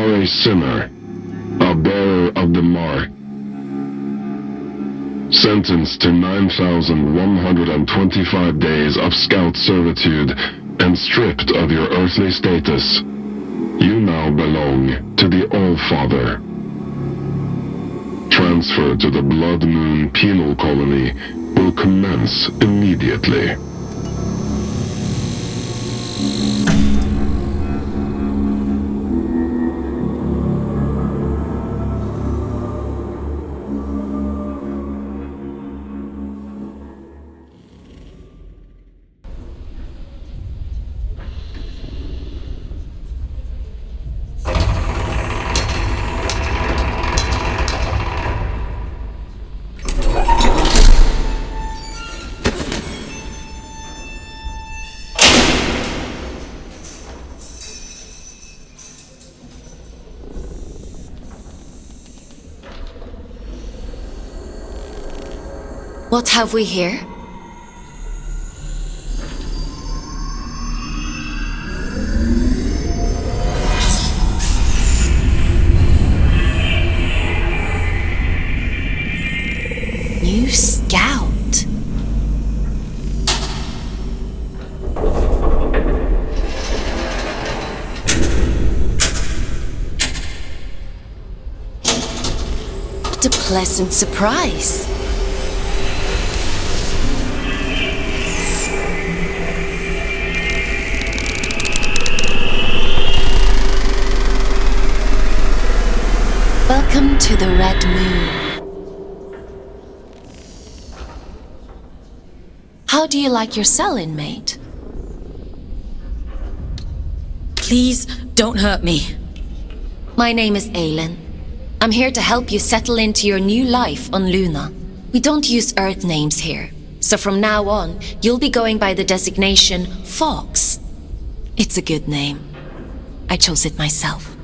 are a sinner, a bearer of the mark, sentenced to 9,125 days of scout servitude and stripped of your earthly status. You now belong to the All-Father. Transfer to the Blood Moon Penal Colony will commence immediately. What have we here? New scout. What a pleasant surprise. Welcome to the Red Moon. How do you like your cell, inmate? Please, don't hurt me. My name is Aylin. I'm here to help you settle into your new life on Luna. We don't use Earth names here, so from now on, you'll be going by the designation Fox. It's a good name. I chose it myself.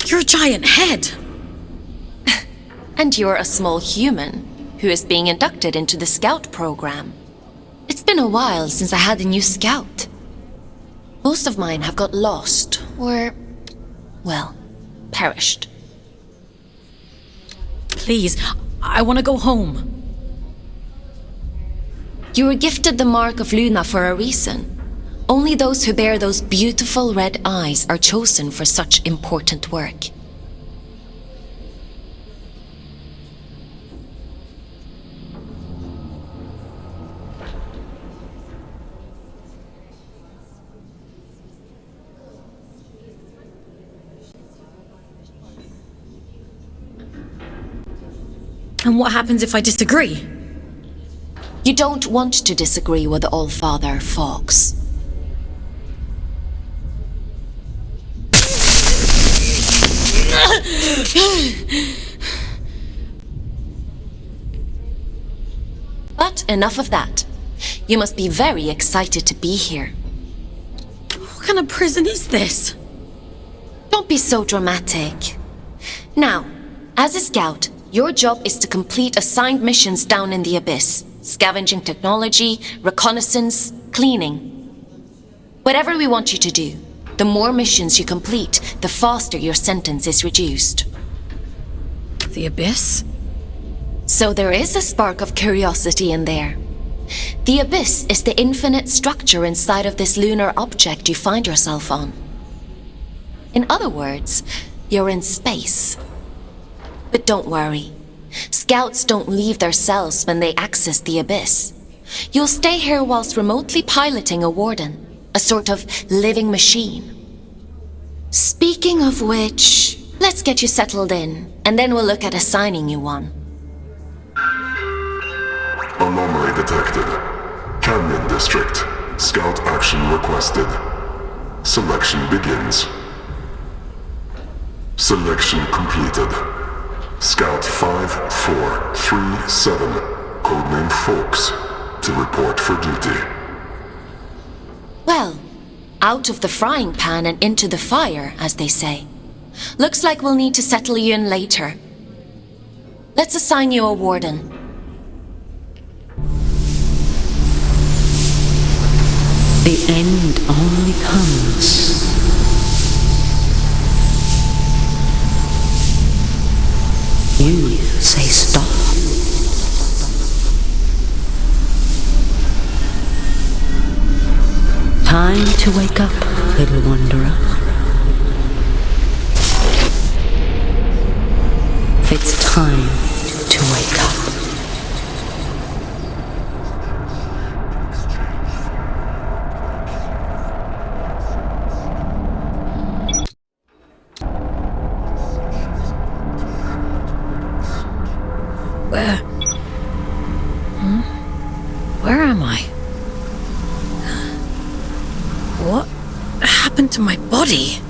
You're a giant head. And you're a small human who is being inducted into the Scout program. It's been a while since I had a new Scout. Most of mine have got lost or, well, perished. Please, I want to go home. You were gifted the Mark of Luna for a reason. Only those who bear those beautiful red eyes are chosen for such important work. And what happens if I disagree? You don't want to disagree with the All-Father, Fox. But enough of that. You must be very excited to be here. What kind of prison is this? Don't be so dramatic. Now, as a scout, your job is to complete assigned missions down in the Abyss. Scavenging technology, reconnaissance, cleaning. Whatever we want you to do, the more missions you complete, the faster your sentence is reduced. The Abyss? So there is a spark of curiosity in there. The Abyss is the infinite structure inside of this lunar object you find yourself on. In other words, you're in space. But don't worry. Scouts don't leave their cells when they access the Abyss. You'll stay here whilst remotely piloting a warden, a sort of living machine. Speaking of which, let's get you settled in, and then we'll look at assigning you one. Anomaly detected. Canyon District. Scout action requested. Selection begins. Selection completed. Scout 5437, codename Fox, to report for duty. Well, out of the frying pan and into the fire, as they say. Looks like we'll need to settle you in later. Let's assign you a warden. The end only comes Time to wake up, little wanderer. It's time to wake up. Where am I? What happened to my body?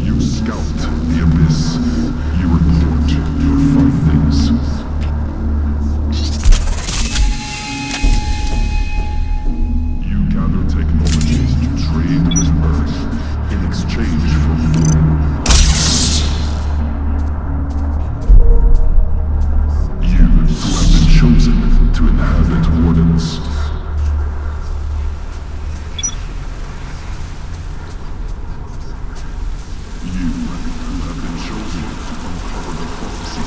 You scout the abyss. You report your findings. You gather technologies to trade with Earth in exchange for war. You who have been chosen to inhabit Wardens. You who have been chosen to uncover the prophecy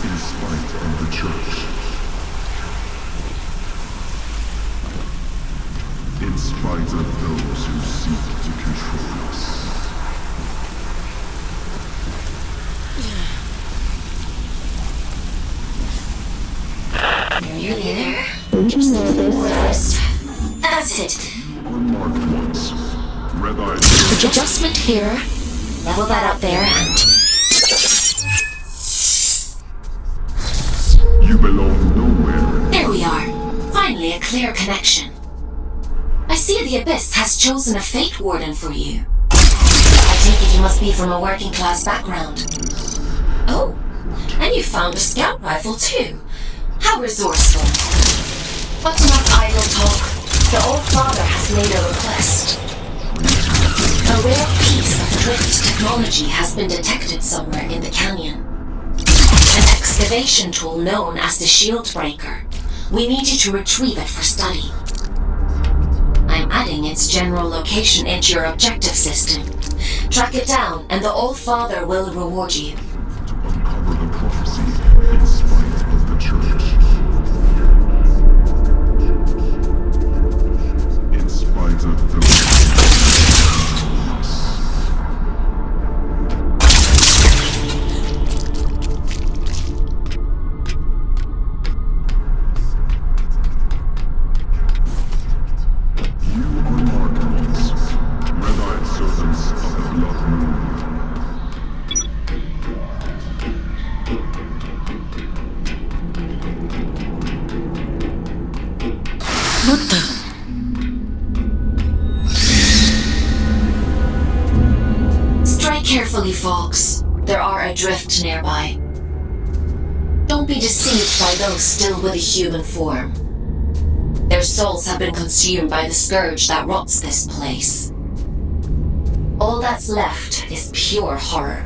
in spite of the Church. In spite of those who seek to control us. Nearly there. Just a little more rest. That's it. Were marked once. Red-eyed Adjustment here. Level that up there and... you belong nowhere. There we are. Finally a clear connection. I see the Abyss has chosen a Fate Warden for you. I take it you must be from a working class background. Oh, and you found a scout rifle too. How resourceful. What's enough idle talk? The Old Father has made a request. A rare piece of drift technology has been detected somewhere in the canyon. An excavation tool known as the Shield Breaker. We need you to retrieve it for study. I'm adding its general location into your objective system. Track it down, and the Old Father will reward you. To uncover the prophecy in spite of the Church. In spite of those who control us. You are marked ones, red-eyed servants of the Blood Moon. What the? Strike carefully, folks. There are adrift nearby. Don't be deceived by those still with a human form. Their souls have been consumed by the scourge that rots this place. All that's left is pure horror.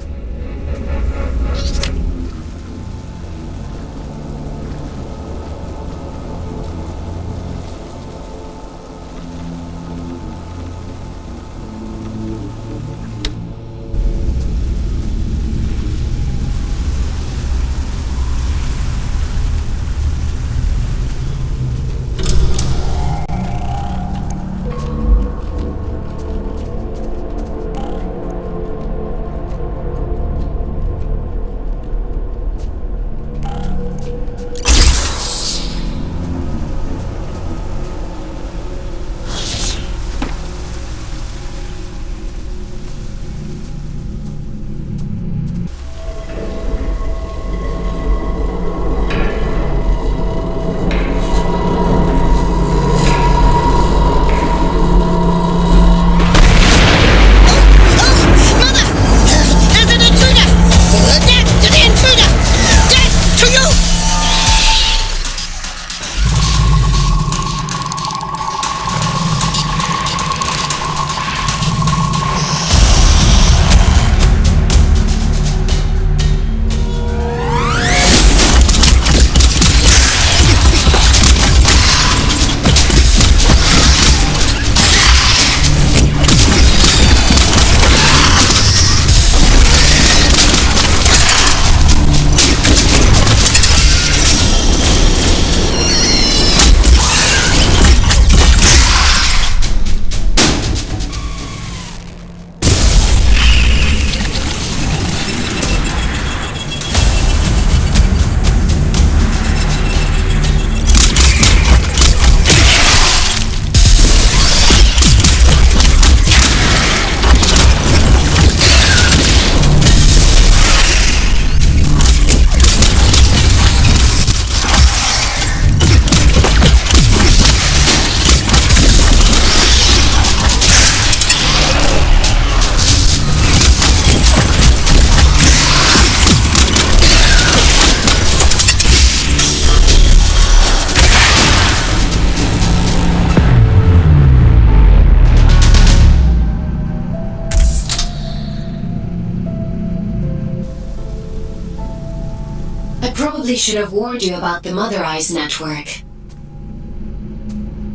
I probably should have warned you about the Mother Eyes network.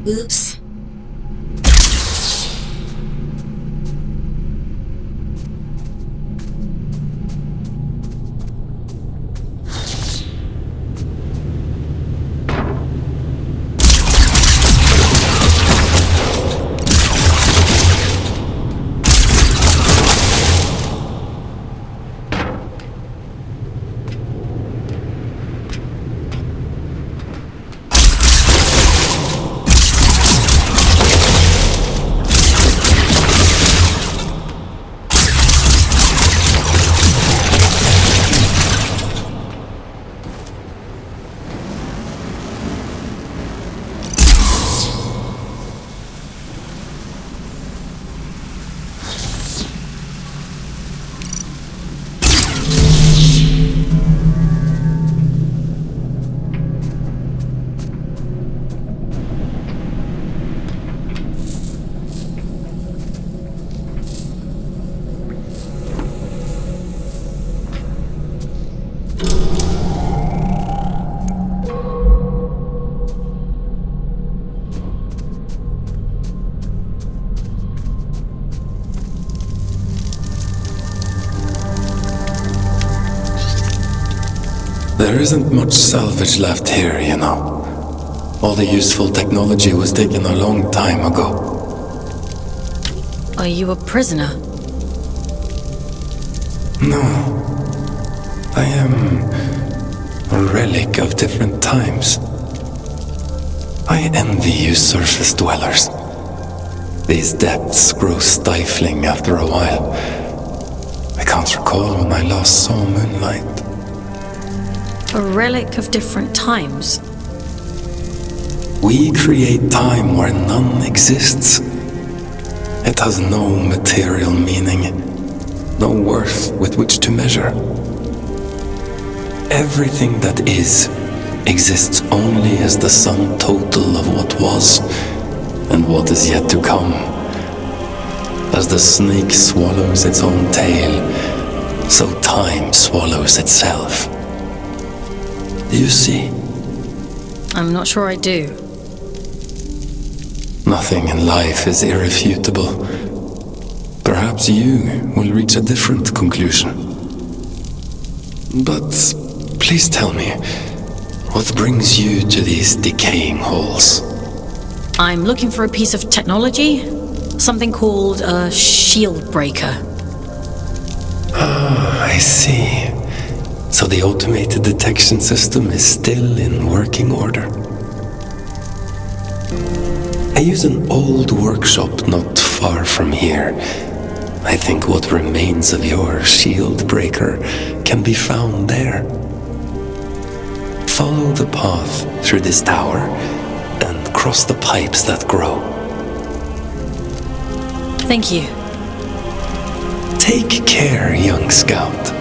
Oops. There isn't much salvage left here, you know. All the useful technology was taken a long time ago. Are you a prisoner? No. I am a relic of different times. I envy you surface dwellers. These depths grow stifling after a while. I can't recall when I last saw moonlight. A relic of different times? We create time where none exists. It has no material meaning, no worth with which to measure. Everything that is exists only as the sum total of what was and what is yet to come. As the snake swallows its own tail, so time swallows itself. Do you see? I'm not sure I do. Nothing in life is irrefutable. Perhaps you will reach a different conclusion. But please tell me, what brings you to these decaying halls? I'm looking for a piece of technology, something called a shield breaker. Ah, I see. So the automated detection system is still in working order. I use an old workshop not far from here. I think what remains of your shield breaker can be found there. Follow the path through this tower and cross the pipes that grow. Thank you. Take care, young scout.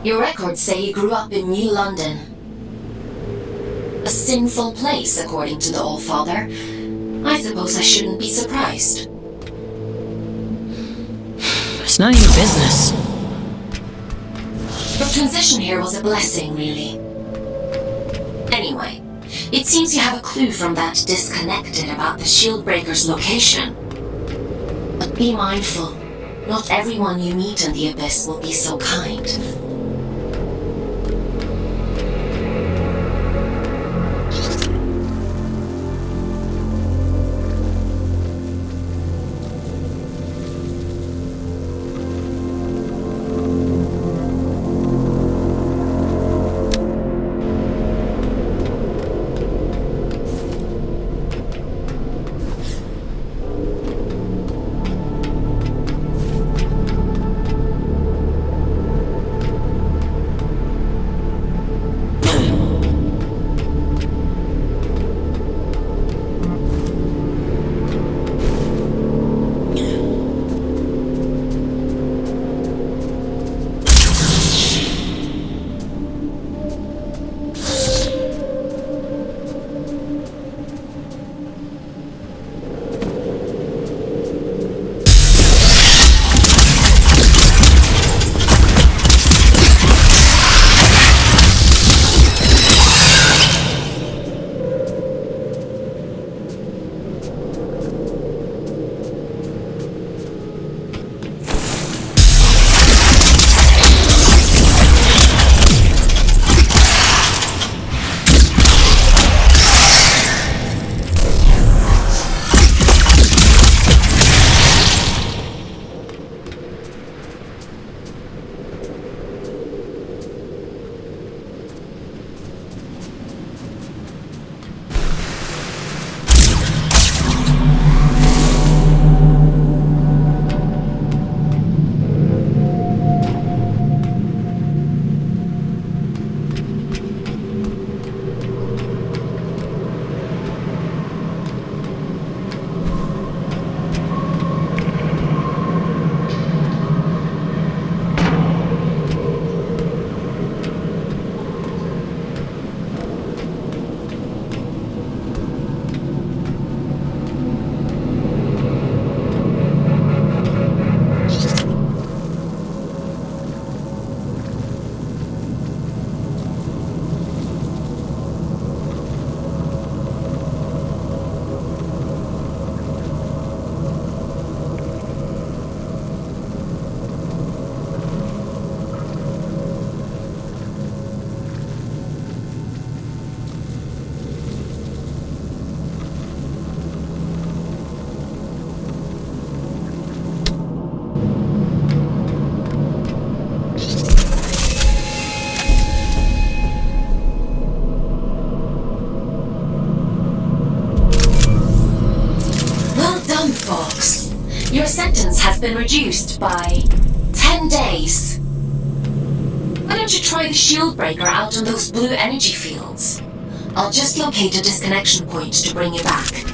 Your records say you grew up in New London. A sinful place, according to the Allfather. I suppose I shouldn't be surprised. It's none of your business. Your transition here was a blessing, really. Anyway, it seems you have a clue from that disconnected about the Shieldbreaker's location. But be mindful. Not everyone you meet in the Abyss will be so kind. Your sentence has been reduced by 10 days. Why don't you try the Shieldbreaker out on those blue energy fields? I'll just locate a disconnection point to bring you back.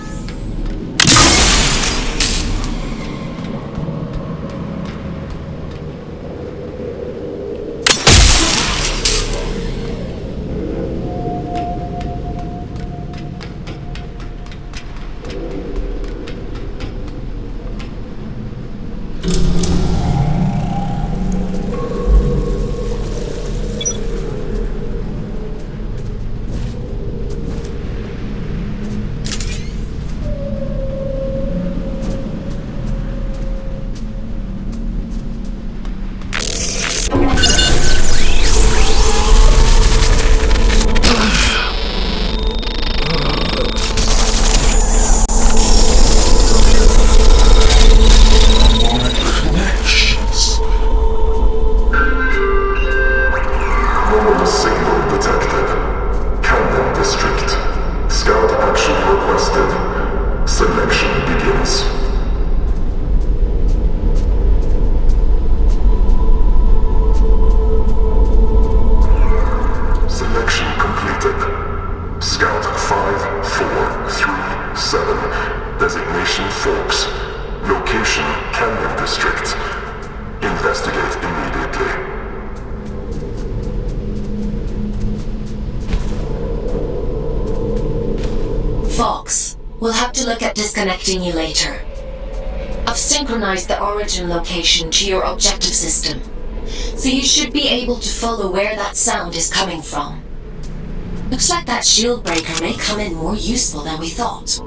Canyon District. Investigate immediately. Fox, we'll have to look at disconnecting you later. I've synchronized the origin location to your objective system, so you should be able to follow where that sound is coming from. Looks like that shield breaker may come in more useful than we thought.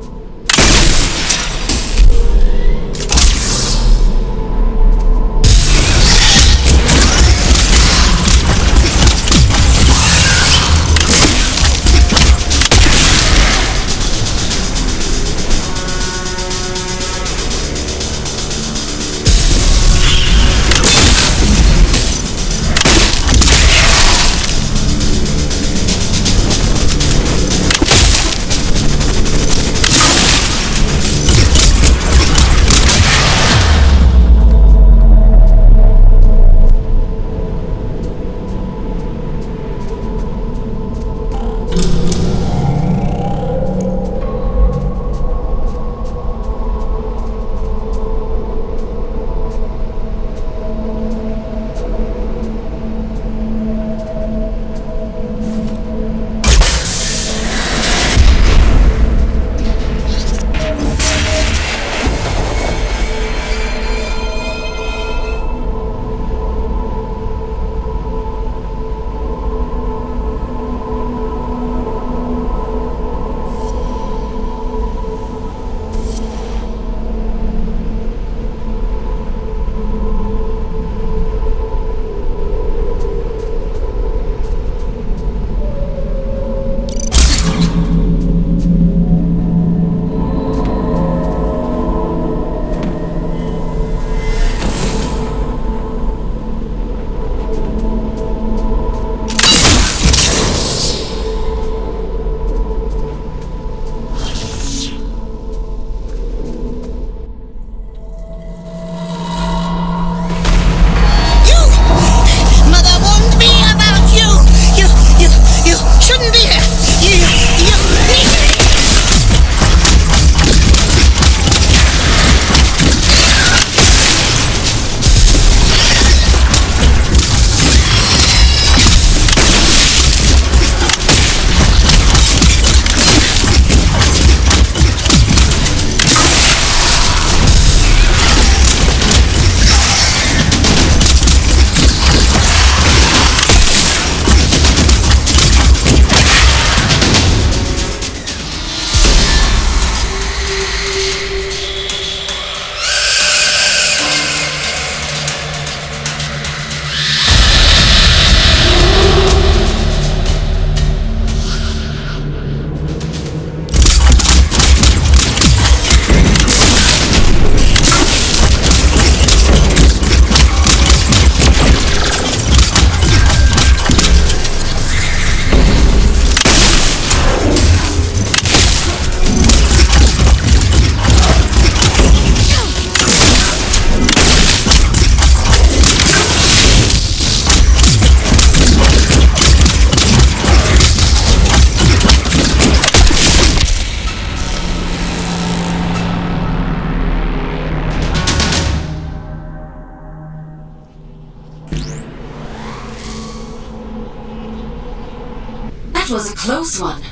That was a close one.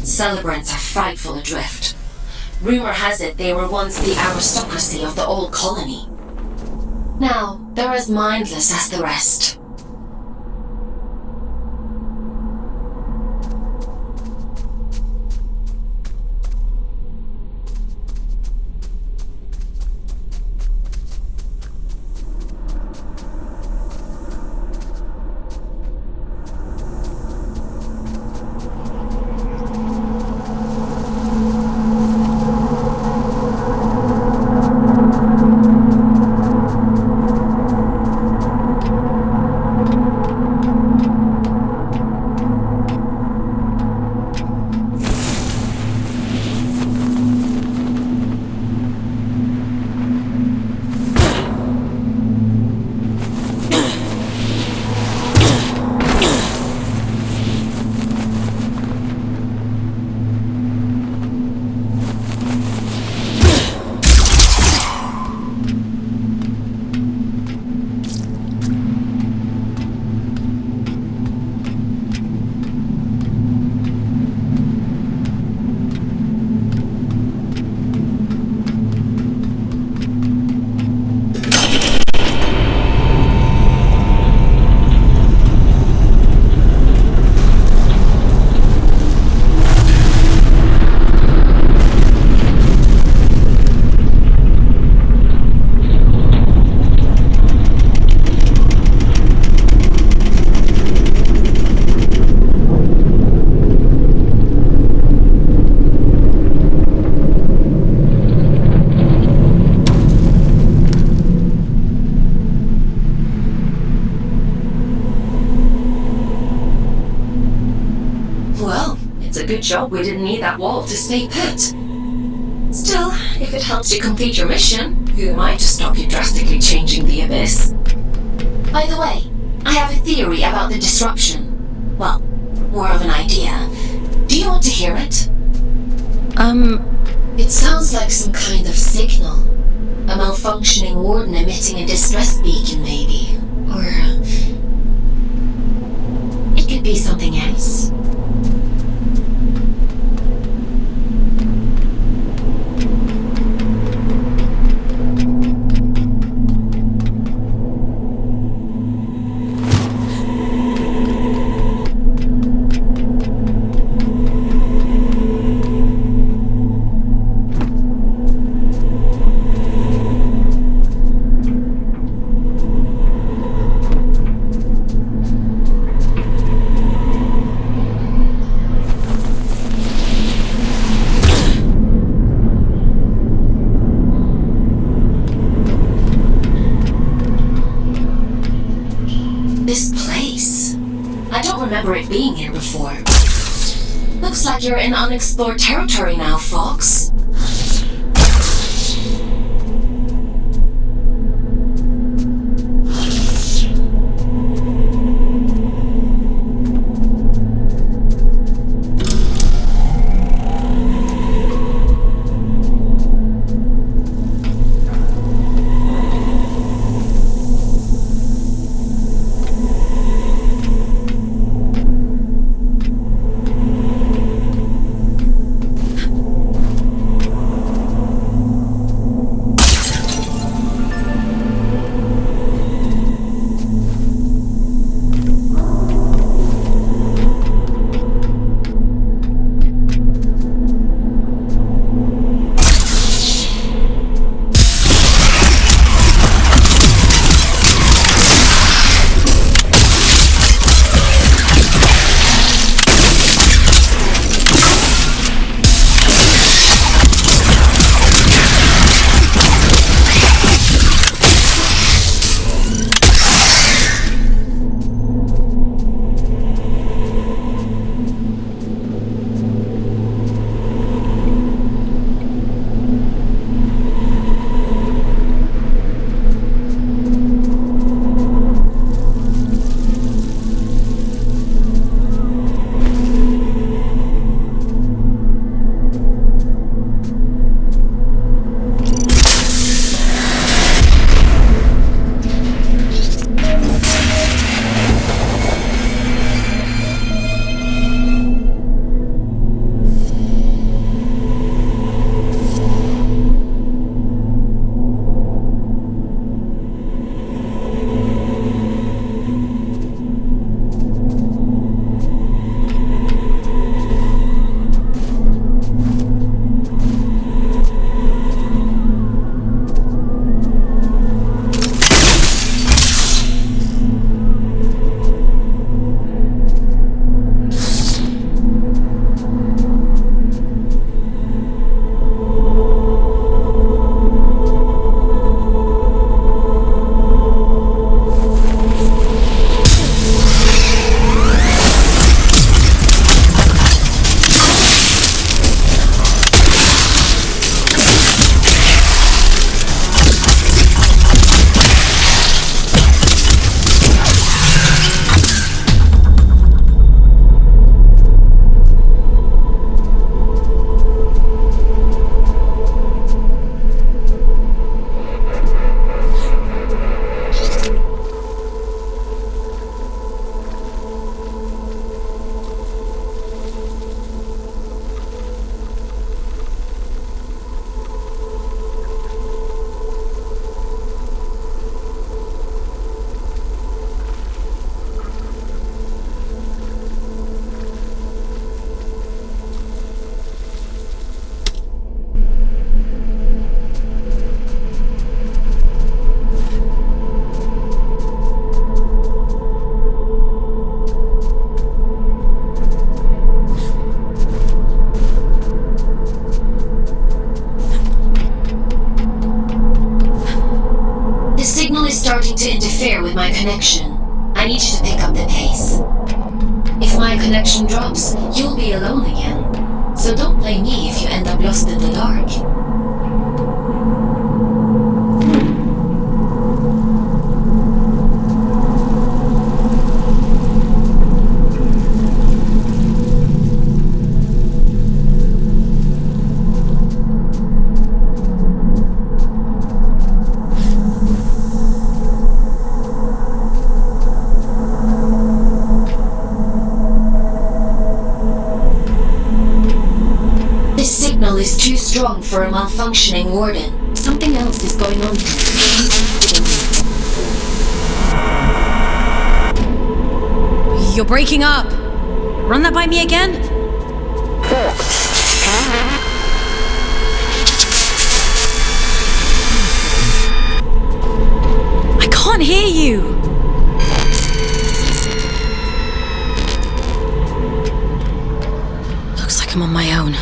Celebrants are frightful adrift. Rumor has it they were once the aristocracy of the old colony. Now, they're as mindless as the rest. good job we didn't need that wall to stay put. Still, if it helps you complete your mission, who am I to stop you drastically changing the Abyss? By the way, I have a theory about the disruption. Well, more of an idea. Do you want to hear it? It sounds like some kind of signal. A malfunctioning warden emitting a distress beacon, maybe. Or... it could be something else. This place. I don't remember it being here before. Looks like you're in unexplored territory now, Fox. starting to interfere with my connection. I need you to pick up the pace. If my connection drops, you'll be alone again. So don't blame me if you end up lost in the dark. Is too strong for a malfunctioning warden. Something else is going on here. You're breaking up. Run that by me again? I can't hear you. Looks like I'm on my own.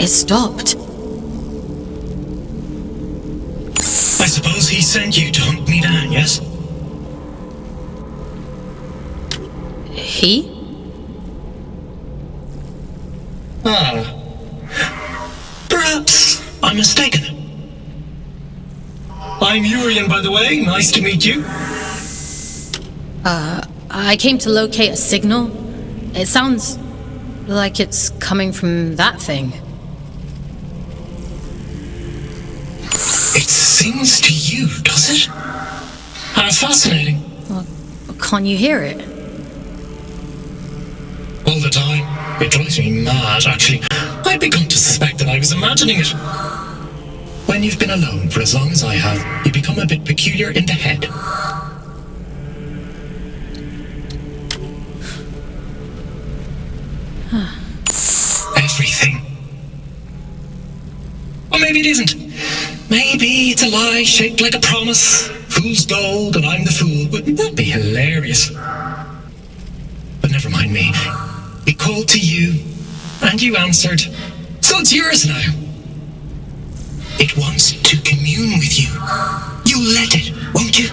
It stopped. I suppose he sent you to hunt me down, yes? He? Ah. Perhaps I'm mistaken. I'm Urian, by the way. Nice to meet you. I came to locate a signal. It sounds like it's coming from that thing. It sings to you, does it? How fascinating. Well, can't you hear it? All the time. It drives me mad, actually. I'd begun to suspect that I was imagining it. When you've been alone for as long as I have, you become a bit peculiar in the head. Everything. Or maybe it isn't. Maybe it's a lie shaped like a promise. Fool's gold and I'm the fool. Wouldn't that be hilarious? But never mind me. We called to you, and you answered. So it's yours now. It wants to commune with you. You let it, won't you?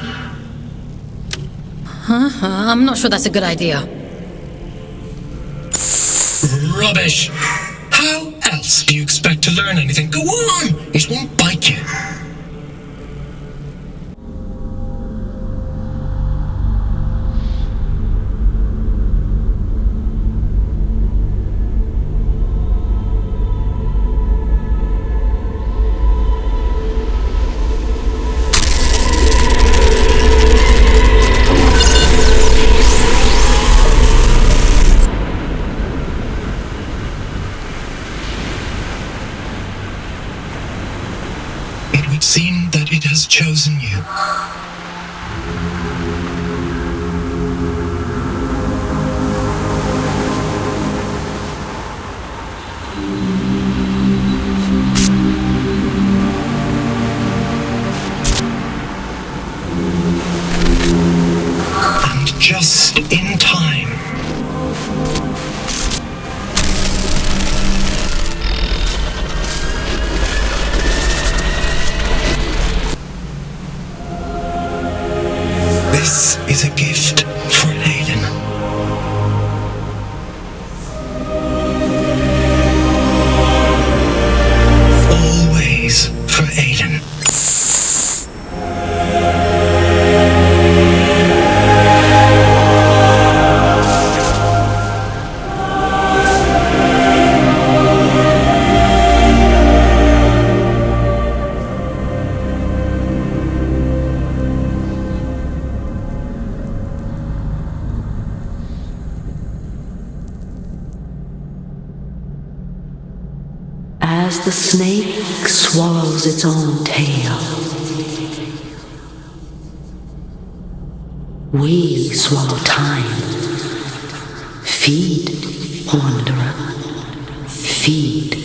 I'm not sure that's a good idea. Rubbish! How else do you expect to learn anything? Go on! It won't bite you. It would seem that it has chosen you. And just in time. This is a gift for Aiden. Always for Aiden. As the snake swallows its own tail, we swallow time. Feed, wanderer, feed.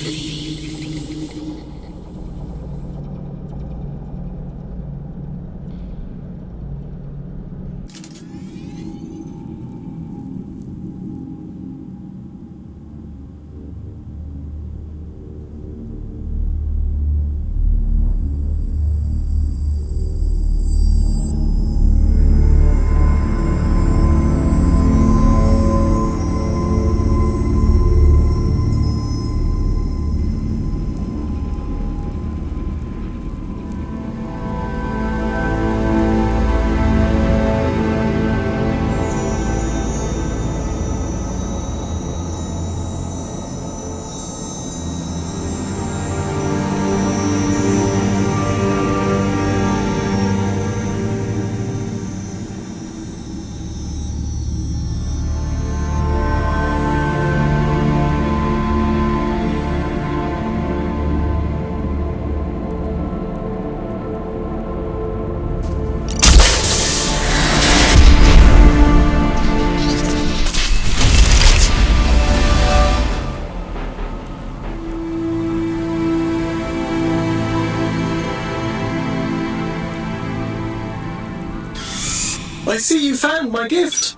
I see you found my gift.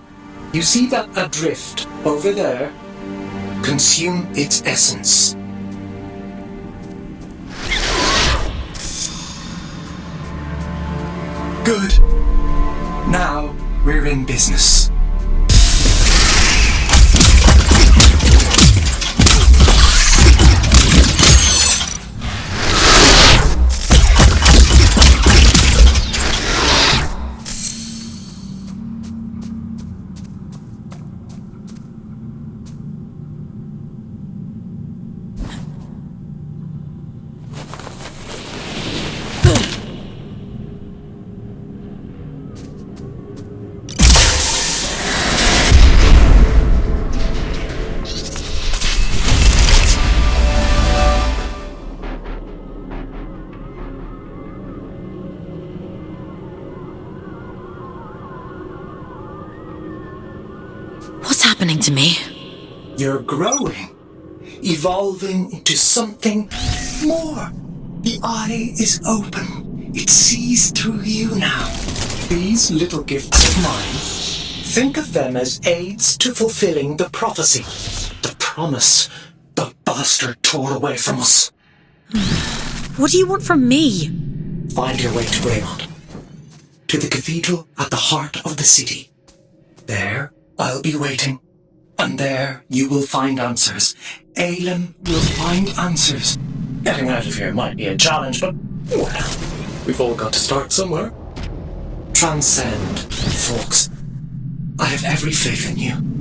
You see that adrift over there? Consume its essence. Good. Now we're in business. What's happening to me? You're growing, evolving into something more. The eye is open. It sees through you now. These little gifts of mine, think of them as aids to fulfilling the prophecy, the promise the bastard tore away from us. What do you want from me? Find your way to Greymont. To the cathedral at the heart of the city. There, I'll be waiting. And there, you will find answers. Aelin will find answers. Getting out of here might be a challenge, but, well, we've all got to start somewhere. Transcend, folks. I have every faith in you.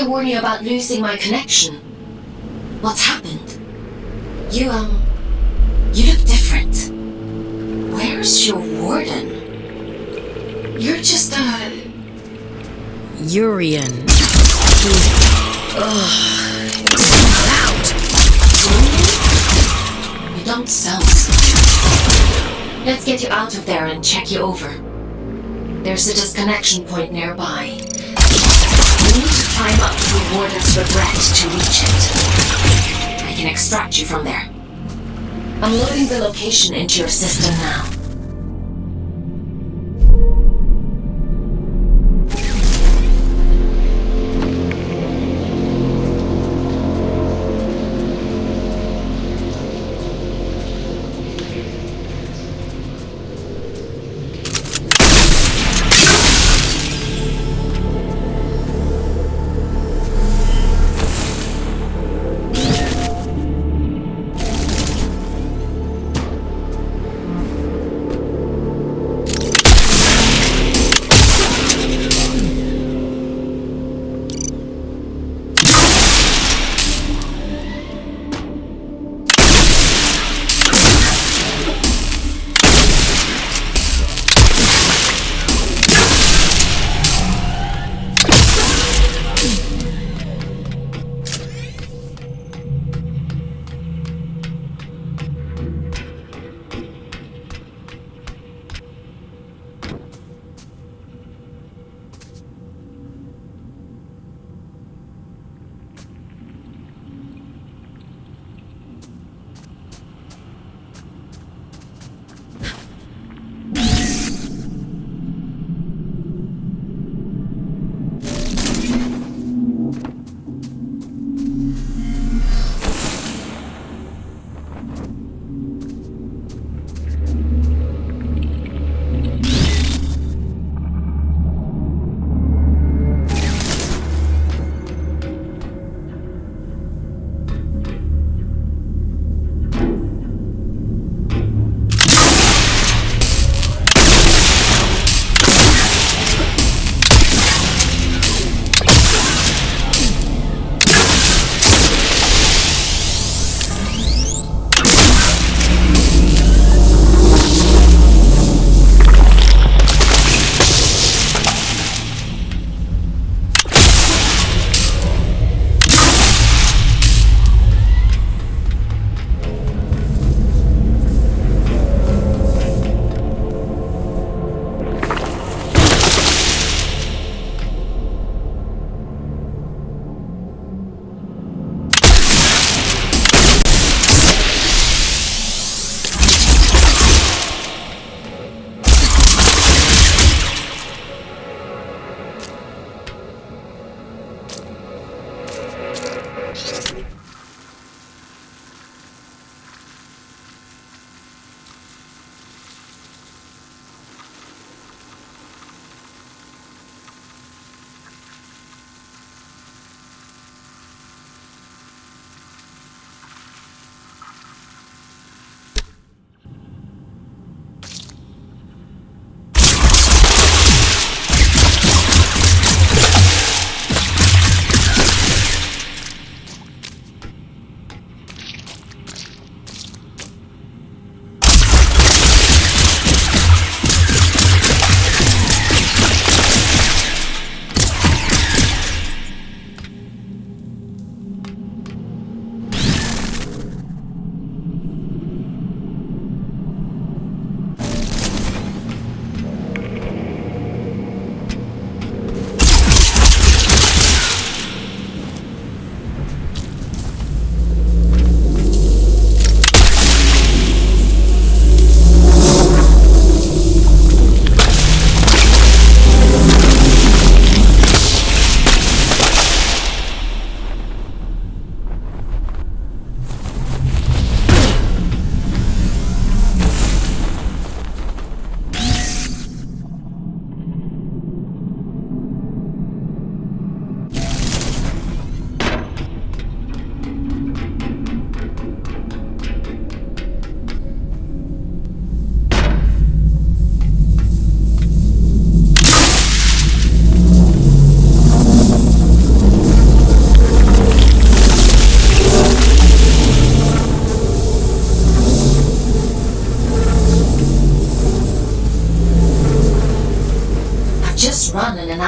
I warn you about losing my connection? What's happened? You look different. Where's your warden? You're just Urian. It's so loud. You don't sound so. Let's get you out of there and check you over. There's a disconnection point nearby. You need to climb up to the warden's regret to reach it. I can extract you from there. I'm loading the location into your system now.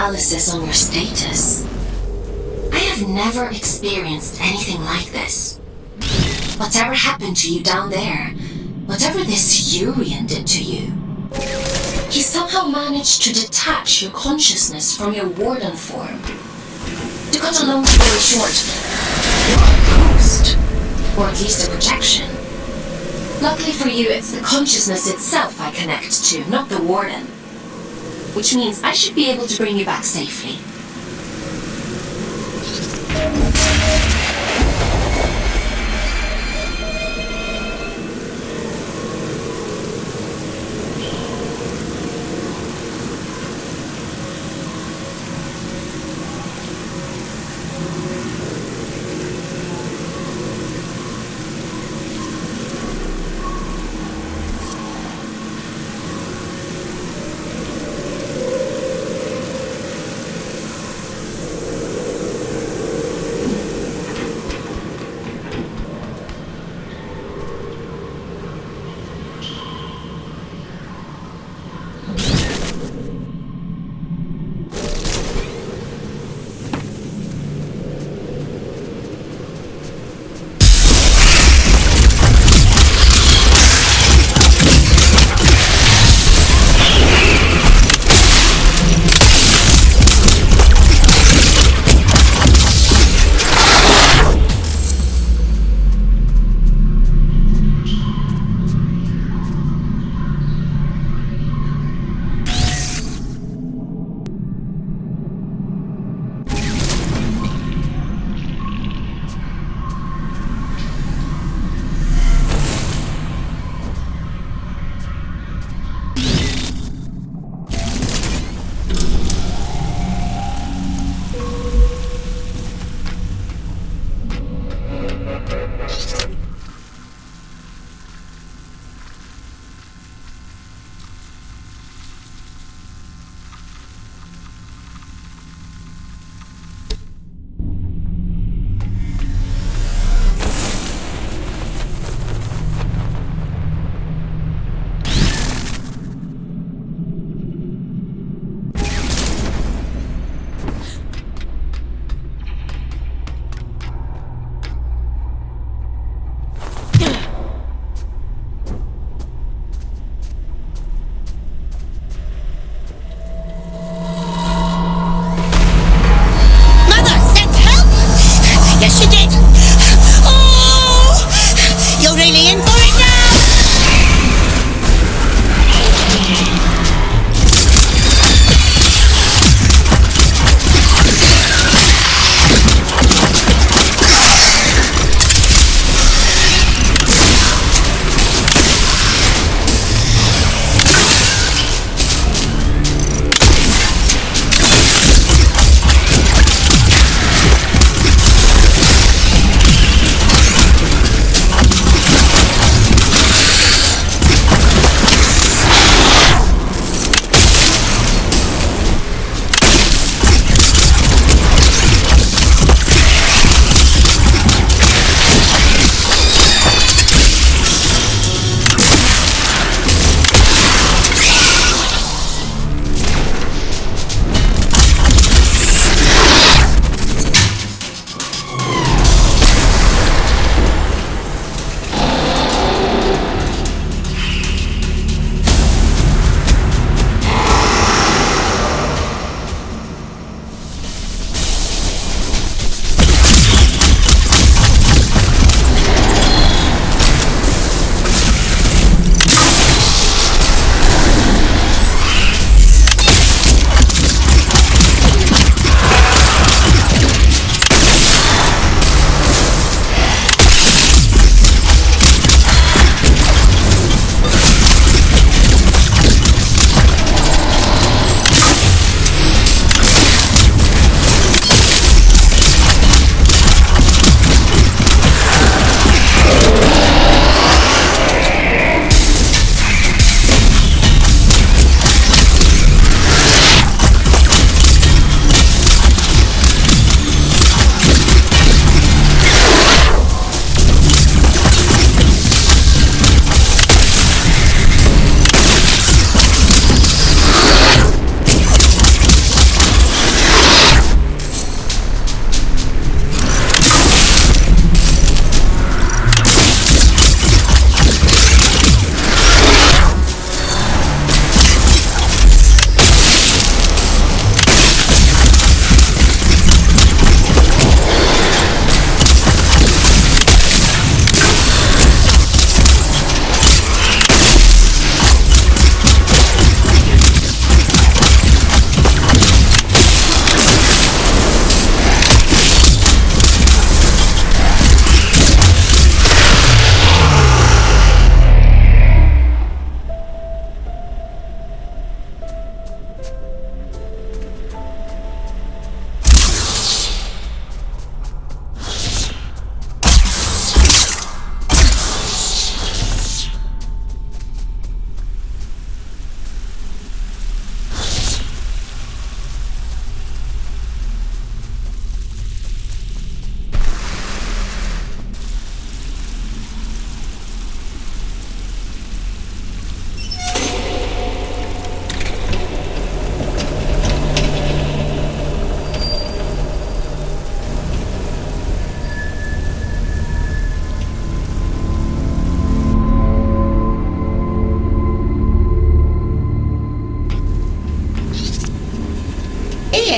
analysis on your status. I have never experienced anything like this. Whatever happened to you down there, whatever this Urian did to you, he somehow managed to detach your consciousness from your warden form. To cut a long story short, you're a ghost, or at least a projection. Luckily for you, it's the consciousness itself I connect to, not the warden. Which means I should be able to bring you back safely.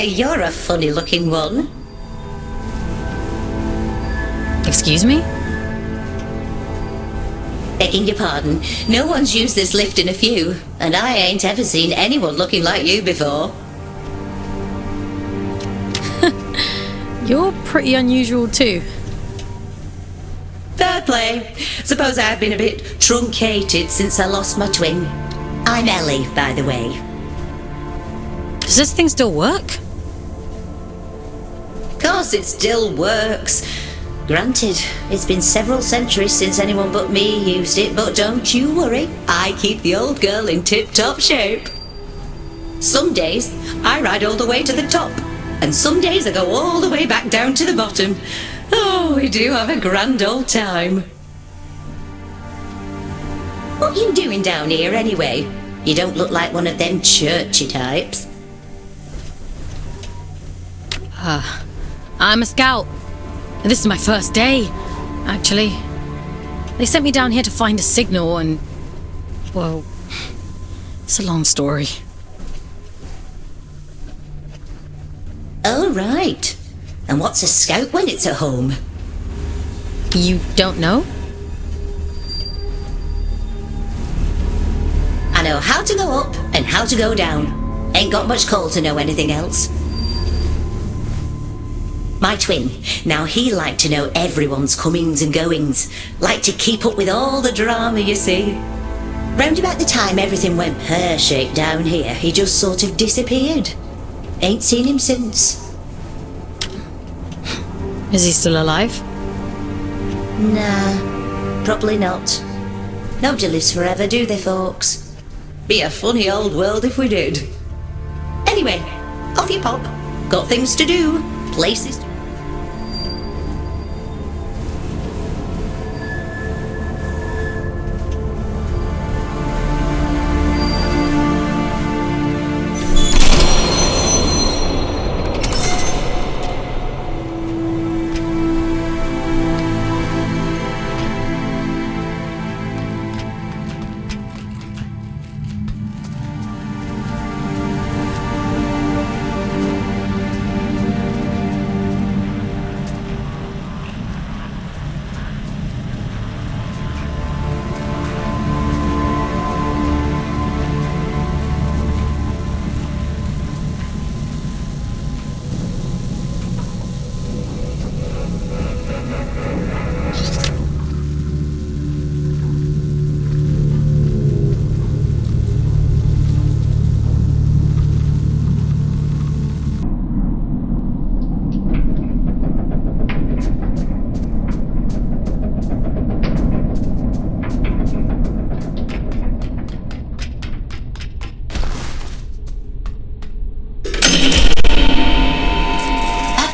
Hey, you're a funny-looking one. Excuse me? Begging your pardon, no one's used this lift in a few, and I ain't ever seen anyone looking like you before. You're pretty unusual too. Fair play. Suppose I've been a bit truncated since I lost my twin. I'm Ellie, by the way. Does this thing still work? Course it still works. Granted, it's been several centuries since anyone but me used it, but don't you worry, I keep the old girl in tip-top shape. Some days, I ride all the way to the top, and some days I go all the way back down to the bottom. Oh, we do have a grand old time. What you doing down here anyway? You don't look like one of them churchy types. I'm a scout. This is my first day, actually. They sent me down here to find a signal and... well, it's a long story. Oh, right. And what's a scout when it's at home? You don't know? I know how to go up and how to go down. Ain't got much call to know anything else. My twin, now he liked to know everyone's comings and goings. Liked to keep up with all the drama, you see. Round about the time everything went pear-shaped down here, he just sort of disappeared. Ain't seen him since. Is he still alive? Nah, probably not. Nobody lives forever, do they, folks? Be a funny old world if we did. Anyway, off you pop. Got things to do, places to...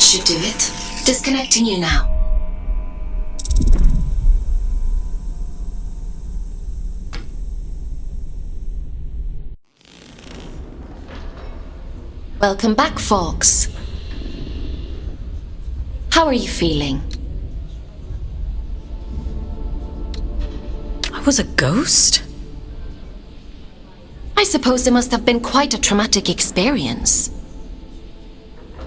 Should do it. Disconnecting you now. Welcome back, folks. How are you feeling? I was a ghost? I suppose it must have been quite a traumatic experience.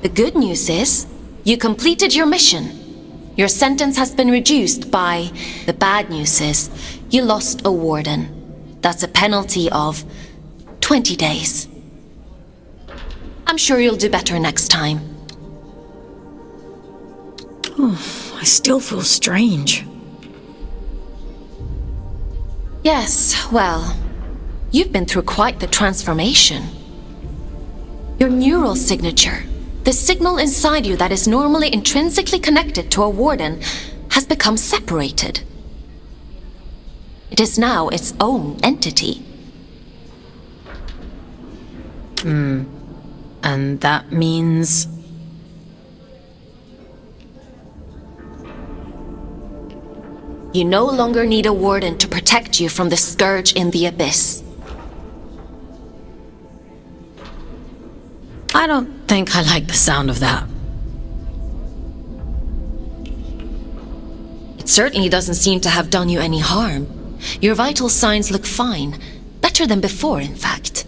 The good news is, you completed your mission. Your sentence has been reduced by... The bad news is, you lost a warden. That's a penalty of 20 days. I'm sure you'll do better next time. I still feel strange. Yes, well, you've been through quite the transformation. Your neural signature, the signal inside you that is normally intrinsically connected to a warden, has become separated. It is now its own entity. And that means... You no longer need a warden to protect you from the scourge in the abyss. I don't think I like the sound of that. It certainly doesn't seem to have done you any harm. Your vital signs look fine. Better than before, in fact.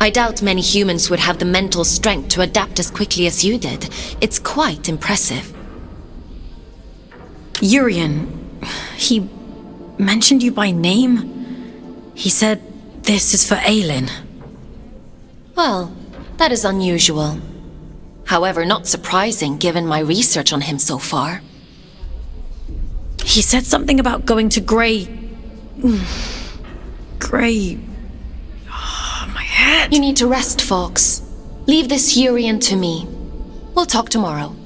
I doubt many humans would have the mental strength to adapt as quickly as you did. It's quite impressive. Urian, he mentioned you by name. He said this is for Aelin. Well, that is unusual. However, not surprising given my research on him so far. He said something about going to Grey... Grey... Oh, my head. You need to rest, Fox. Leave this Urian to me. We'll talk tomorrow.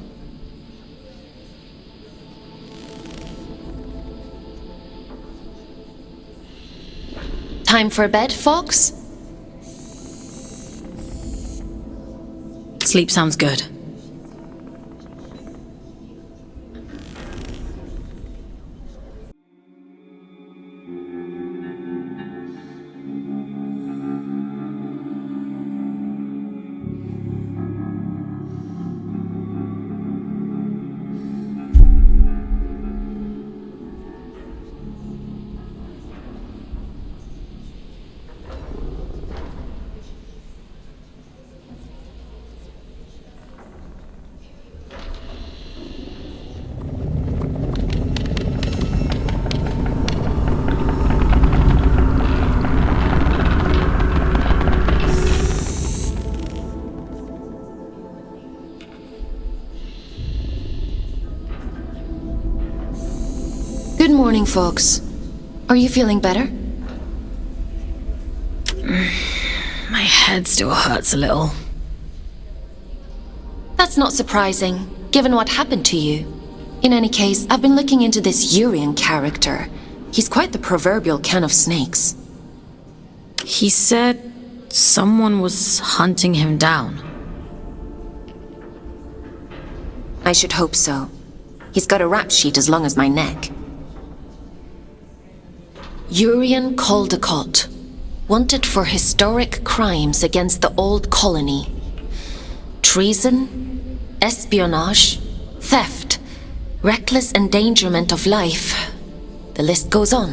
Time for bed, Fox? Sleep sounds good. Good morning, Fox. Are you feeling better? My head still hurts a little. That's not surprising, given what happened to you. In any case, I've been looking into this Urian character. He's quite the proverbial can of snakes. He said someone was hunting him down. I should hope so. He's got a rap sheet as long as my neck. Urian Caldecott, wanted for historic crimes against the old colony. Treason, espionage, theft, reckless endangerment of life. The list goes on.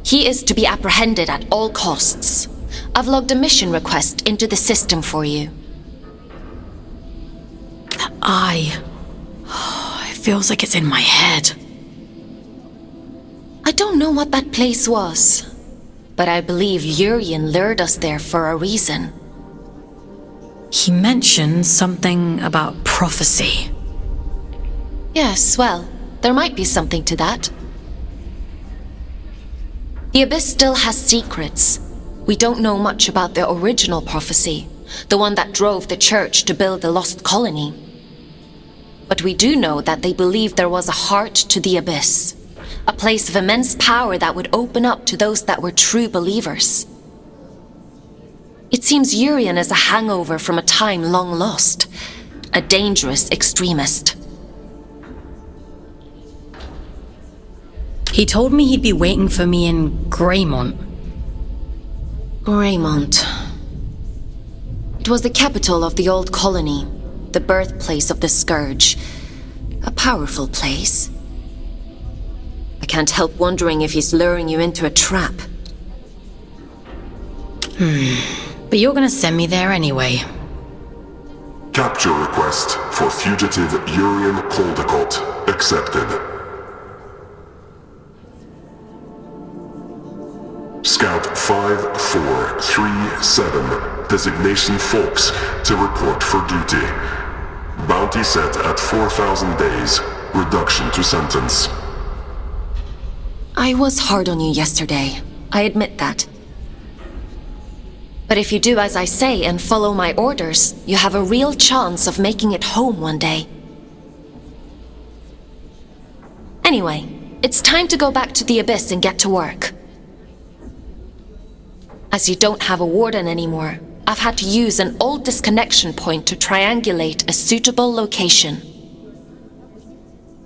He is to be apprehended at all costs. I've logged a mission request into the system for you. It feels like it's in my head. I don't know what that place was, but I believe Urian lured us there for a reason. He mentioned something about prophecy. Yes, well, there might be something to that. The Abyss still has secrets. We don't know much about the original prophecy, the one that drove the Church to build the lost colony. But we do know that they believed there was a heart to the Abyss. A place of immense power that would open up to those that were true believers. It seems Urian is a hangover from a time long lost. A dangerous extremist. He told me he'd be waiting for me in Greymont. Greymont. It was the capital of the old colony, the birthplace of the Scourge. A powerful place. I can't help wondering if he's luring you into a trap. But you're gonna send me there anyway. Capture request for fugitive Urian Caldecott accepted. Scout 5437, designation Fox, to report for duty. Bounty set at 4,000 days, reduction to sentence. I was hard on you yesterday. I admit that. But if you do as I say and follow my orders, you have a real chance of making it home one day. Anyway, it's time to go back to the Abyss and get to work. As you don't have a warden anymore, I've had to use an old disconnection point to triangulate a suitable location.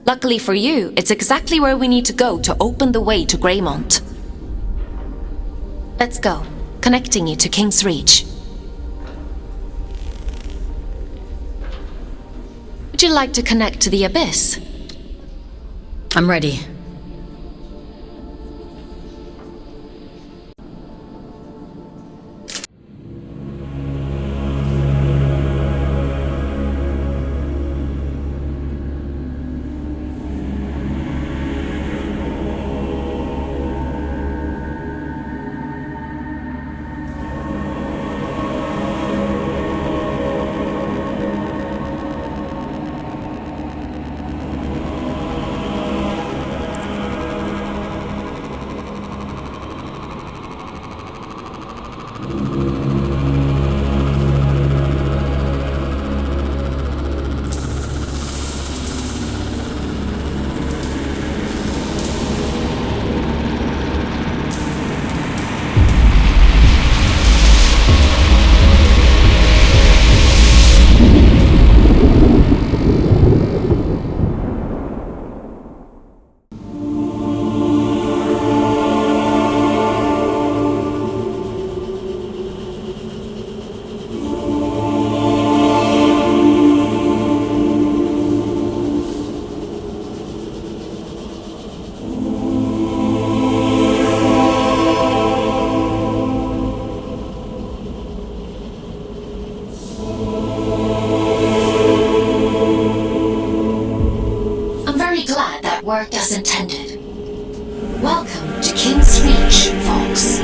Luckily for you, it's exactly where we need to go to open the way to Greymont. Let's go, connecting you to King's Reach. Would you like to connect to the Abyss? I'm ready. worked as intended. Welcome to King's Reach, Fox.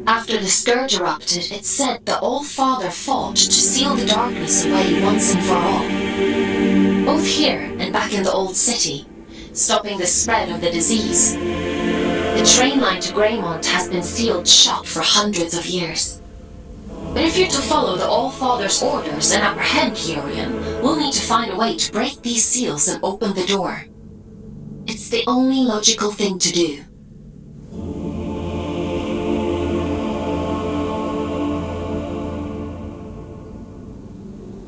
After the scourge erupted, it said the All-Father fought to seal the darkness away once and for all. Both here and back in the Old City, stopping the spread of the disease. The train line to Greymont has been sealed shut for hundreds of years. But if you're to follow the All-Father's orders and apprehend Yorion, we'll need to find a way to break these seals and open the door. It's the only logical thing to do.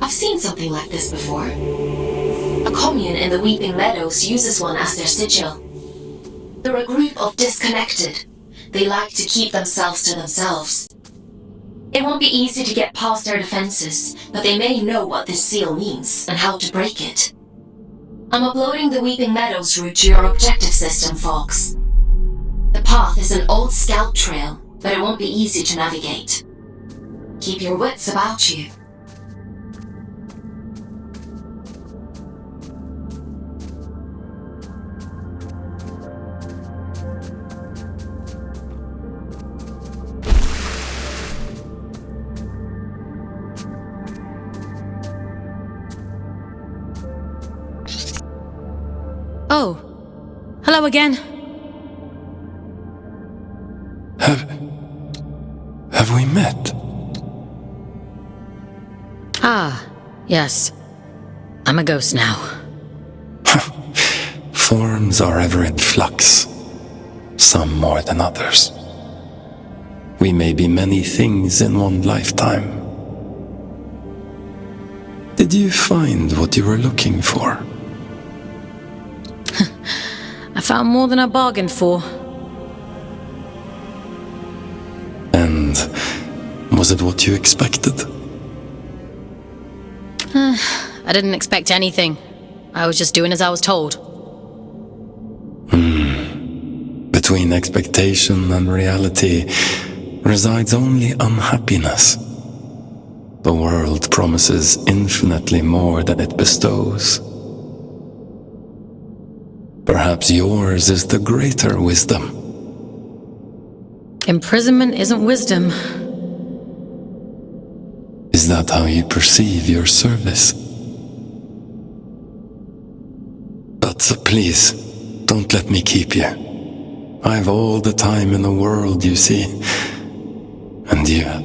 I've seen something like this before. A commune in the Weeping Meadows uses one as their sigil. They're a group of disconnected. They like to keep themselves to themselves. It won't be easy to get past their defenses, but they may know what this seal means and how to break it. I'm uploading the Weeping Meadows route to your objective system, Fox. The path is an old scout trail, but it won't be easy to navigate. Keep your wits about you. Oh, hello again. Have we met? Ah, yes. I'm a ghost now. Forms are ever in flux, some more than others. We may be many things in one lifetime. Did you find what you were looking for? I found more than I bargained for. And was it what you expected? I didn't expect anything. I was just doing as I was told. Between expectation and reality resides only unhappiness. The world promises infinitely more than it bestows. Perhaps yours is the greater wisdom. Imprisonment isn't wisdom. Is that how you perceive your service? But please, don't let me keep you. I've all the time in the world, you see. And you have.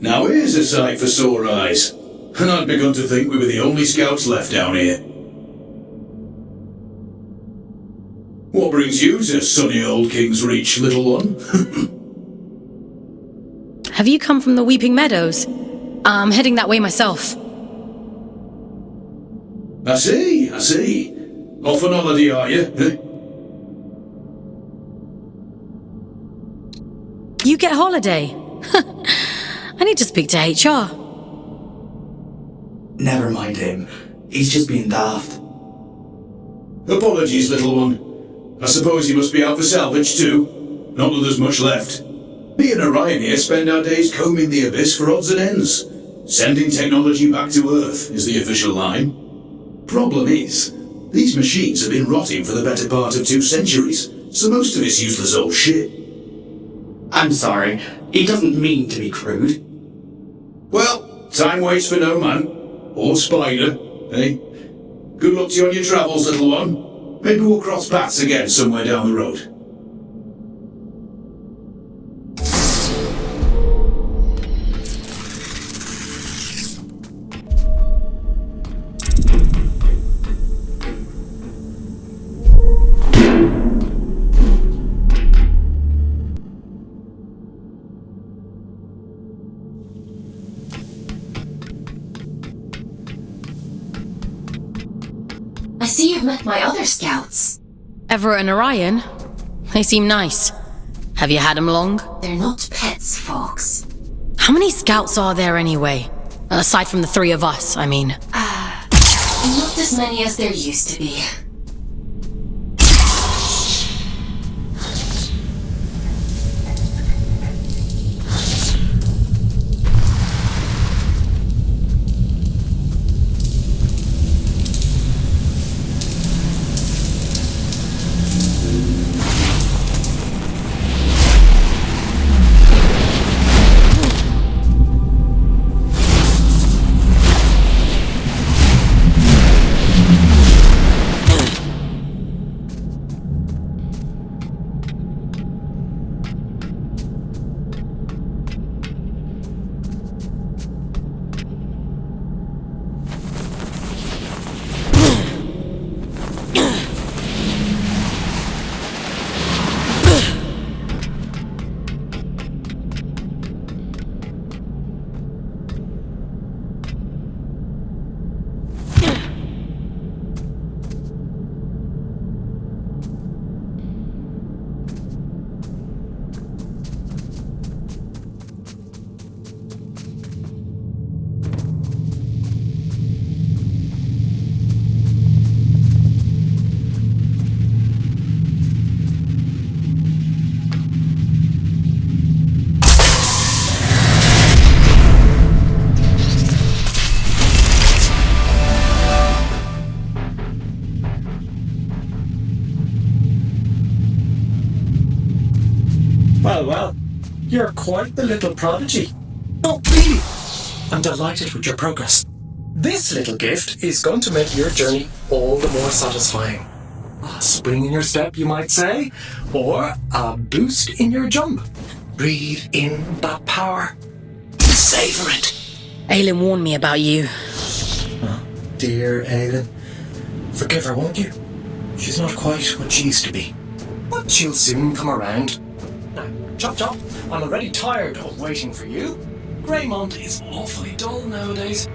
Now here's a sight for sore eyes. And I'd begun to think we were the only scouts left down here. What brings you to sunny old King's Reach, little one? Have you come from the Weeping Meadows? I'm heading that way myself. I see. Off on holiday, are you? You get holiday? I need to speak to HR. Never mind him. He's just being daft. Apologies, little one. I suppose you must be out for salvage too. Not that there's much left. Me and Orion here spend our days combing the abyss for odds and ends. Sending technology back to Earth is the official line. Problem is, these machines have been rotting for the better part of 2 centuries, so most of it's useless old shit. I'm sorry. He doesn't mean to be crude. Well, time waits for no man. Or spider, eh? Good luck to you on your travels, little one. Maybe we'll cross paths again somewhere down the road. I see you've met my other scouts. Everett and Orion? They seem nice. Have you had them long? They're not pets, Fox. How many scouts are there anyway? Aside from the 3 of us, I mean. Not as many as there used to be. Well, you're quite the little prodigy. Oh, really? I'm delighted with your progress. This little gift is going to make your journey all the more satisfying. A spring in your step, you might say, or a boost in your jump. Breathe in that power. Savor it. Aylin warned me about you. Oh, dear Aylin. Forgive her, won't you? She's not quite what she used to be. But she'll soon come around. Now, Chop, I'm already tired of waiting for you. Greymont is awfully dull nowadays.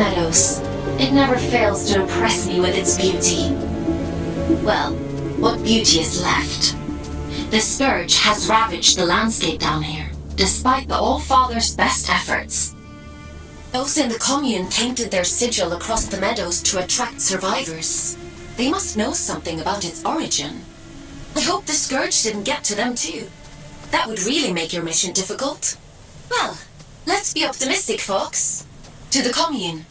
Meadows. It never fails to impress me with its beauty. Well, what beauty is left? The Scourge has ravaged the landscape down here, despite the All-Father's best efforts. Those in the commune painted their sigil across the meadows to attract survivors. They must know something about its origin. I hope the Scourge didn't get to them too. That would really make your mission difficult. Well, let's be optimistic, folks. To the commune.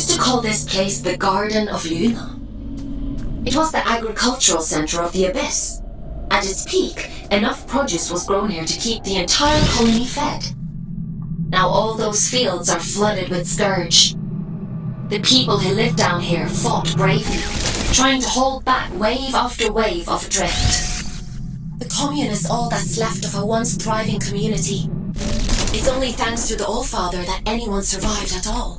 used to call this place the Garden of Luna. It was the agricultural center of the Abyss. At its peak, enough produce was grown here to keep the entire colony fed. Now all those fields are flooded with Scourge. The people who live down here fought bravely, trying to hold back wave after wave of drift. The commune is all that's left of a once thriving community. It's only thanks to the Allfather that anyone survived at all.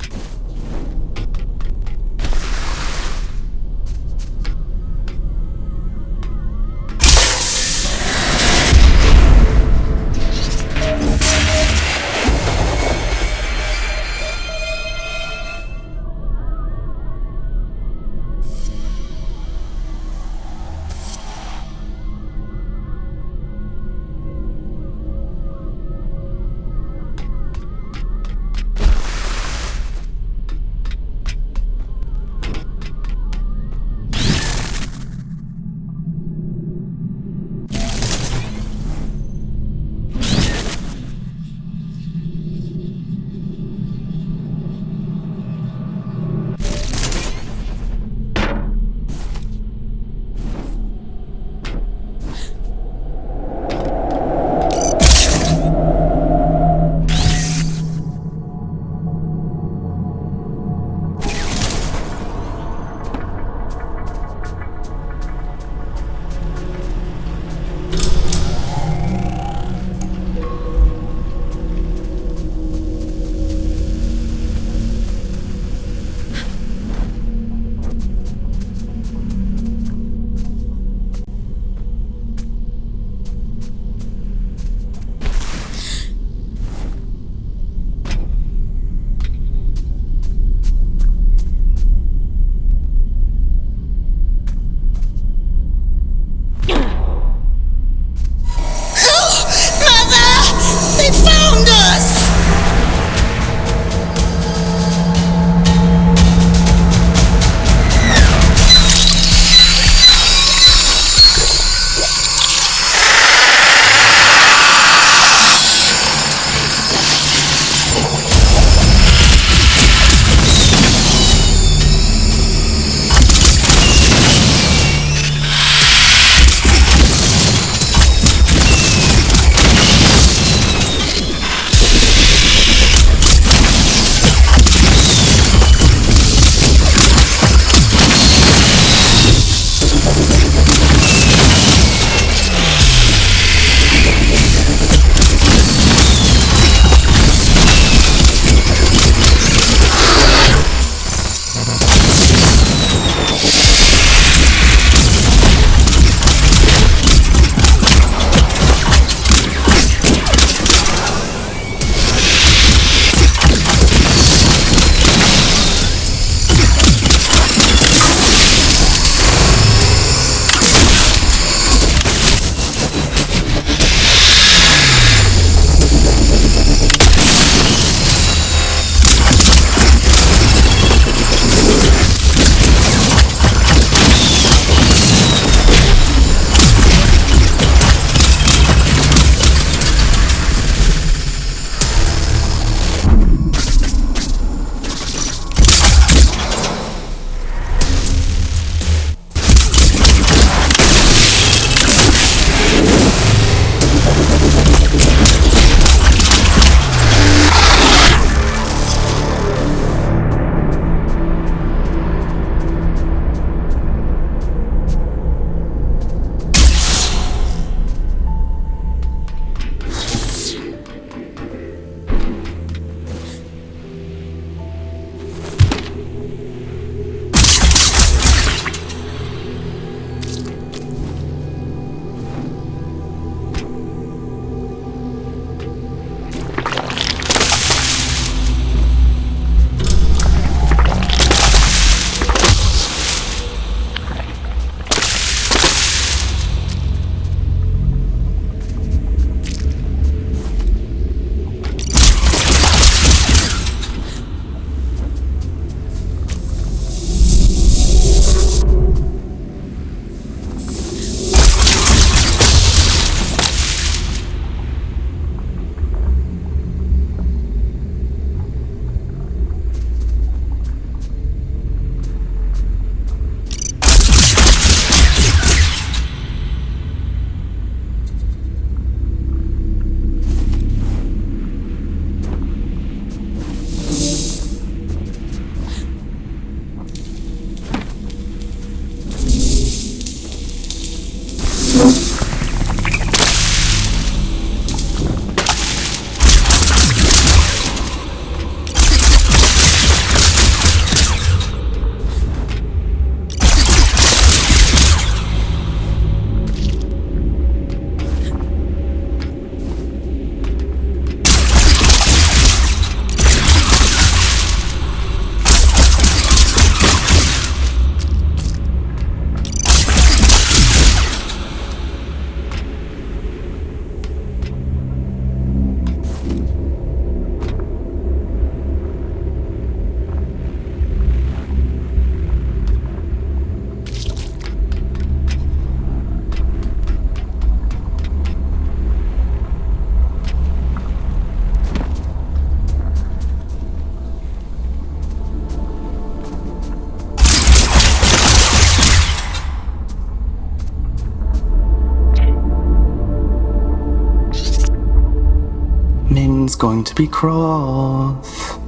Min's going to be cross.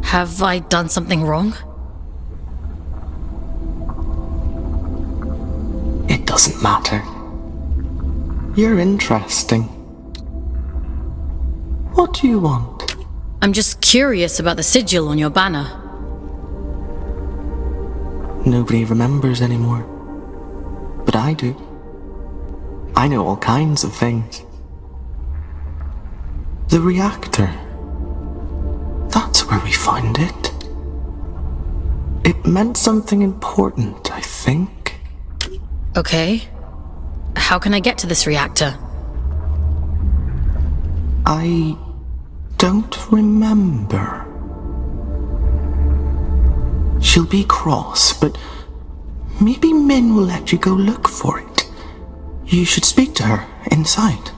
Have I done something wrong? It doesn't matter. You're interesting. What do you want? I'm just curious about the sigil on your banner. Nobody remembers anymore. But I do. I know all kinds of things. The reactor. That's where we found it. It meant something important, I think. Okay. How can I get to this reactor? I don't remember. She'll be cross, but maybe Min will let you go look for it. You should speak to her inside.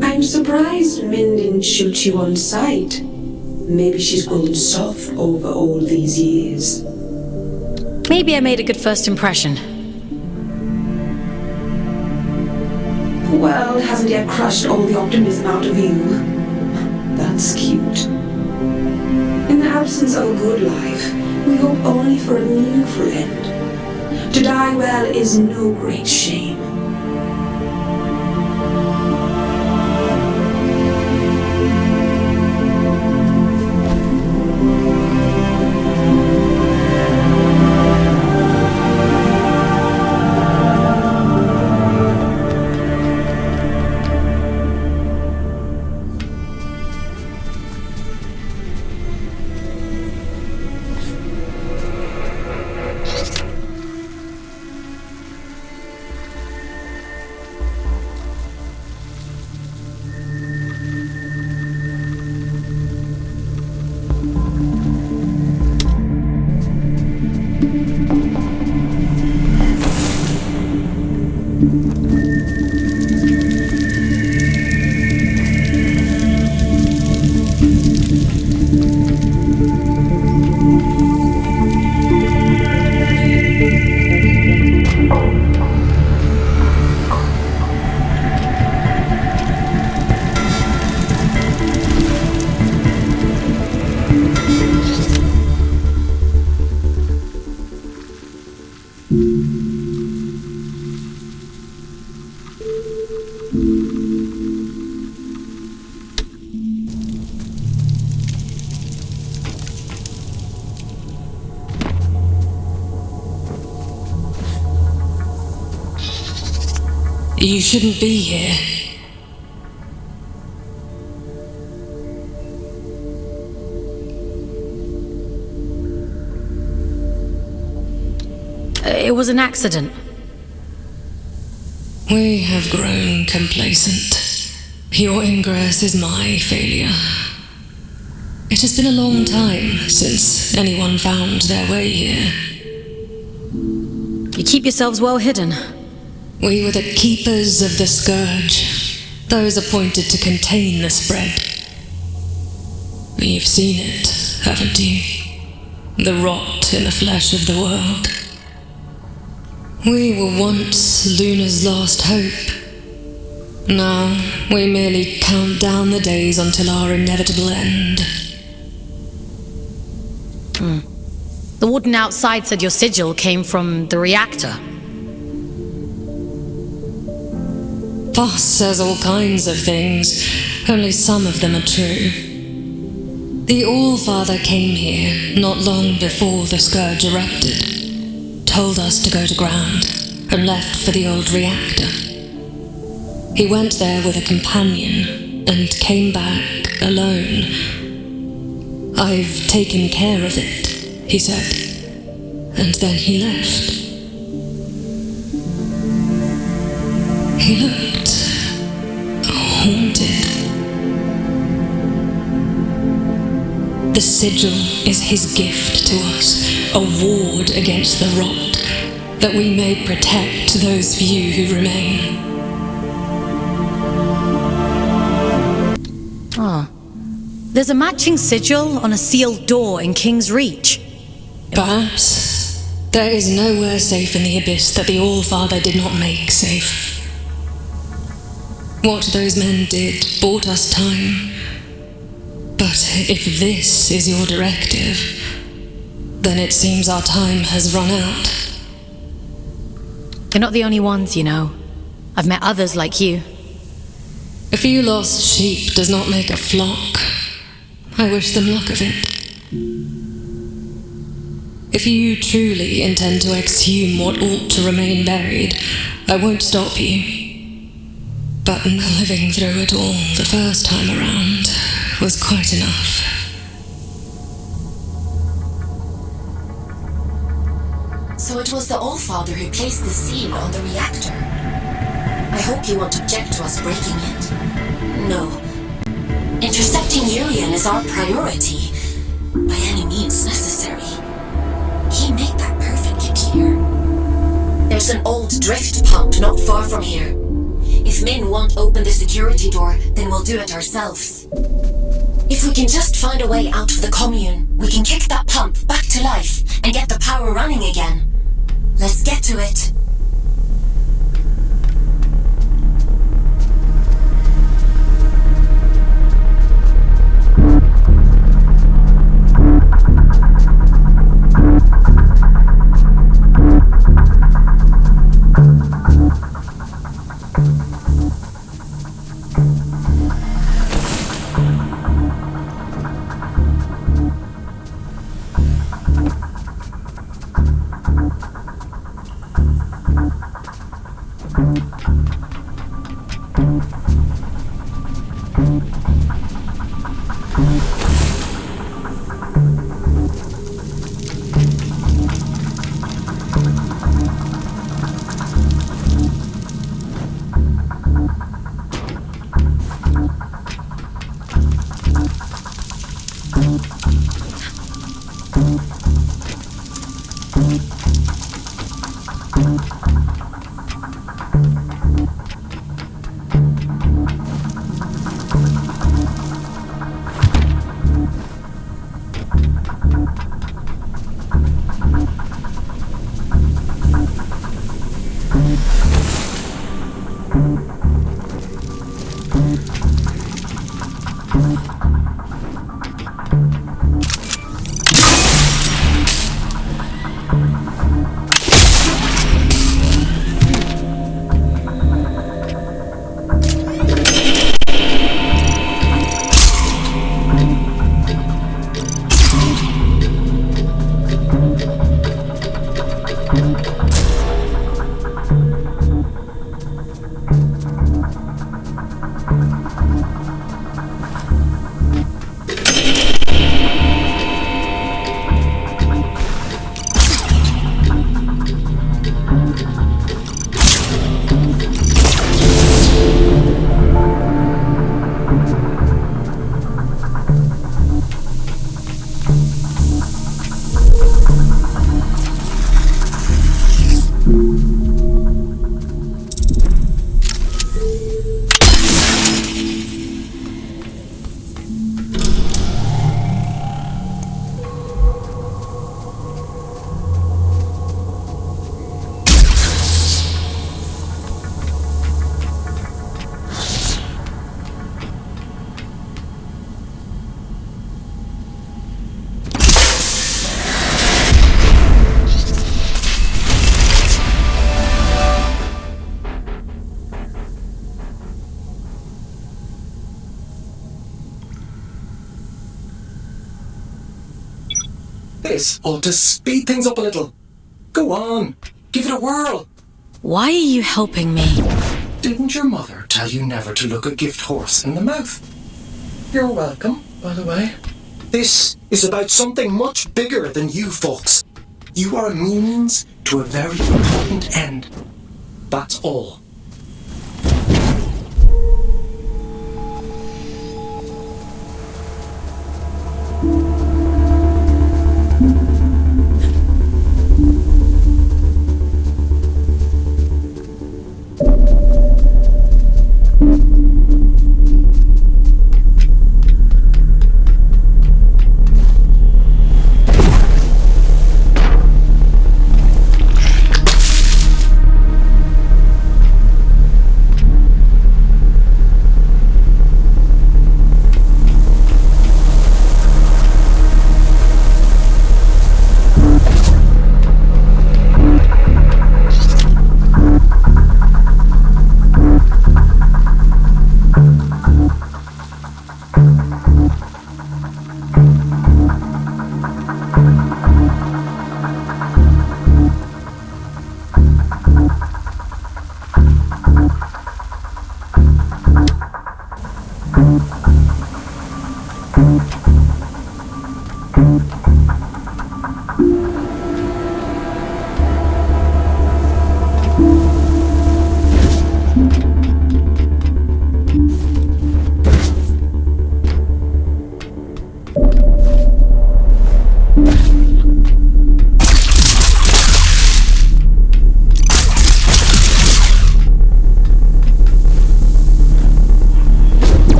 I'm surprised Min didn't shoot you on sight. Maybe she's grown soft over all these years. Maybe I made a good first impression. Well, hasn't yet crushed all the optimism out of you. That's cute. In the absence of a good life, we hope only for a meaningful end. To die well is no great shame. You shouldn't be here. It was an accident. We have grown complacent. Your ingress is my failure. It has been a long time since anyone found their way here. You keep yourselves well hidden. We were the keepers of the Scourge, those appointed to contain the spread. You've seen it, haven't you? The rot in the flesh of the world. We were once Luna's last hope. Now we merely count down the days until our inevitable end. The warden outside said your sigil came from the reactor. Voss says all kinds of things, only some of them are true. The All-Father came here not long before the Scourge erupted, told us to go to ground, and left for the old reactor. He went there with a companion, and came back alone. "I've taken care of it," he said, and then he left. He looked haunted. The sigil is his gift to us, a ward against the rot, that we may protect those few who remain. There's a matching sigil on a sealed door in King's Reach. Perhaps. There is nowhere safe in the Abyss that the All-Father did not make safe. What those men did bought us time. But if this is your directive, then it seems our time has run out. You're not the only ones, you know. I've met others like you. A few lost sheep does not make a flock. I wish them luck of it. If you truly intend to exhume what ought to remain buried, I won't stop you. But living through it all the first time around was quite enough. So it was the All-Father who placed the seal on the reactor. I hope you won't object to us breaking it. No. Intercepting Urian is our priority, by any means necessary. He made that perfectly clear. There's an old drift pump not far from here. If Min won't open the security door, then we'll do it ourselves. If we can just find a way out of the commune, we can kick that pump back to life and get the power running again. Let's get to it. This ought to speed things up a little. Go on, give it a whirl. Why are you helping me? Didn't your mother tell you never to look a gift horse in the mouth? You're welcome, by the way. This is about something much bigger than you folks. You are a means to a very important end. That's all.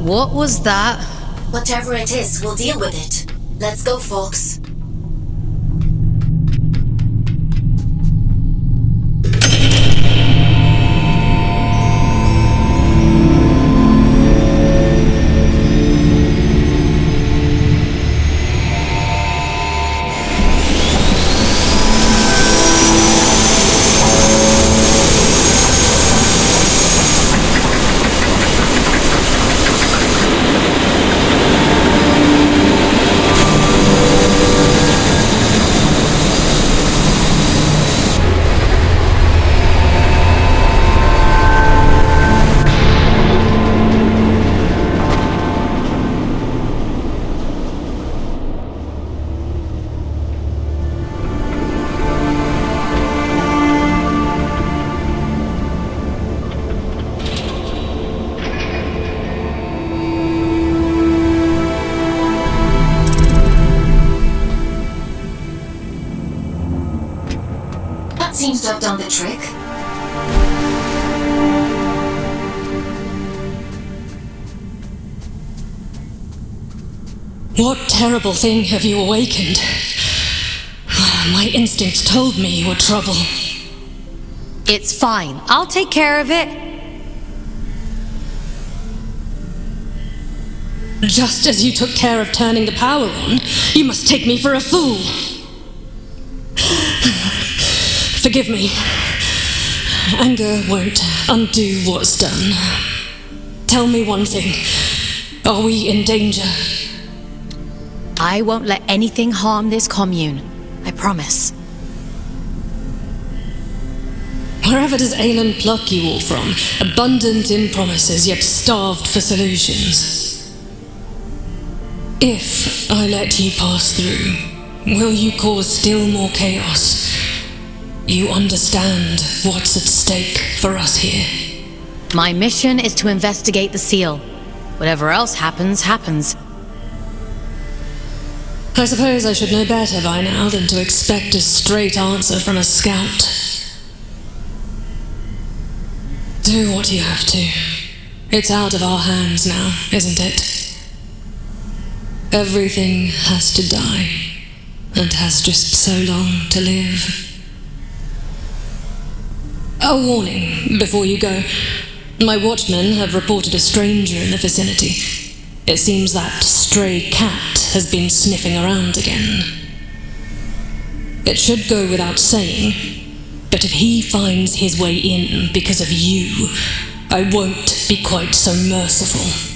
What was that? Whatever it is, we'll deal with it. Let's go, Fox. Seems to have done the trick. What terrible thing have you awakened? My instincts told me you were trouble. It's fine. I'll take care of it. Just as you took care of turning the power on, you must take me for a fool. Forgive me. Anger won't undo what's done. Tell me one thing. Are we in danger? I won't let anything harm this commune. I promise. Wherever does Aelin pluck you all from? Abundant in promises, yet starved for solutions. If I let you pass through, will you cause still more chaos? You understand what's at stake for us here. My mission is to investigate the seal. Whatever else happens, happens. I suppose I should know better by now than to expect a straight answer from a scout. Do what you have to. It's out of our hands now, isn't it? Everything has to die, and has just so long to live. A warning before you go. My watchmen have reported a stranger in the vicinity. It seems that stray cat has been sniffing around again. It should go without saying, but if he finds his way in because of you, I won't be quite so merciful.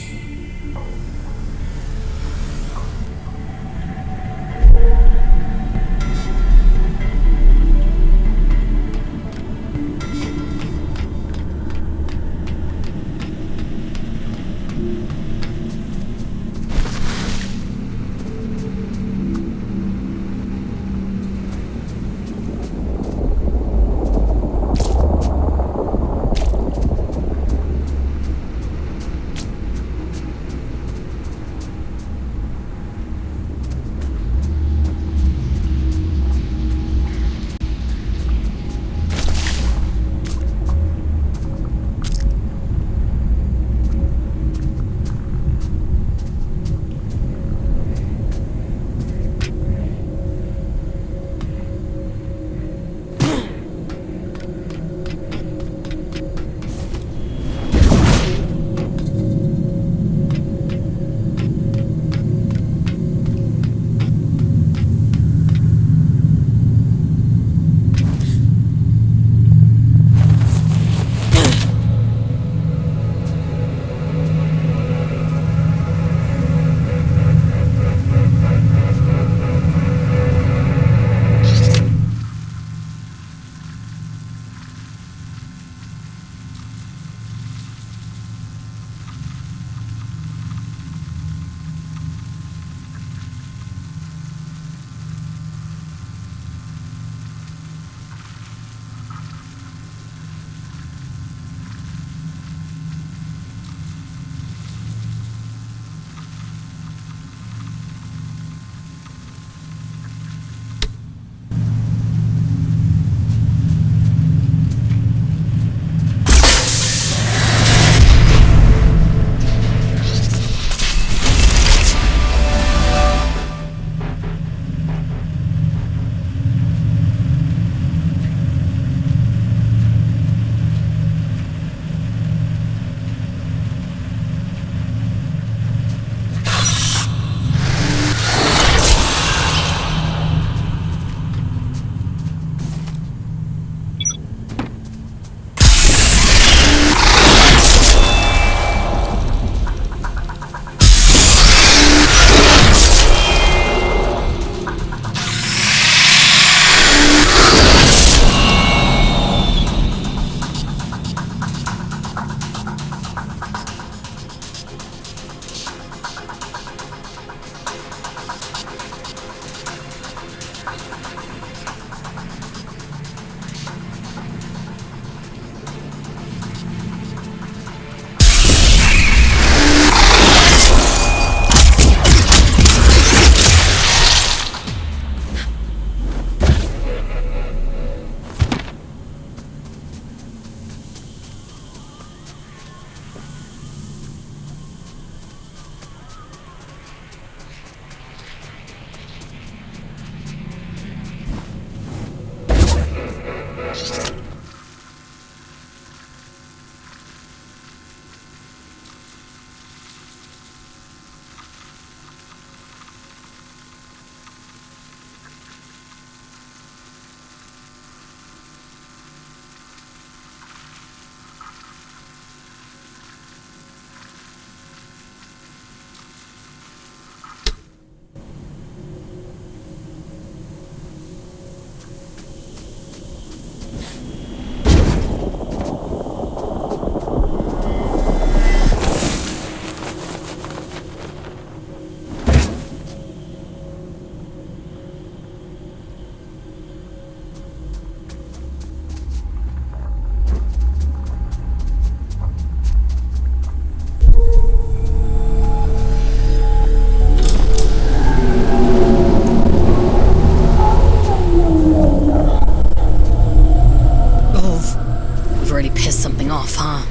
have really pissed something off, huh?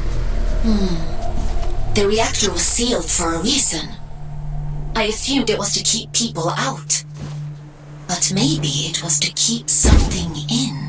The reactor was sealed for a reason. I assumed it was to keep people out. But maybe it was to keep something in.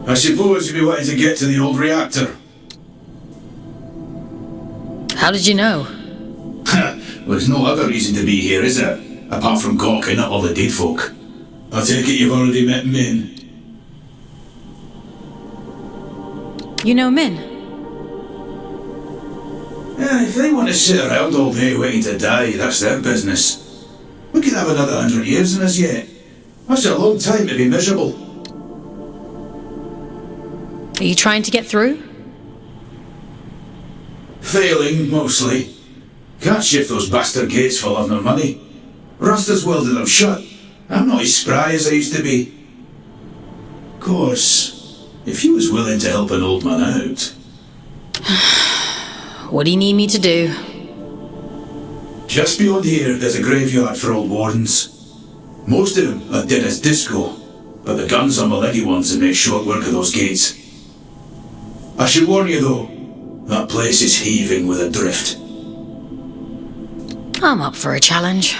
I suppose you'd be wanting to get to the old reactor. How did you know? Well, there's no other reason to be here, is there? Apart from gawking at all the dead folk. I take it you've already met Min. You know Min? Yeah, if they want to sit around all day waiting to die, that's their business. We could have another 100 years in us yet. That's a long time to be miserable. Are you trying to get through? Failing, mostly. Can't shift those bastard gates for love nor money. Rasta's welded them shut. I'm not as spry as I used to be. Of course, if you was willing to help an old man out... What do you need me to do? Just beyond here, there's a graveyard for old wardens. Most of them are dead as disco, but the guns are my leggy ones and make short work of those gates. I should warn you though, that place is heaving with a drift. I'm up for a challenge.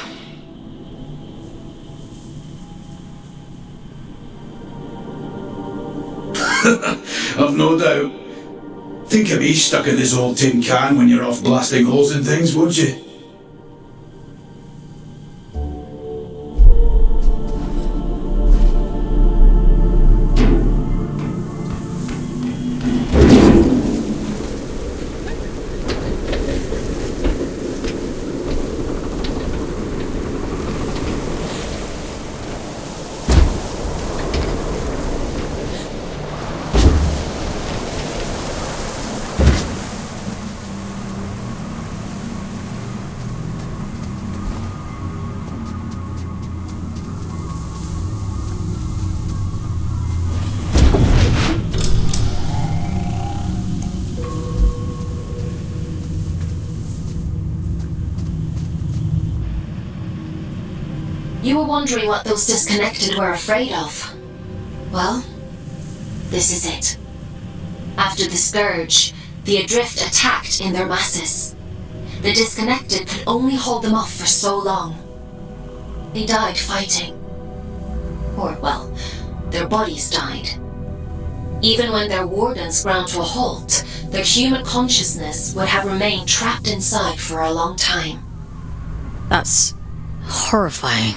I've no doubt. Think of me stuck in this old tin can when you're off blasting holes in things, won't you? You were wondering what those disconnected were afraid of. Well, this is it. After the Scourge, the Adrift attacked in their masses. The disconnected could only hold them off for so long. They died fighting. Or, well, their bodies died. Even when their wardens ground to a halt, their human consciousness would have remained trapped inside for a long time. That's horrifying.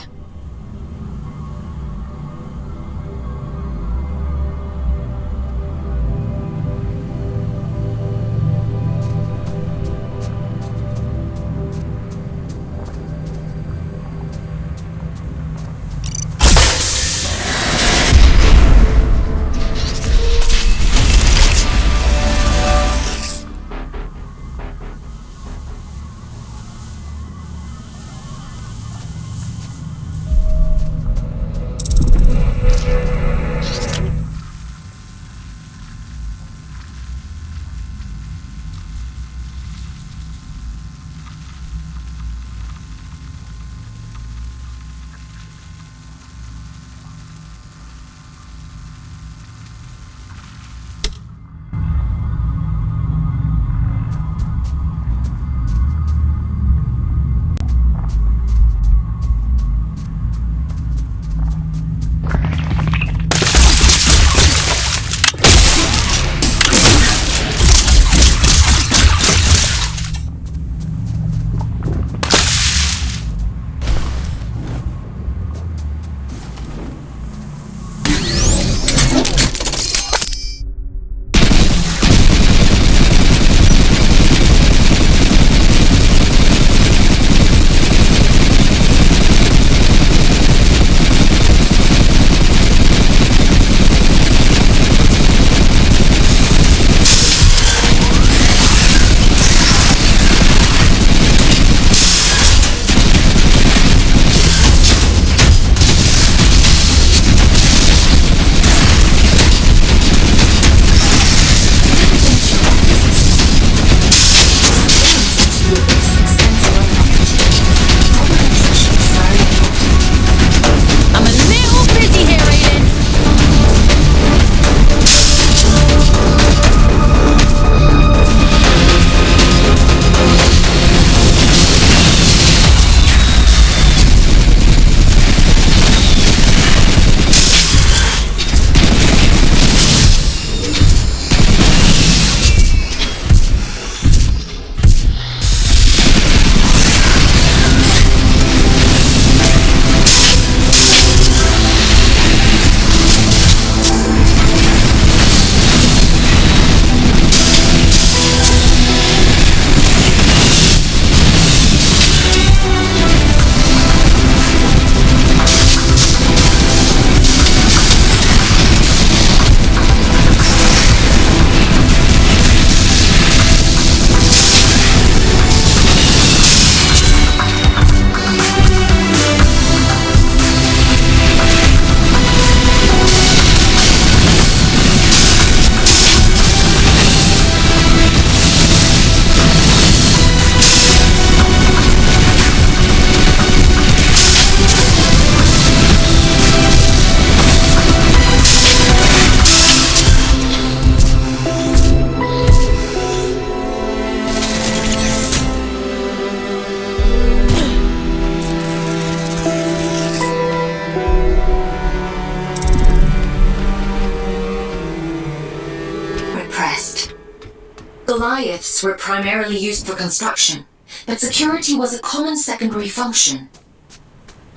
Goliaths were primarily used for construction, but security was a common secondary function.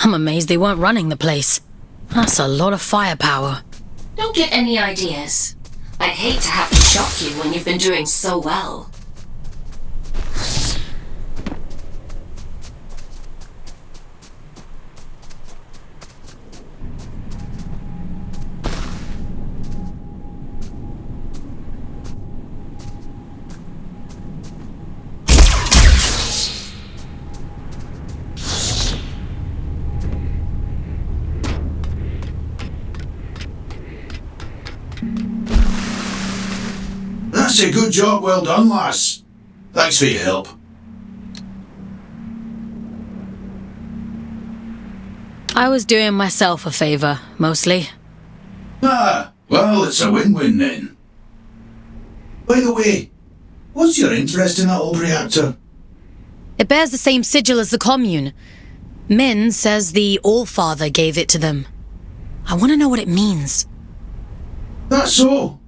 I'm amazed they weren't running the place. That's a lot of firepower. Don't get any ideas. I'd hate to have to shock you when you've been doing so well. That's a good job, well done, lass. Thanks for your help. I was doing myself a favor, mostly. Ah, well, it's a win-win then. By the way, what's your interest in that old reactor? It bears the same sigil as the commune. Min says the Allfather gave it to them. I want to know what it means. That's so.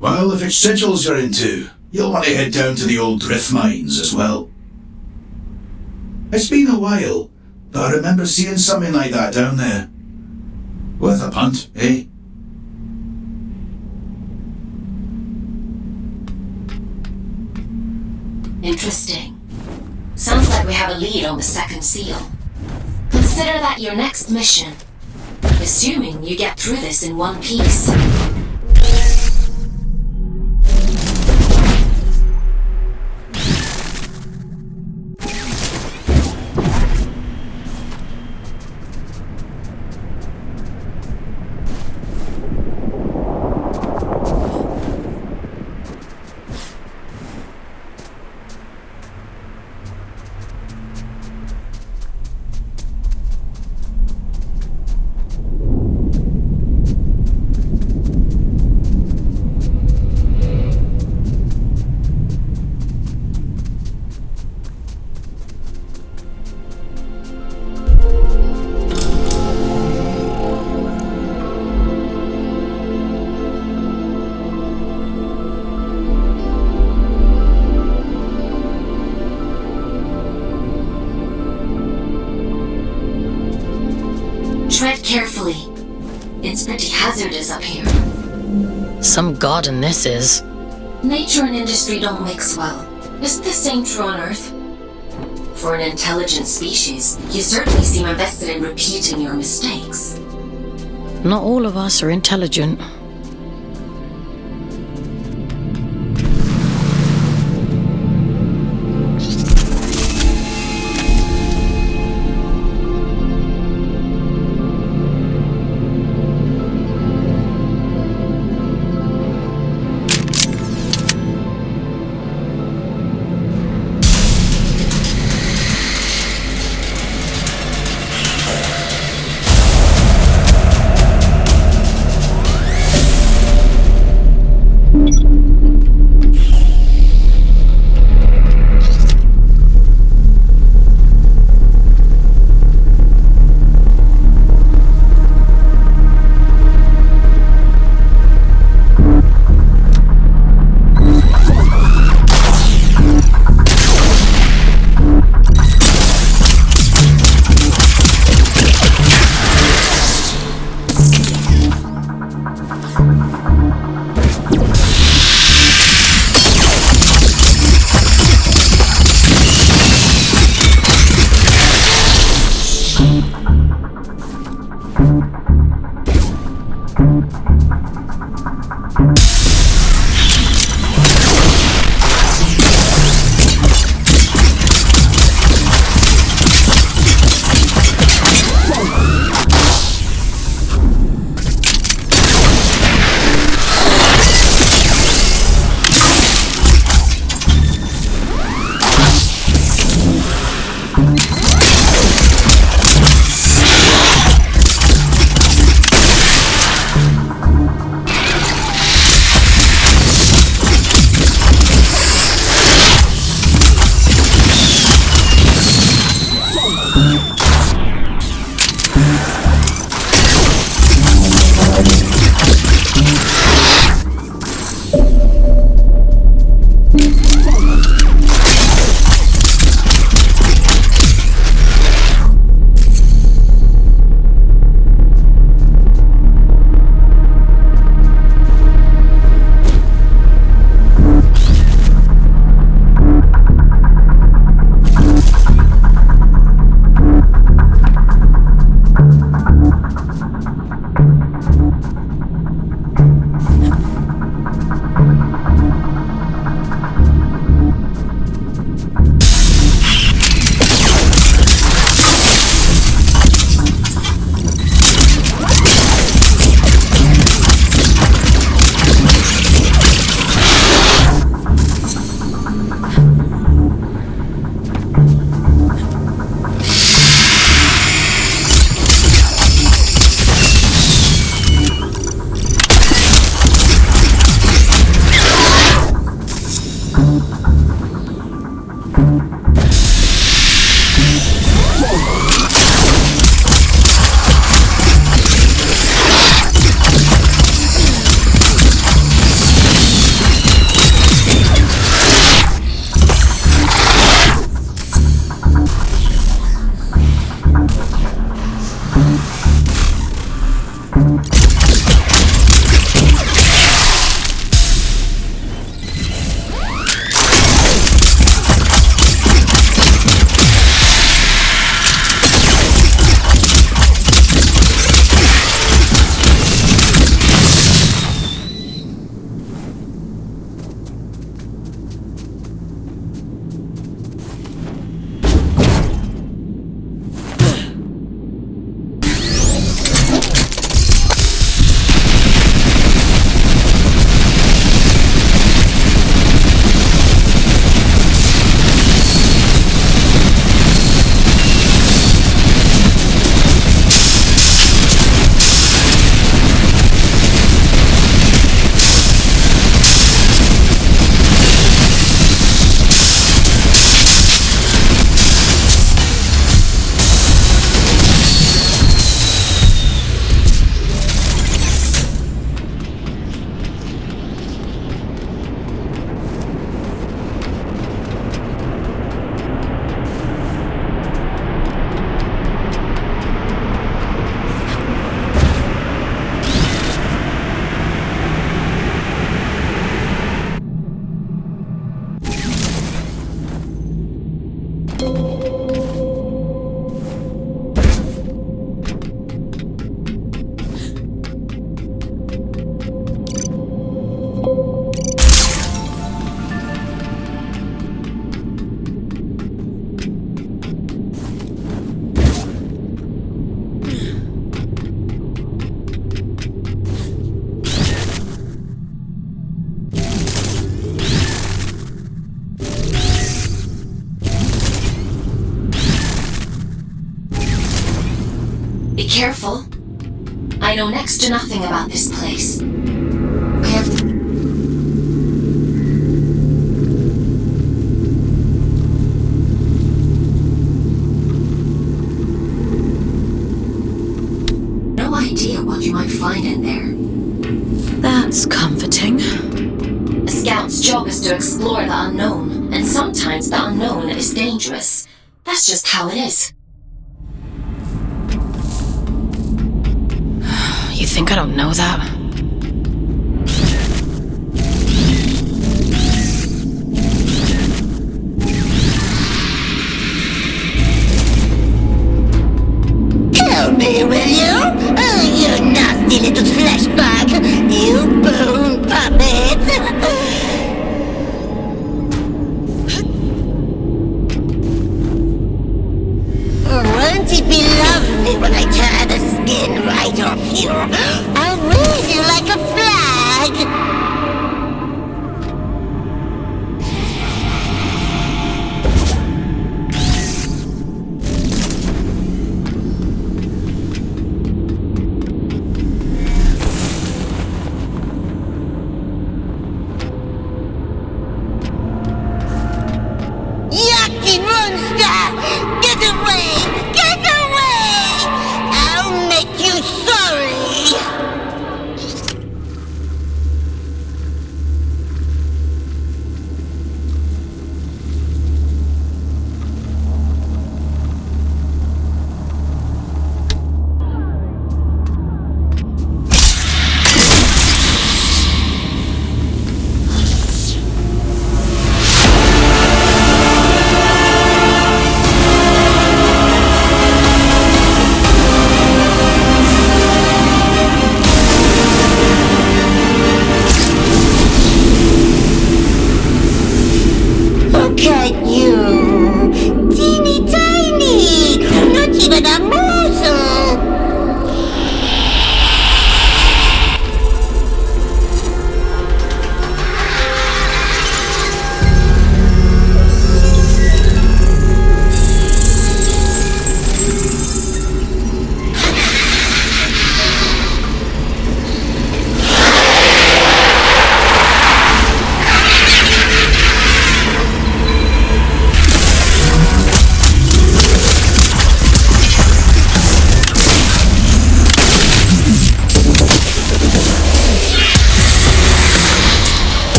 Well, if it's sigils you're into, you'll want to head down to the old drift mines as well. It's been a while, but I remember seeing something like that down there. Worth a punt, eh? Interesting. Sounds like we have a lead on the second seal. Consider that your next mission. Assuming you get through this in one piece. Tread carefully. It's pretty hazardous up here. Some garden this is. Nature and industry don't mix well. Isn't the same true on Earth? For an intelligent species, you certainly seem invested in repeating your mistakes. Not all of us are intelligent. Be careful. I know next to nothing about this place. I have... no idea what you might find in there. That's comforting. A scout's job is to explore the unknown, and sometimes the unknown is dangerous. That's just how it is. You think I don't know that? Help me, will you? Oh, you nasty little flesh bag! You bone puppet! Won't it be lovely when I tear the skin right off you? I'll wave you like a flag!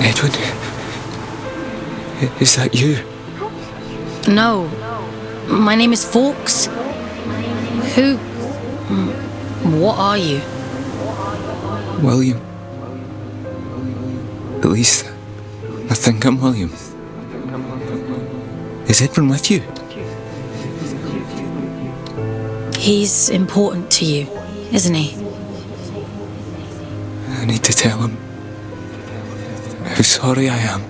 Edwin? Is that you? No. My name is Fawkes. Who... What are you? William. At least, I think I'm William. Is Edwin with you? He's important to you, isn't he? I need to tell him how sorry I am.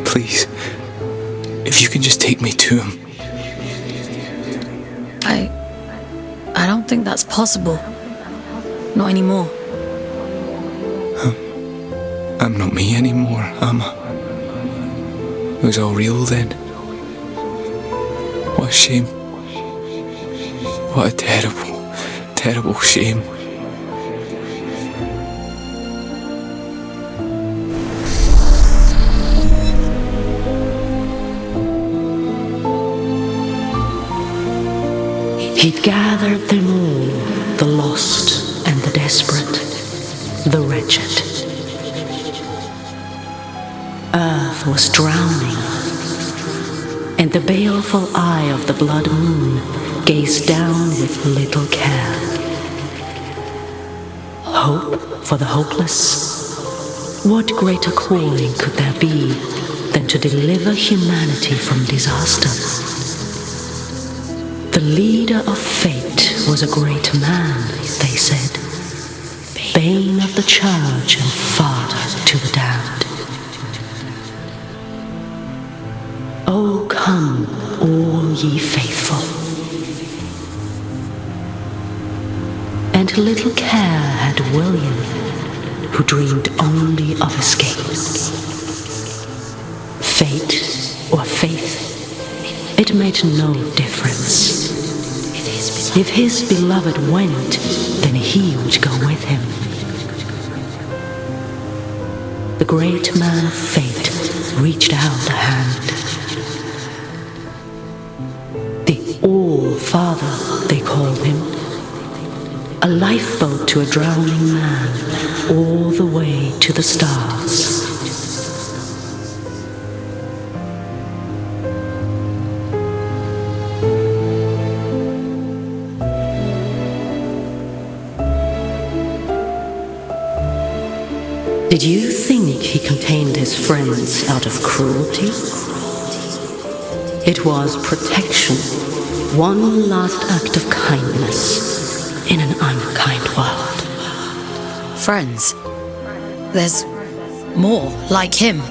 Please, if you can just take me to him. I don't think that's possible. Not anymore. I'm not me anymore, am I? It was all real then. What a shame. What a terrible, terrible shame. He'd gathered them all, the lost and the desperate, the wretched. Earth was drowning, and the baleful eye of the blood moon gazed down with little care. Hope for the hopeless? What greater calling could there be than to deliver humanity from disaster? The leader of fate was a great man, they said, bane of the church and father to the damned. Oh, come, all ye faithful. And little care had William, who dreamed only of escape. Fate or faith, it made no difference. If his beloved went, then he would go with him. The great man of fate reached out a hand. The All-Father, they called him. A lifeboat to a drowning man, all the way to the stars. Did you think he contained his friends out of cruelty? It was protection, one last act of kindness in an unkind world. Friends? There's more like him.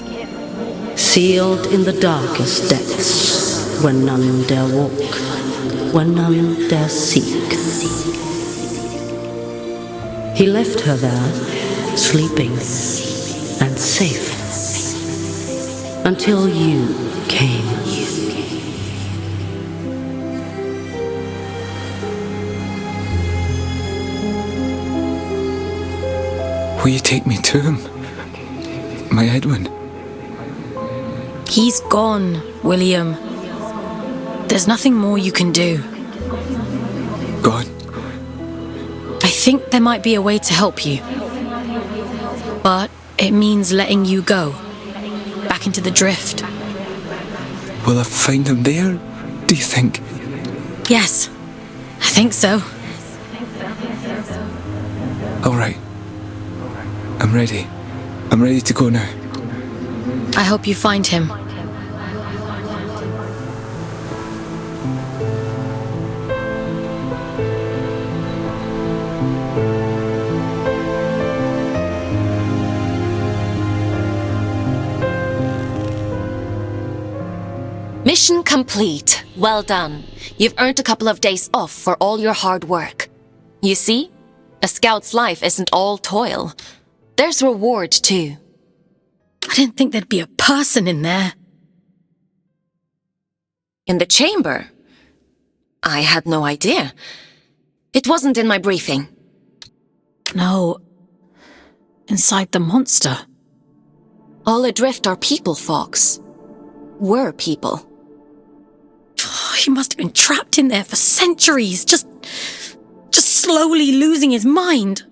Sealed in the darkest depths, where none dare walk, where none dare seek. He left her there, sleeping and safe, until you came. Will you take me to him? My Edwin? He's gone, William. There's nothing more you can do. Gone? I think there might be a way to help you. But it means letting you go. Back into the drift. Will I find him there, do you think? Yes, I think so. All right. I'm ready. I'm ready to go now. I hope you find him. Mission complete. Well done. You've earned a couple of days off for all your hard work. You see, a scout's life isn't all toil. There's reward, too. I didn't think there'd be a person in there. In the chamber? I had no idea. It wasn't in my briefing. No. Inside the monster. All adrift are people, Fox. Were people. He must have been trapped in there for centuries, just slowly losing his mind.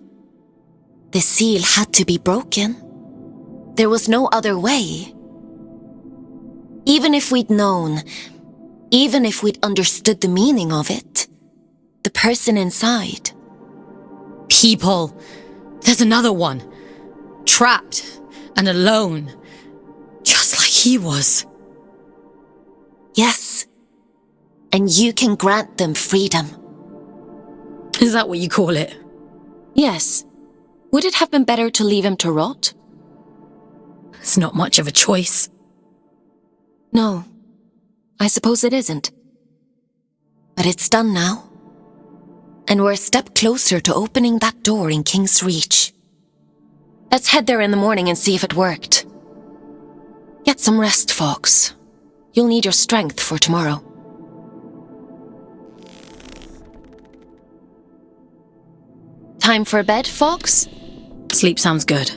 The seal had to be broken. There was no other way. Even if we'd known, even if we'd understood the meaning of it, the person inside. People. There's another one. Trapped and alone. Just like he was. Yes. And you can grant them freedom. Is that what you call it? Yes. Would it have been better to leave him to rot? It's not much of a choice. No. I suppose it isn't. But it's done now. And we're a step closer to opening that door in King's Reach. Let's head there in the morning and see if it worked. Get some rest, Fox. You'll need your strength for tomorrow. Time for bed, Fox? Sleep sounds good.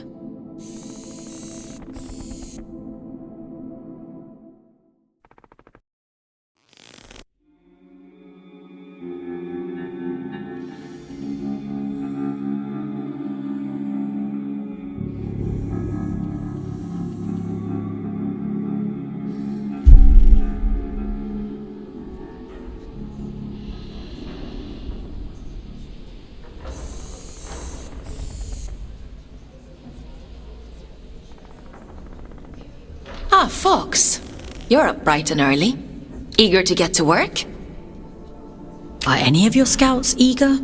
Ah, Fox. You're up bright and early. Eager to get to work? Are any of your scouts eager?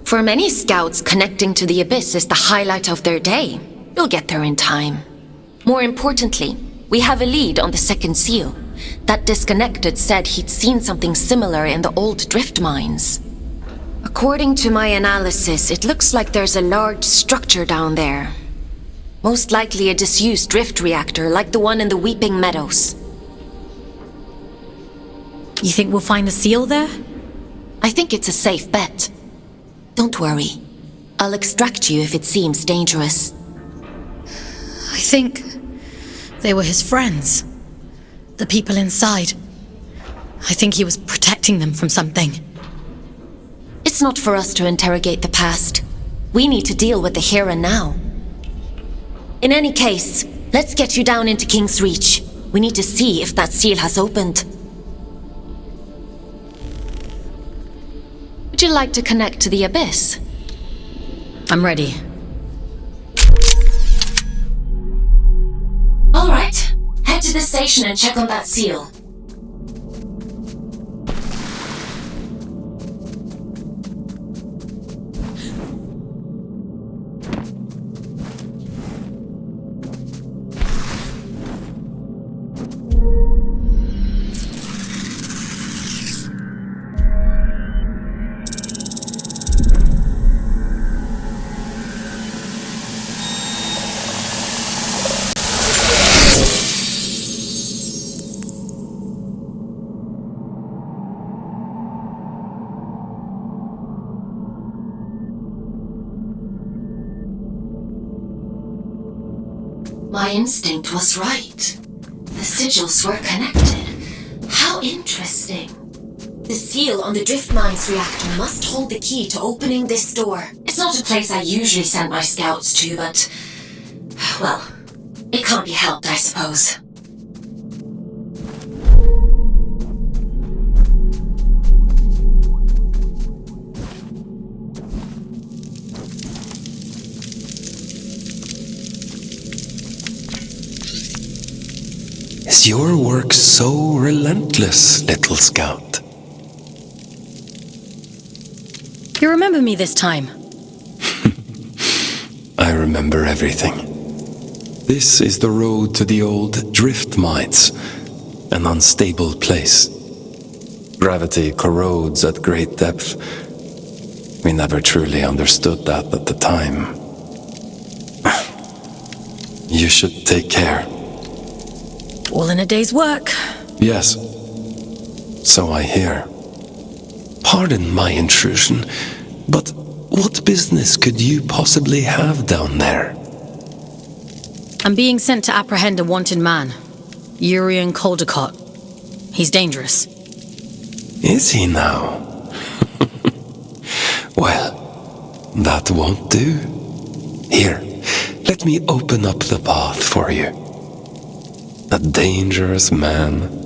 For many scouts, connecting to the Abyss is the highlight of their day. You'll get there in time. More importantly, we have a lead on the second seal. That disconnected said he'd seen something similar in the old drift mines. According to my analysis, it looks like there's a large structure down there. Most likely a disused drift reactor like the one in the Weeping Meadows. You think we'll find the seal there? I think it's a safe bet. Don't worry. I'll extract you if it seems dangerous. I think they were his friends. The people inside. I think he was protecting them from something. It's not for us to interrogate the past. We need to deal with the here and now. In any case, let's get you down into King's Reach. We need to see if that seal has opened. Would you like to connect to the Abyss? I'm ready. All right. Head to the station and check on that seal. My instinct was right. The sigils were connected. How interesting. The seal on the drift mines reactor must hold the key to opening this door. It's not a place I usually send my scouts to, but... well, it can't be helped, I suppose. Is your work so relentless, little scout? You remember me this time? I remember everything. This is the road to the old drift mines, an unstable place. Gravity corrodes at great depth. We never truly understood that at the time. You should take care. All in a day's work. Yes, so I hear. Pardon my intrusion, but what business could you possibly have down there? I'm being sent to apprehend a wanted man, Urian Caldecott. He's dangerous. Is he now? Well, that won't do. Here, let me open up the path for you. A dangerous man.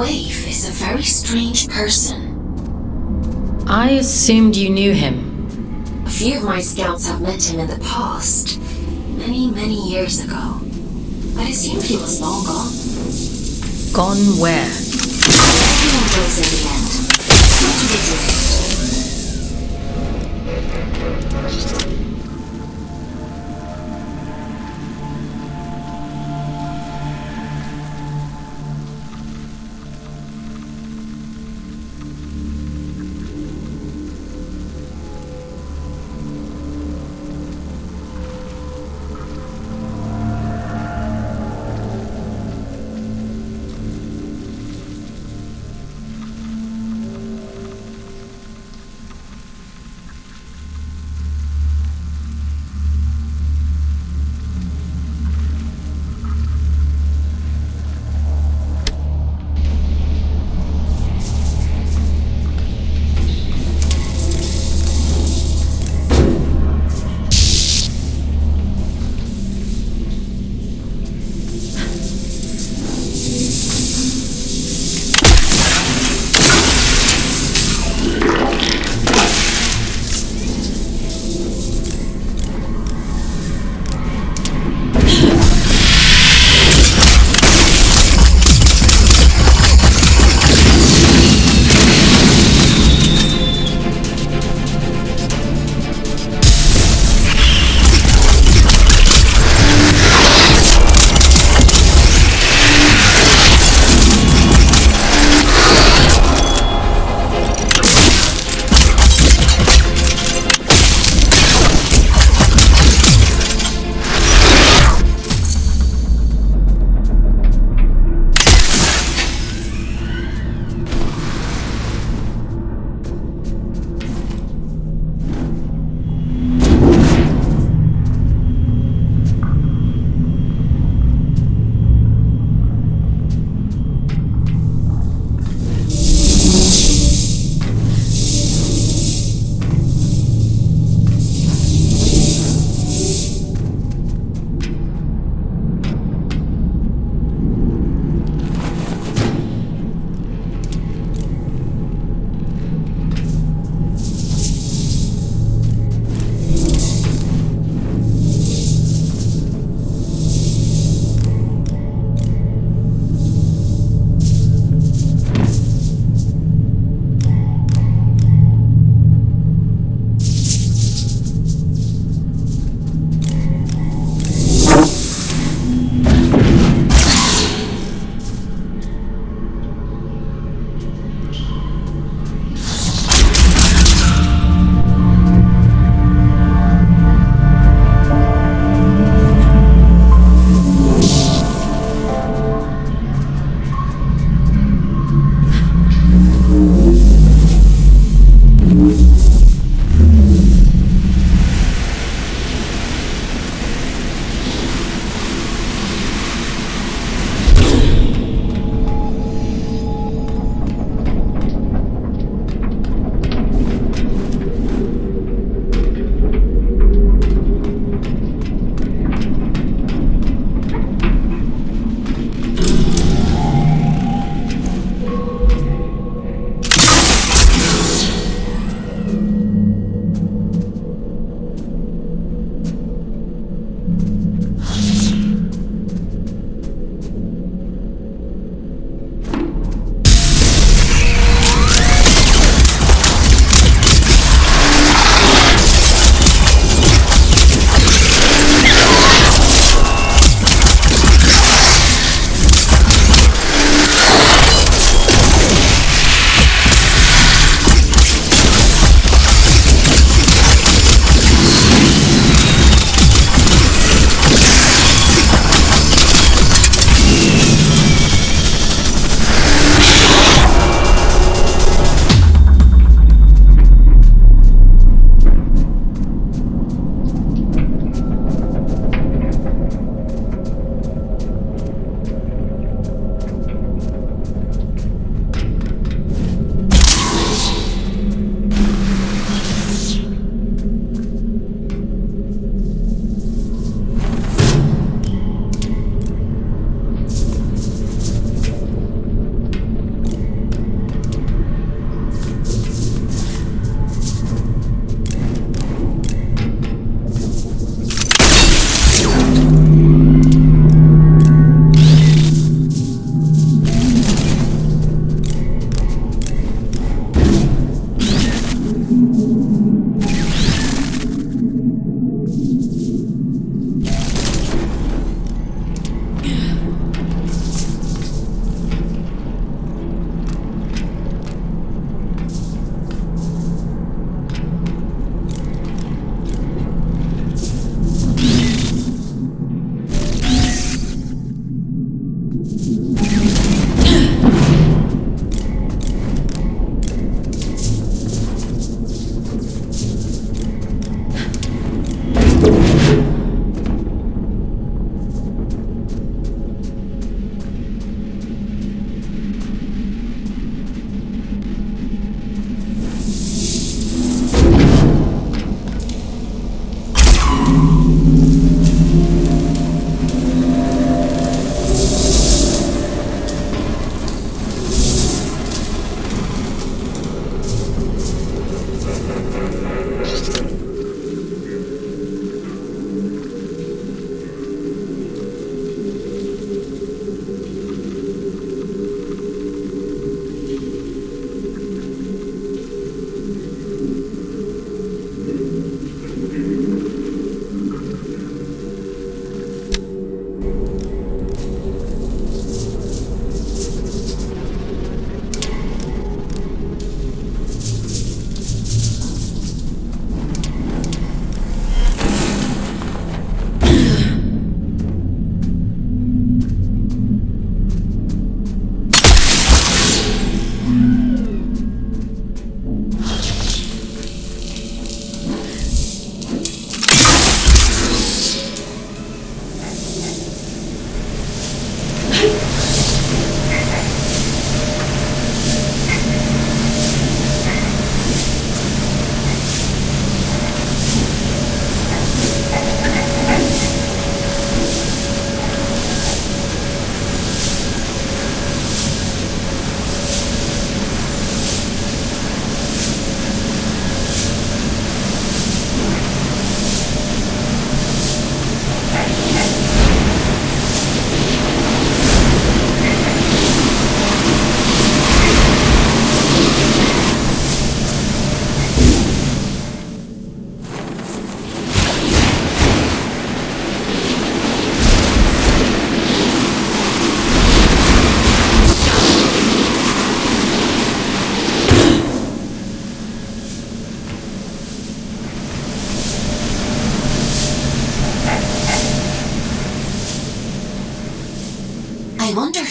waif is a very strange person. I assumed you knew him. A few of my scouts have met him in the past. Many, many years ago. I assumed he was long gone. Gone where? Everyone goes in the end. So to the drift.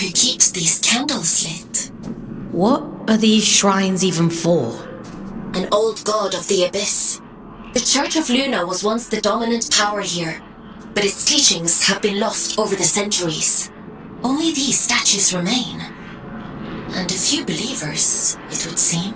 who keeps these candles lit. What are these shrines even for? An old god of the Abyss. The Church of Luna was once the dominant power here, but its teachings have been lost over the centuries. Only these statues remain. And a few believers, it would seem.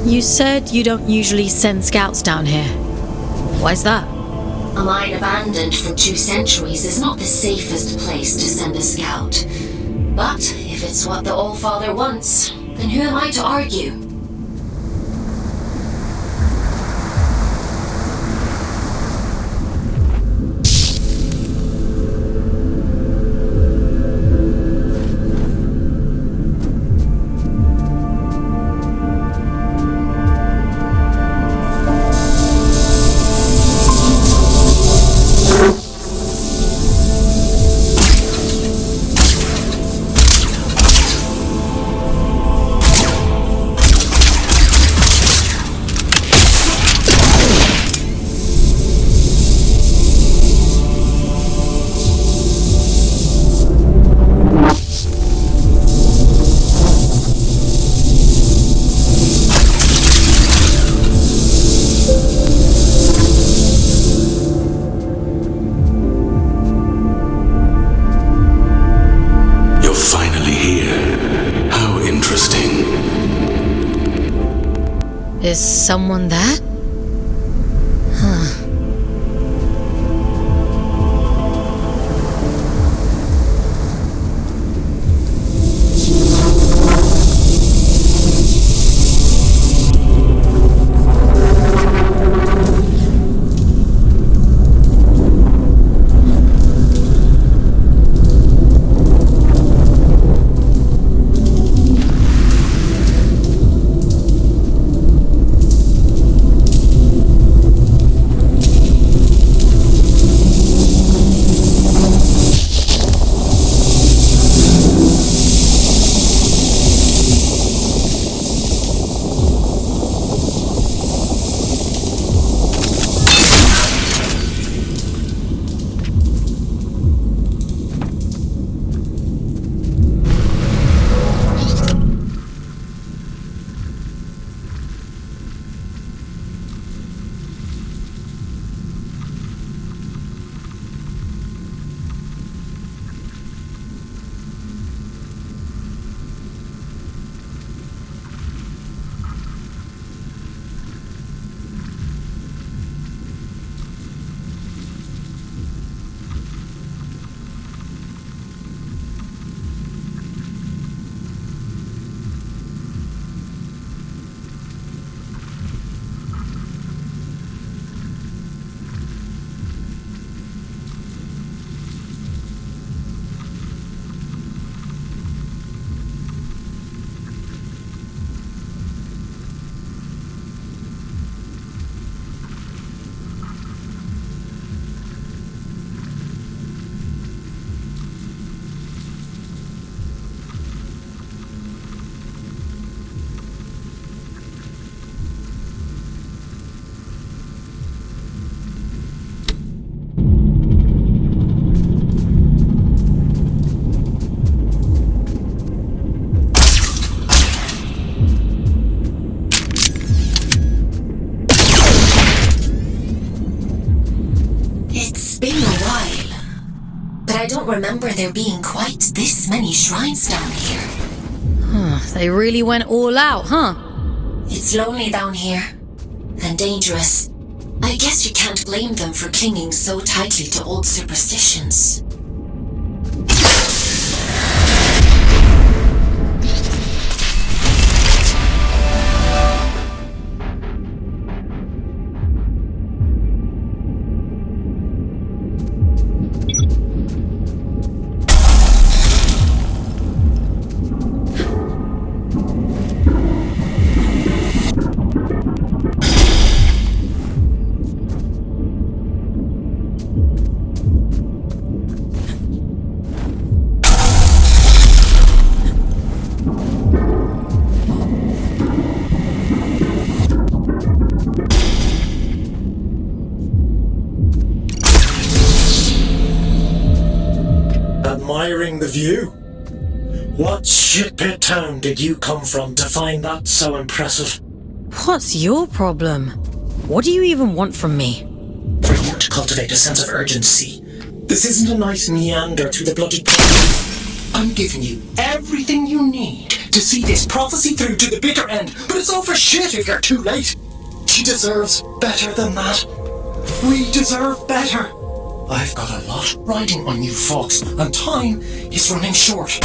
You said you don't usually send scouts down here. Why's that? A mine abandoned for 2 centuries is not the safest place to send a scout. But if it's what the All-Father wants, then who am I to argue? Is someone there? Huh. I don't remember there being quite this many shrines down here. They really went all out, huh? It's lonely down here. And dangerous. I guess you can't blame them for clinging so tightly to old superstitions. Admiring the view? What shitpit town did you come from to find that so impressive? What's your problem? What do you even want from me? For you to cultivate a sense of urgency. This isn't a nice meander through the bloody... I'm giving you everything you need to see this prophecy through to the bitter end, but it's all for shit if you're too late. She deserves better than that. We deserve better. I've got a lot riding on you folks, and time is running short.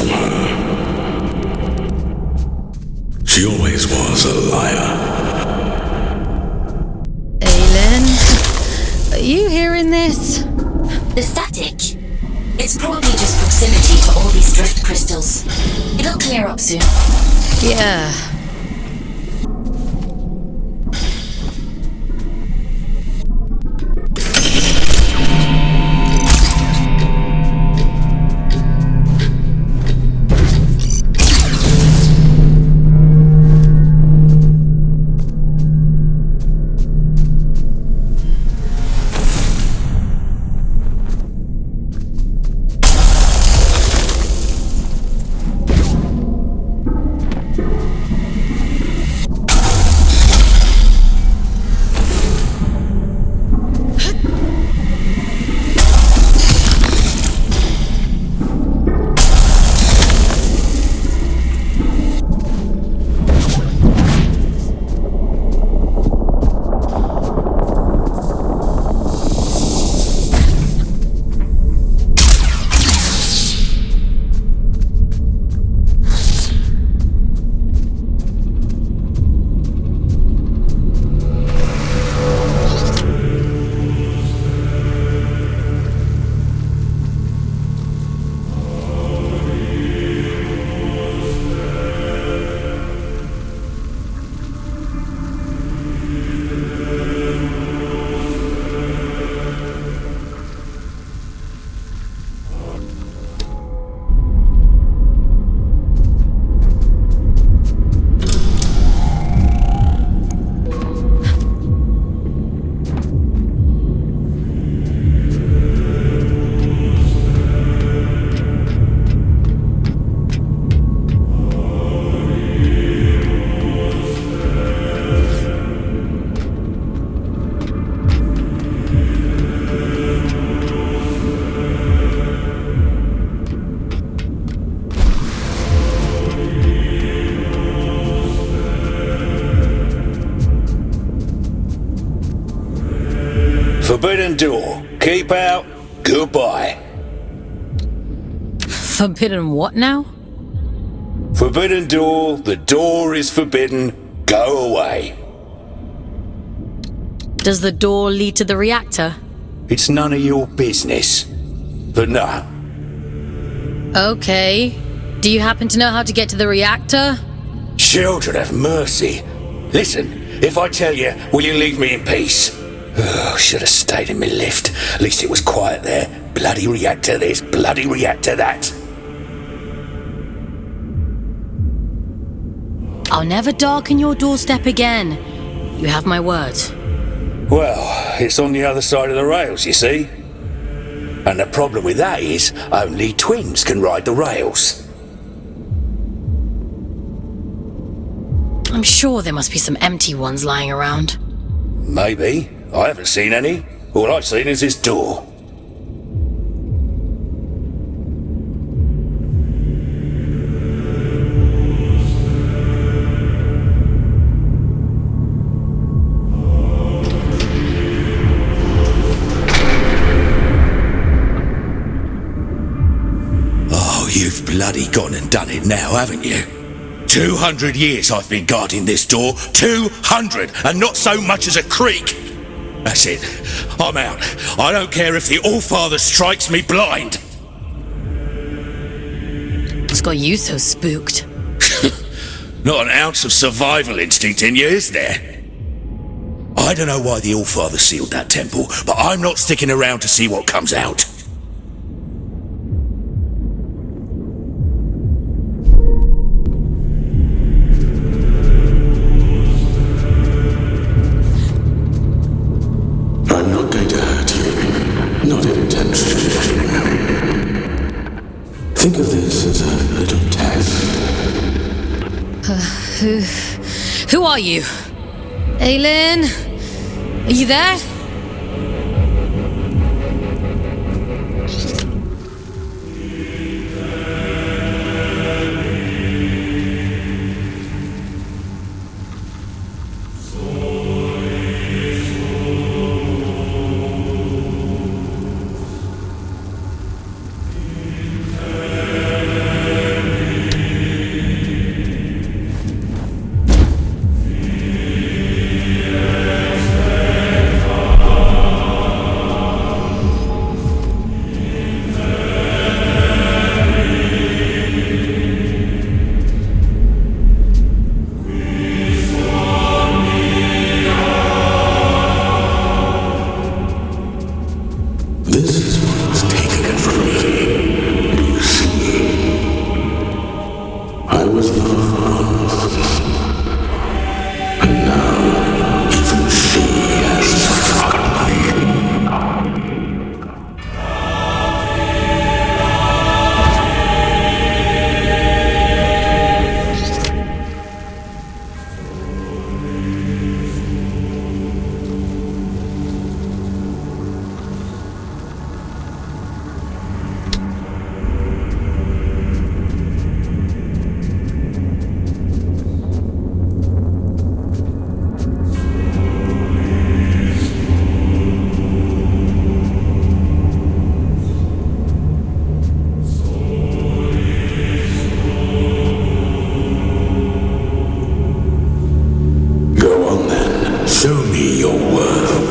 from her. She always was a liar. Aelin, are you hearing this? The static. It's probably just proximity to all these drift crystals. It'll clear up soon. Yeah. Forbidden door. Keep out. Goodbye. Forbidden what now? Forbidden door. The door is forbidden. Go away. Does the door lead to the reactor? It's none of your business. But no. Okay. Do you happen to know how to get to the reactor? Children have mercy. Listen, if I tell you, will you leave me in peace? Oh, should have stayed in my lift. At least it was quiet there. Bloody reactor this, bloody reactor that. I'll never darken your doorstep again. You have my word. Well, it's on the other side of the rails, you see. And the problem with that is, only twins can ride the rails. I'm sure there must be some empty ones lying around. Maybe. I haven't seen any. All I've seen is this door. Oh, you've bloody gone and done it now, haven't you? 200 years I've been guarding this door. 200! And not so much as a creak! That's it. I'm out. I don't care if the Allfather strikes me blind. What's got you so spooked? Not an ounce of survival instinct in you, is there? I don't know why the Allfather sealed that temple, but I'm not sticking around to see what comes out. I'm not going to hurt you. Not intentionally, anyhow. Think of this as a little test. Who are you? Aelin? Are you there? Show me your worth.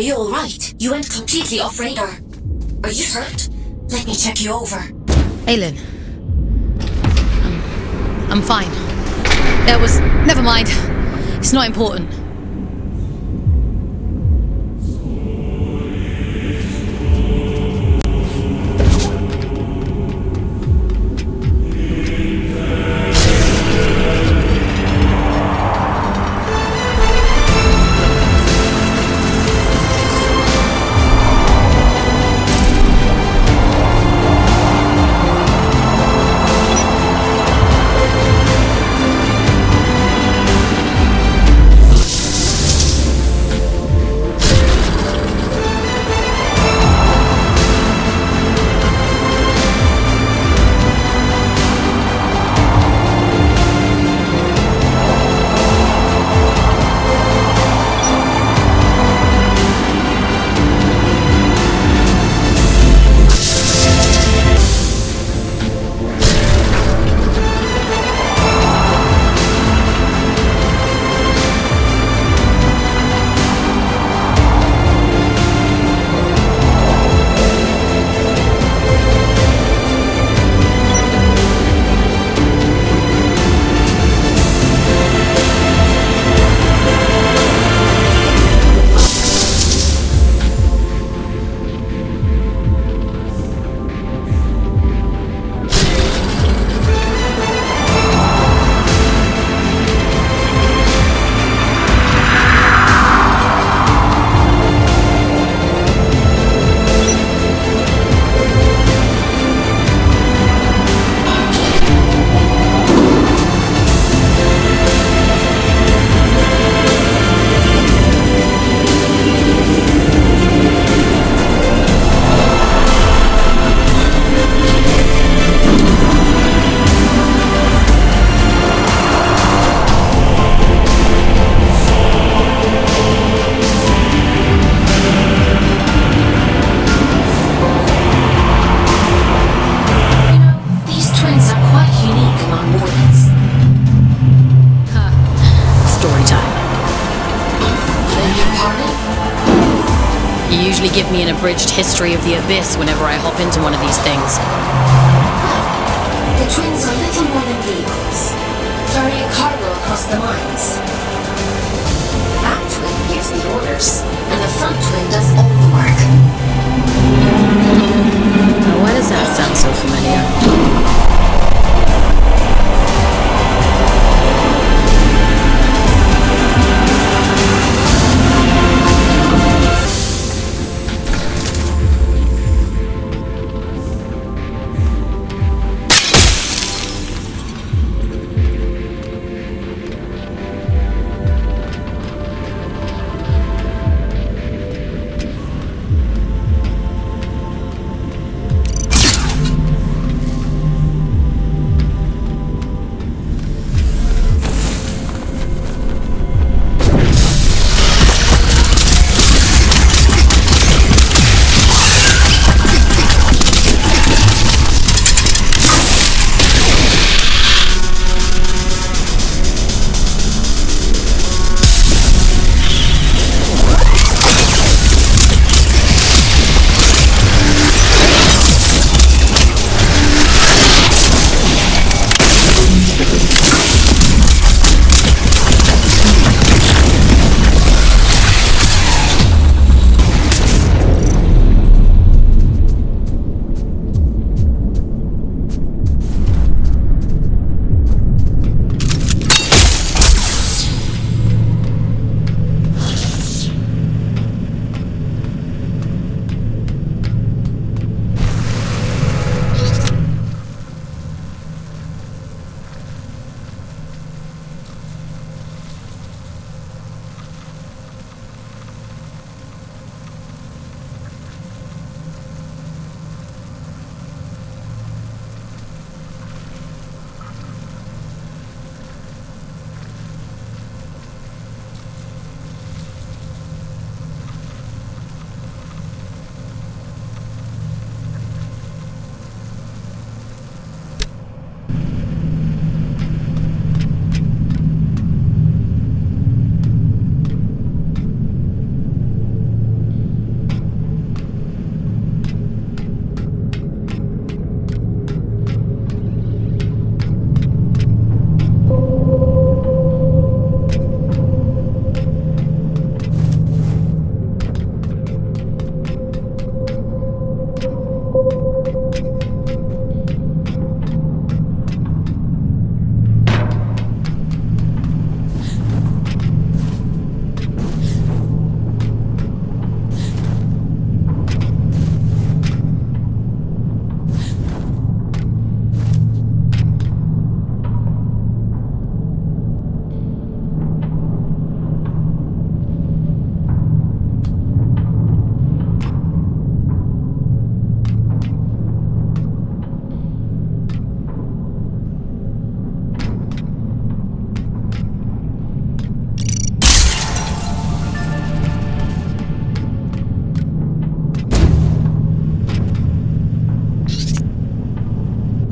you alright? You went completely off radar. Are you hurt? Let me check you over. Aylin. I'm fine. Never mind. It's not important. Give me an abridged history of the Abyss whenever I hop into one of these things. The twins are little more than vehicles, ferrying cargo across the mines. That twin gives the orders, and the front twin does all the work. Now, why does that sound so familiar?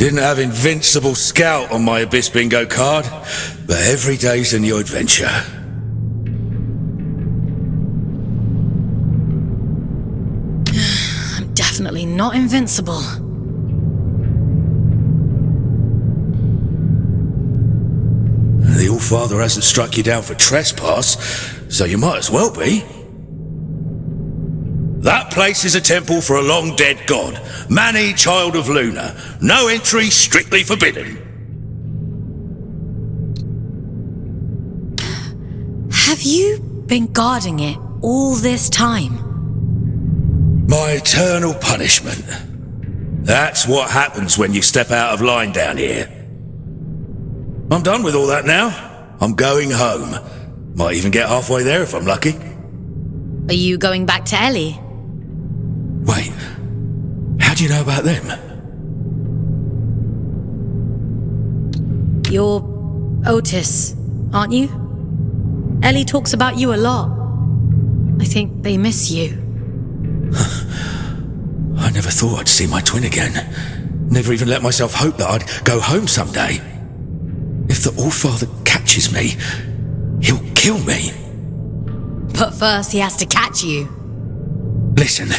Didn't have Invincible Scout on my Abyss bingo card, but every day's a new adventure. I'm definitely not invincible. The Allfather hasn't struck you down for trespass, so you might as well be. That place is a temple for a long-dead god, Mani, Child of Luna. No entry, strictly forbidden. Have you been guarding it all this time? My eternal punishment. That's what happens when you step out of line down here. I'm done with all that now. I'm going home. Might even get halfway there if I'm lucky. Are you going back to Ellie? Wait, how do you know about them? You're Otis, aren't you? Ellie talks about you a lot. I think they miss you. I never thought I'd see my twin again. Never even let myself hope that I'd go home someday. If the Allfather catches me, he'll kill me. But first he has to catch you. Listen,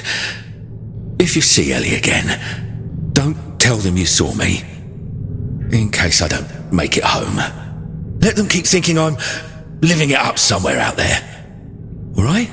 if you see Ellie again, don't tell them you saw me. In case I don't make it home. Let them keep thinking I'm living it up somewhere out there. All right?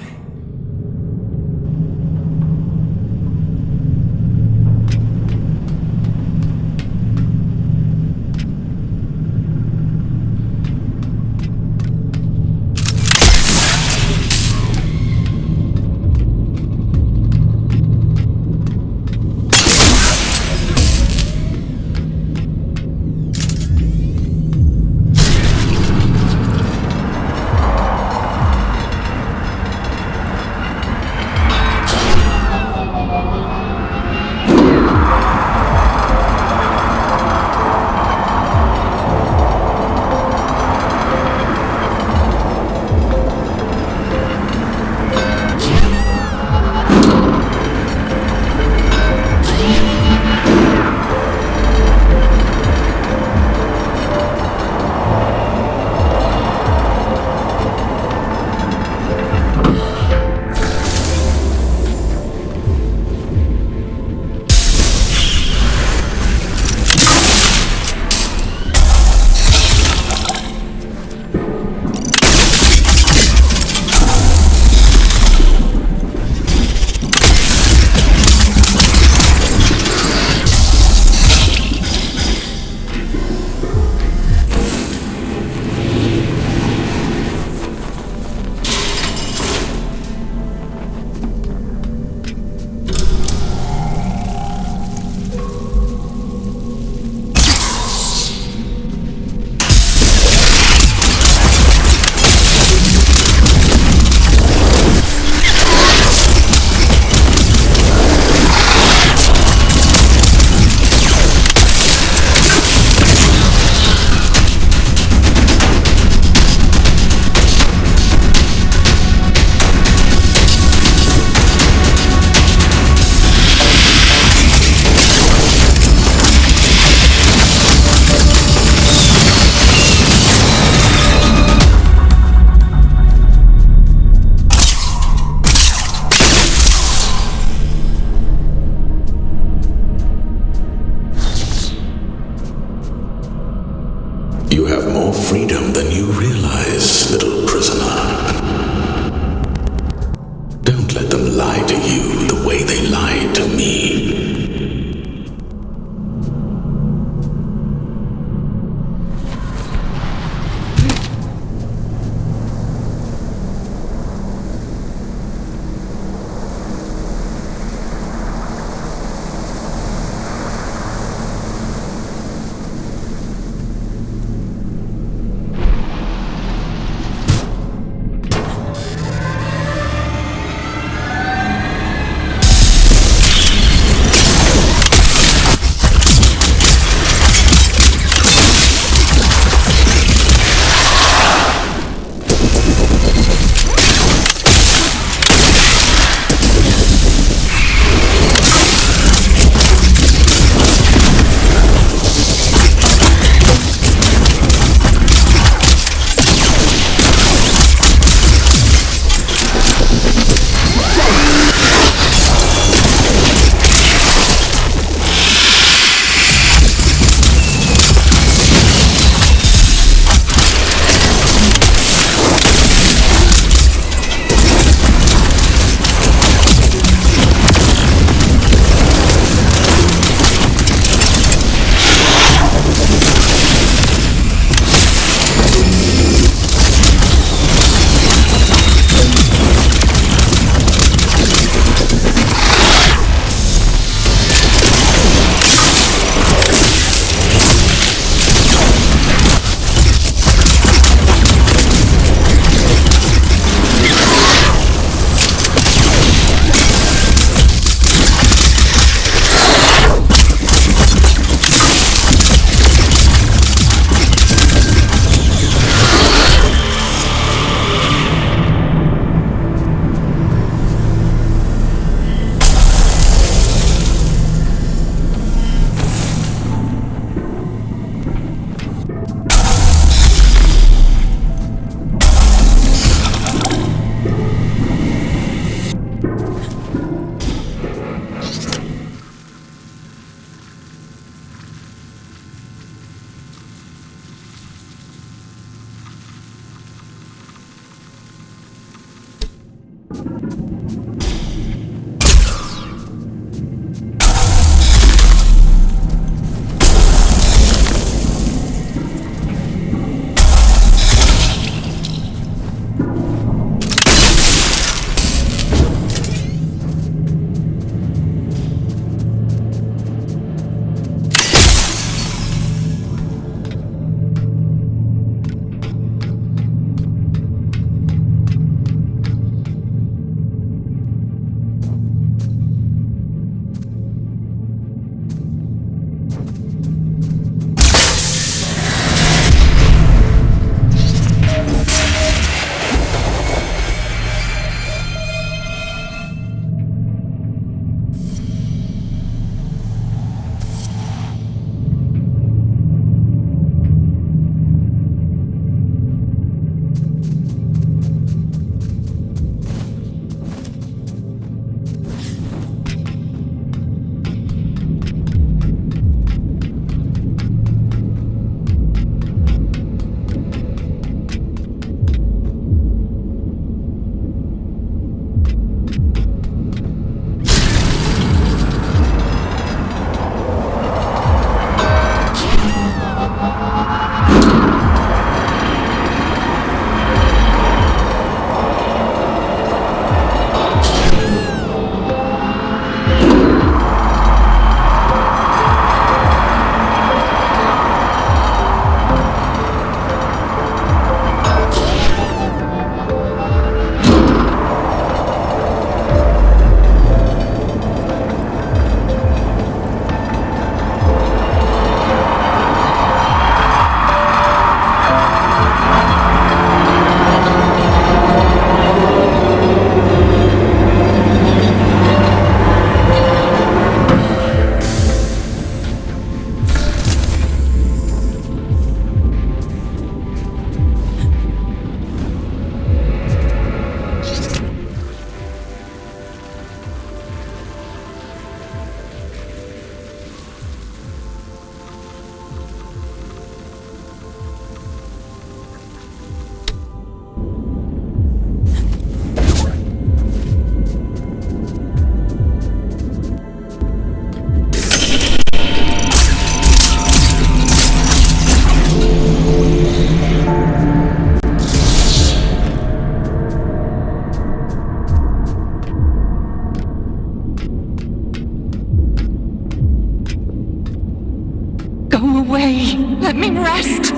me. Let me rest.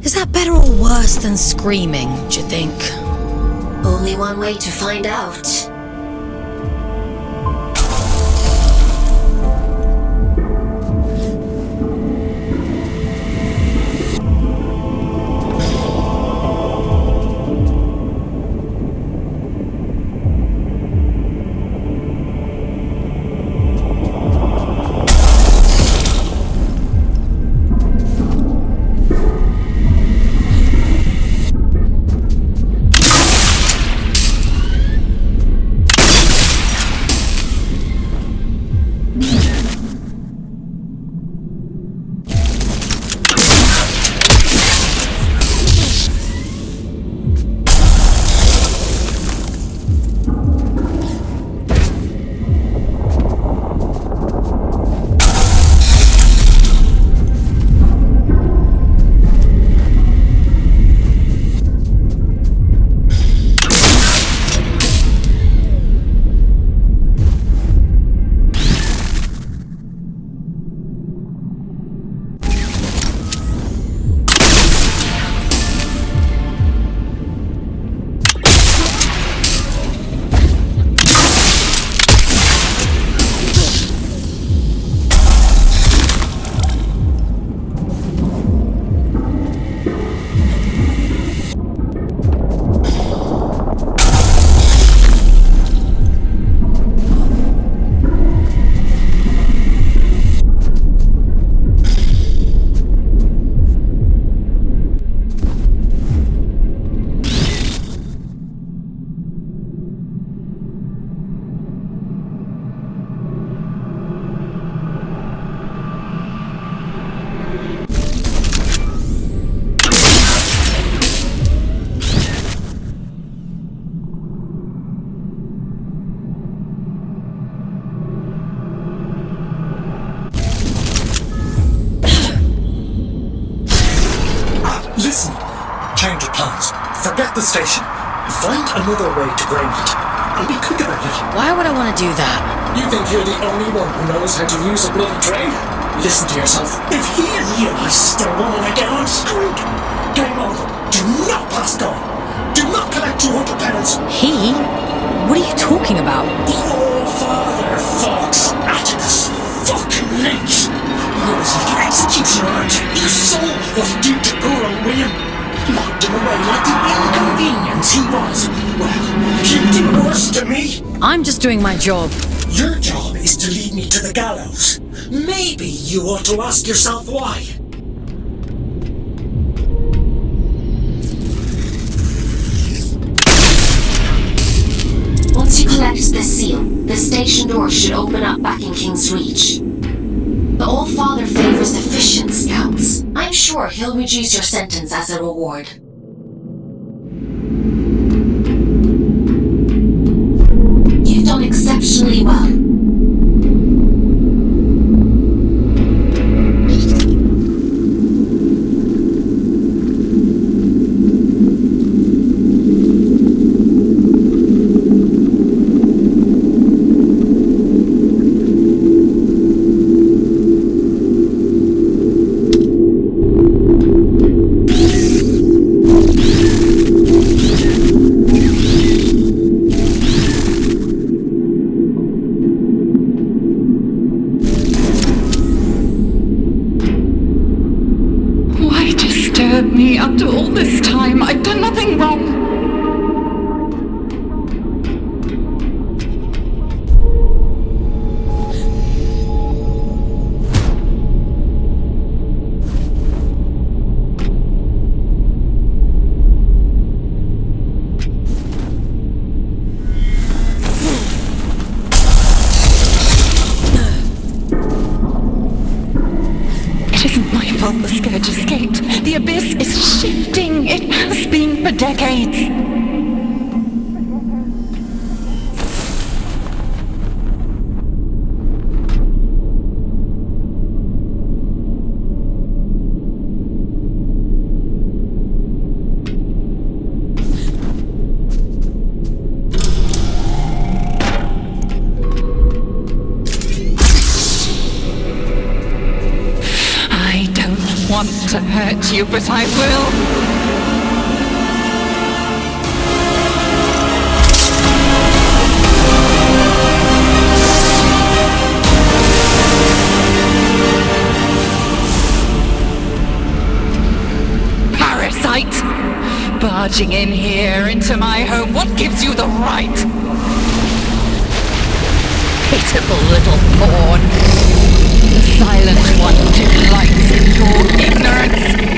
Is that better or worse than screaming, do you think? Only one way to find out. Listen, change of plans. Forget the station. Find another way to ground it. And be quick about it. Why would I want to do that? You think you're the only one who knows how to use a bloody train? Listen to yourself. If he realizes they're running again, I'm screwed. Game over. Do not pass go. Do not collect 200 penance. He? What are you talking about? The All-Father, Fox. Atticus. Fucking Lynch. You was like an executioner, aren't you? You saw what he did to poor old William. Locked him away like the inconvenience he was. Well, he did worse to me. I'm just doing my job. Your job is to lead me to the gallows. Maybe you ought to ask yourself why. Once you collect this seal, the station door should open up back in King's Reach. The All-Father favors efficient scouts. I'm sure he'll reduce your sentence as a reward. You've done exceptionally well. Me after all this time. I've done nothing wrong. It isn't my fault the Scourge escaped. The Abyss is shifting. It has been for decades. to hurt you, but I will. Barging in here into my home, what gives you the right? Pitiful little pawn. The silent one delights in your ignorance.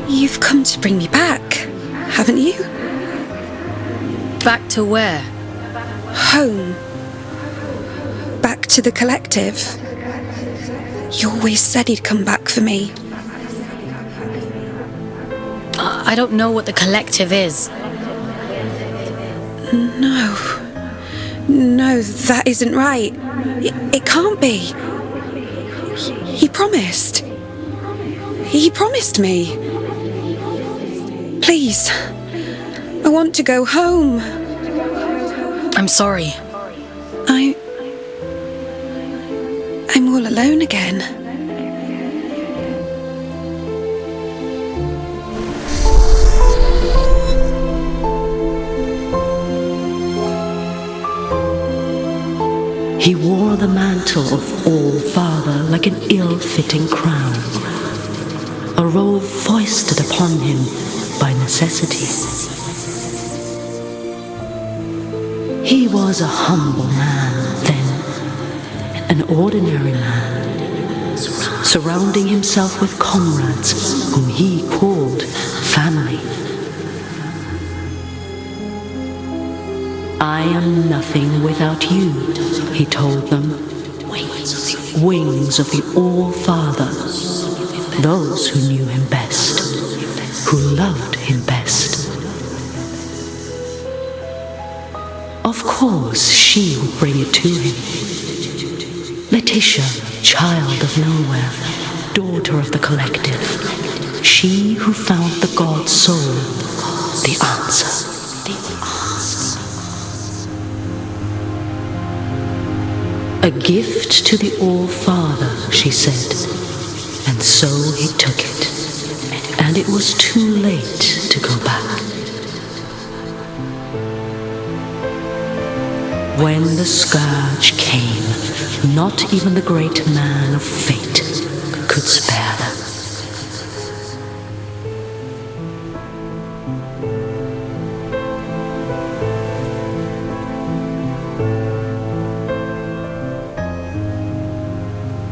You've come to bring me back, haven't you? Back to where? Home. Back to the collective. You always said he'd come back for me. I don't know what the collective is. No, that isn't right. It can't be. He promised. He promised me. Please, I want to go home. I'm sorry. I'm all alone again. He wore the mantle of All-Father like an ill-fitting crown, a role foisted upon him by necessity. He was a humble man then, an ordinary man, surrounding himself with comrades whom he called family. I am nothing without you, he told them. Wings of the All-Father, those who knew him best, who loved him best. Of course, she would bring it to him. Letitia, child of nowhere, daughter of the collective, she who found the God soul, the answer. A gift to the All-Father, she said, and so he took it, and it was too late to go back. When the scourge came, not even the great man of fate could spare them.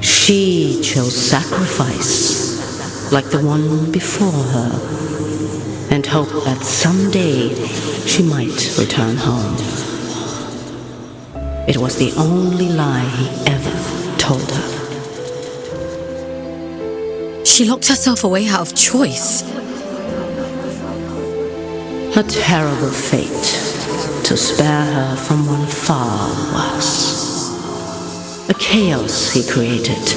She chose sacrifice, like the one before her, and hoped that someday she might return home. It was the only lie he ever told her. She locked herself away out of choice. A terrible fate to spare her from one far worse. A chaos he created,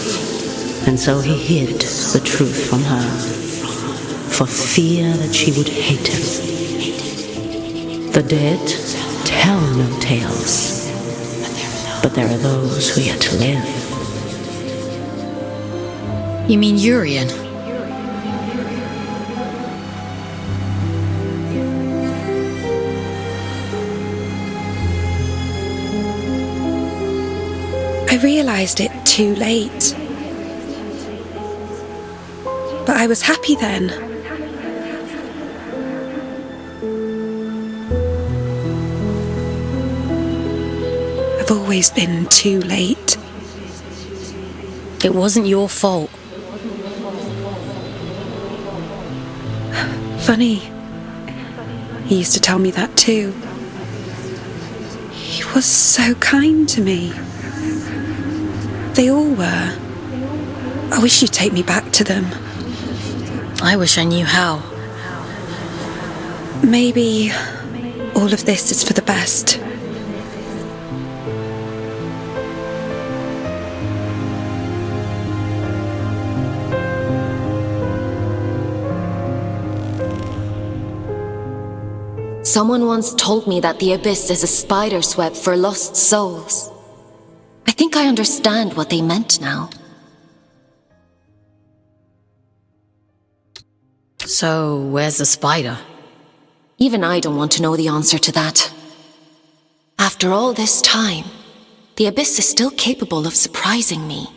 and so he hid the truth from her, for fear that she would hate him. The dead tell no tales, but there are those who yet to live. You mean Urian? I realized it too late. But I was happy then. I've always been too late. It wasn't your fault. Funny. He used to tell me that too. He was so kind to me. They all were. I wish you'd take me back to them. I wish I knew how. Maybe all of this is for the best. Someone once told me that the Abyss is a spider's web for lost souls. I think I understand what they meant now. So, where's the spider? Even I don't want to know the answer to that. After all this time, the Abyss is still capable of surprising me.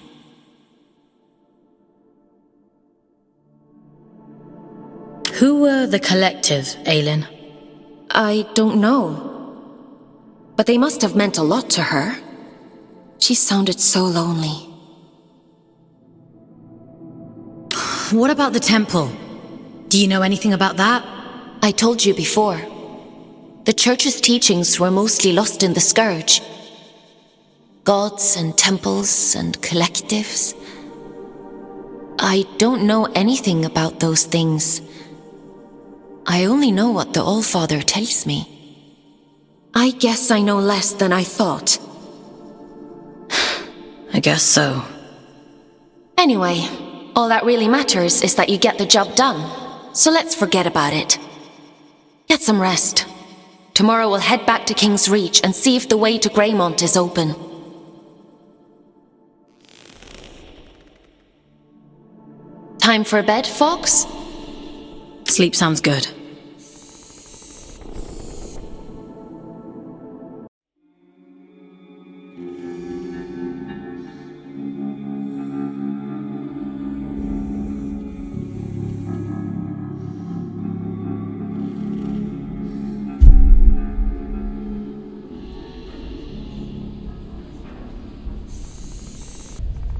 Who were the collective, Aylin? I don't know. But they must have meant a lot to her. She sounded so lonely. What about the temple? Do you know anything about that? I told you before. The church's teachings were mostly lost in the Scourge. Gods and temples and collectives. I don't know anything about those things. I only know what the Allfather tells me. I guess I know less than I thought. I guess so. Anyway, all that really matters is that you get the job done. So let's forget about it. Get some rest. Tomorrow we'll head back to King's Reach and see if the way to Greymont is open. Time for bed, Fox? Sleep sounds good.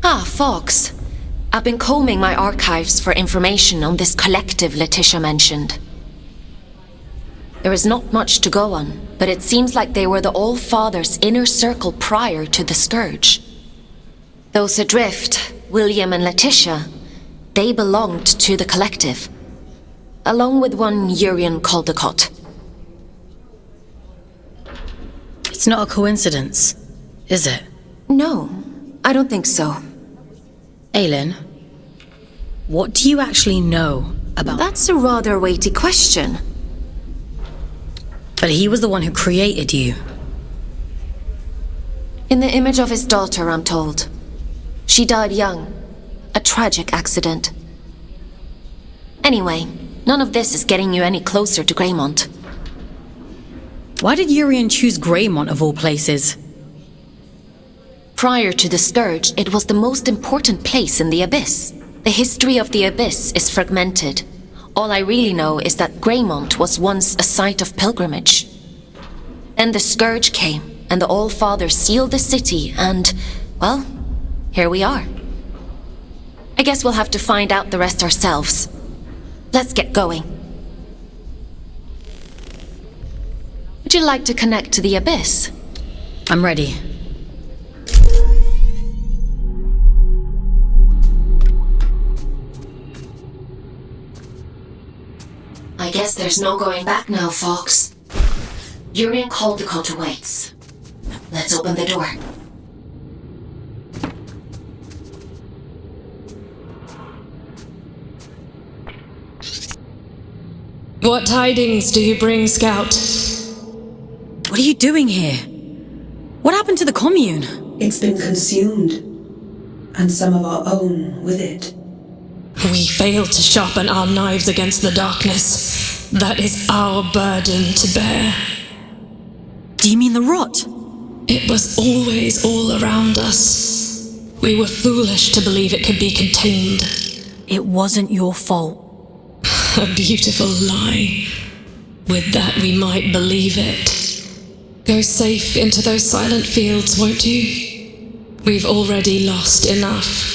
Ah, Fox. I've been combing my archives for information on this collective Letitia mentioned. There is not much to go on, but it seems like they were the All-Father's inner circle prior to the Scourge. Those adrift, William and Letitia, they belonged to the collective, along with one Urian Caldecott. It's not a coincidence, is it? No, I don't think so. Aylin, what do you actually know about... That's a rather weighty question. But he was the one who created you. In the image of his daughter, I'm told. She died young. A tragic accident. Anyway, none of this is getting you any closer to Greymont. Why did Urian choose Greymont of all places? Prior to the Scourge, it was the most important place in the Abyss. The history of the Abyss is fragmented. All I really know is that Greymont was once a site of pilgrimage. Then the Scourge came, and the All-Father sealed the city, and, well, here we are. I guess we'll have to find out the rest ourselves. Let's get going. Would you like to connect to the Abyss? I'm ready. I guess there's no going back now, Fox. Urian Caldecott awaits. Let's open the door. What tidings do you bring, Scout? What are you doing here? What happened to the commune? It's been consumed, and some of our own with it. We failed to sharpen our knives against the darkness. That is our burden to bear. Do you mean the rot? It was always all around us. We were foolish to believe it could be contained. It wasn't your fault. A beautiful lie. With that we might believe it. Go safe into those silent fields, won't you? We've already lost enough.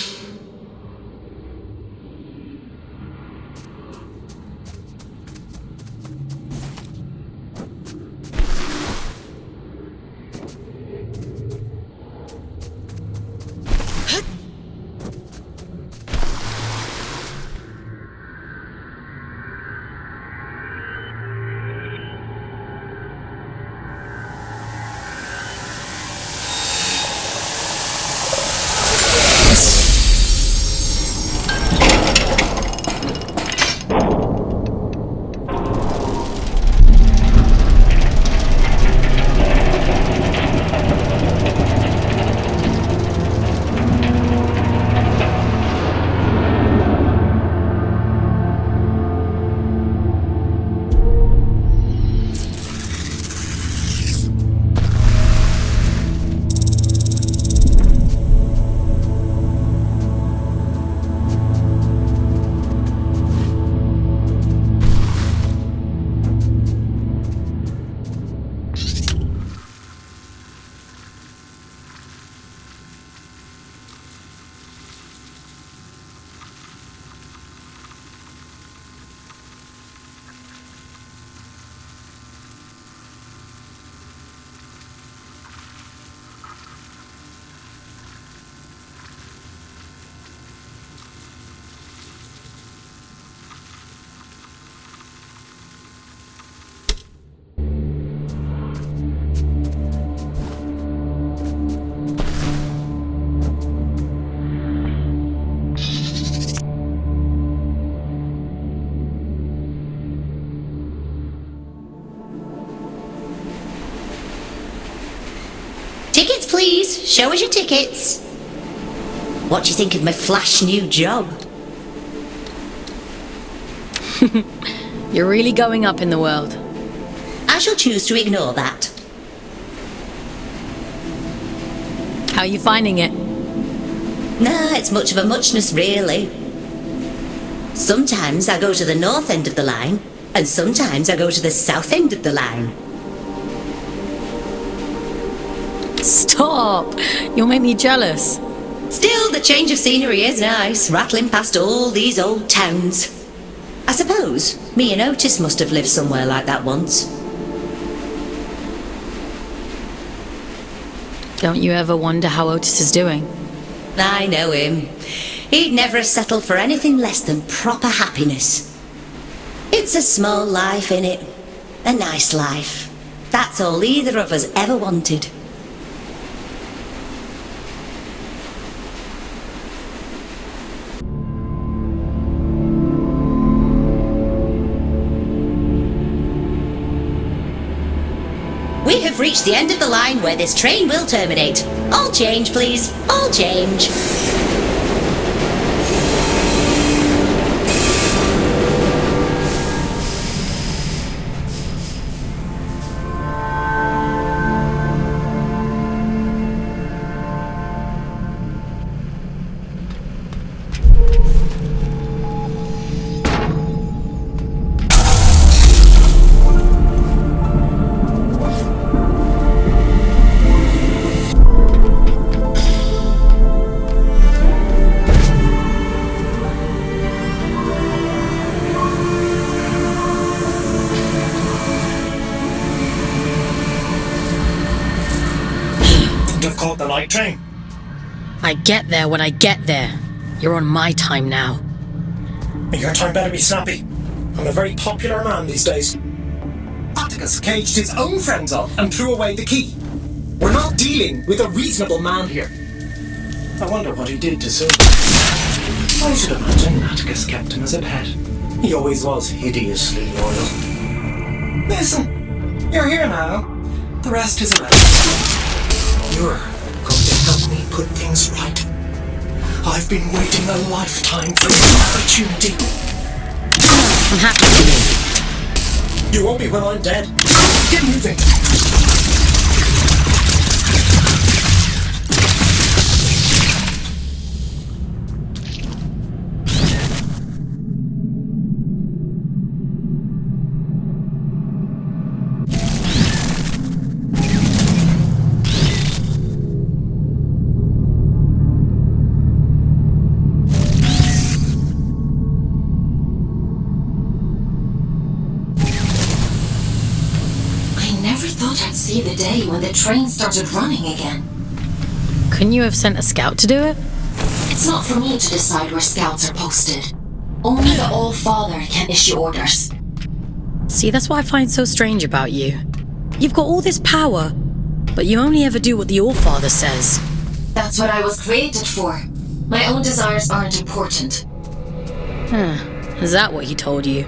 show us your tickets. What do you think of my flash new job? You're really going up in the world. I shall choose to ignore that. How are you finding it? Nah, it's much of a muchness, really. Sometimes I go to the north end of the line, and sometimes I go to the south end of the line. Stop! You'll make me jealous. Still, the change of scenery is nice, rattling past all these old towns. I suppose me and Otis must have lived somewhere like that once. Don't you ever wonder how Otis is doing? I know him. He'd never have settled for anything less than proper happiness. It's a small life, innit? A nice life. That's all either of us ever wanted. We have reached the end of the line where this train will terminate. All change, please. All change. Caught the night train. I get there when I get there. You're on my time now. Your time better be snappy. I'm a very popular man these days. Atticus caged his own friends up and threw away the key. We're not dealing with a reasonable man here. I wonder what he did to Sylvia. I should imagine Atticus kept him as a pet. He always was hideously loyal. Listen, you're here now. The rest is irrelevant. You're going to help me put things right. I've been waiting a lifetime for this opportunity. I'm happy for you. You won't be when I'm dead. Get moving. See the day when the train started running again. Couldn't you have sent a scout to do it? It's not for me to decide where scouts are posted. Only the All-Father can issue orders. See, that's what I find so strange about you. You've got all this power, but you only ever do what the All-Father says. That's what I was created for. My own desires aren't important. Huh. Is that what he told you?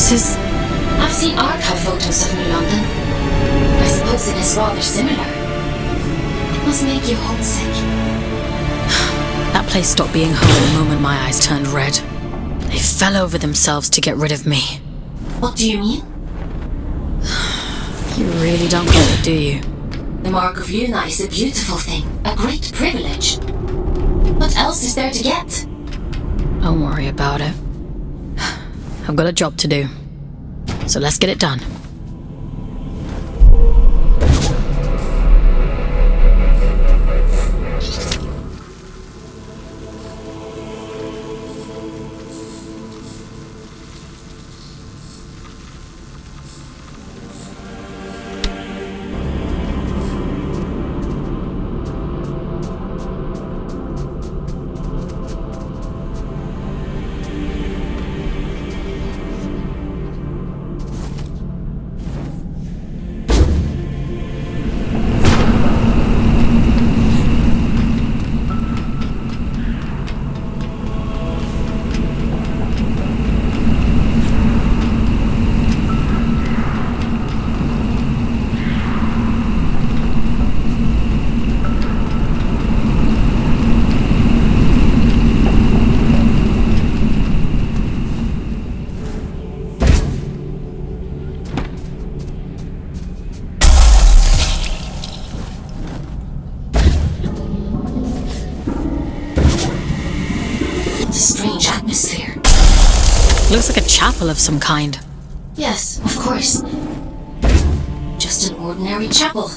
This is... I've seen archive photos of New London. I suppose it is rather similar. It must make you homesick. That place stopped being home the moment my eyes turned red. They fell over themselves to get rid of me. What do you mean? You really don't get it, do you? The Mark of Luna is a beautiful thing, a great privilege. What else is there to get? Don't worry about it. I've got a job to do. So let's get it done. Strange atmosphere. Looks like a chapel of some kind. Yes, of course. Just an ordinary chapel.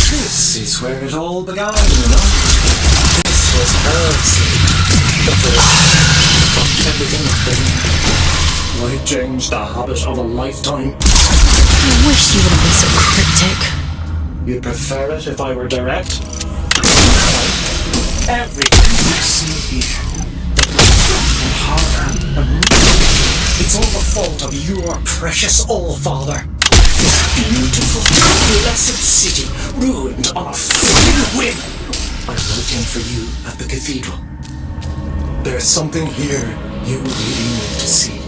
This is where it all began, you know? This was her sleep. The first fucked everything up. Why change the habit of a lifetime? I wish you wouldn't be so cryptic. You'd prefer it if I were direct? Everything you see here, and harder and more, it's all the fault of your precious All-Father. This beautiful, blessed city ruined on a fucking whim. I'm waiting for you at the cathedral. There's something here you really need to see.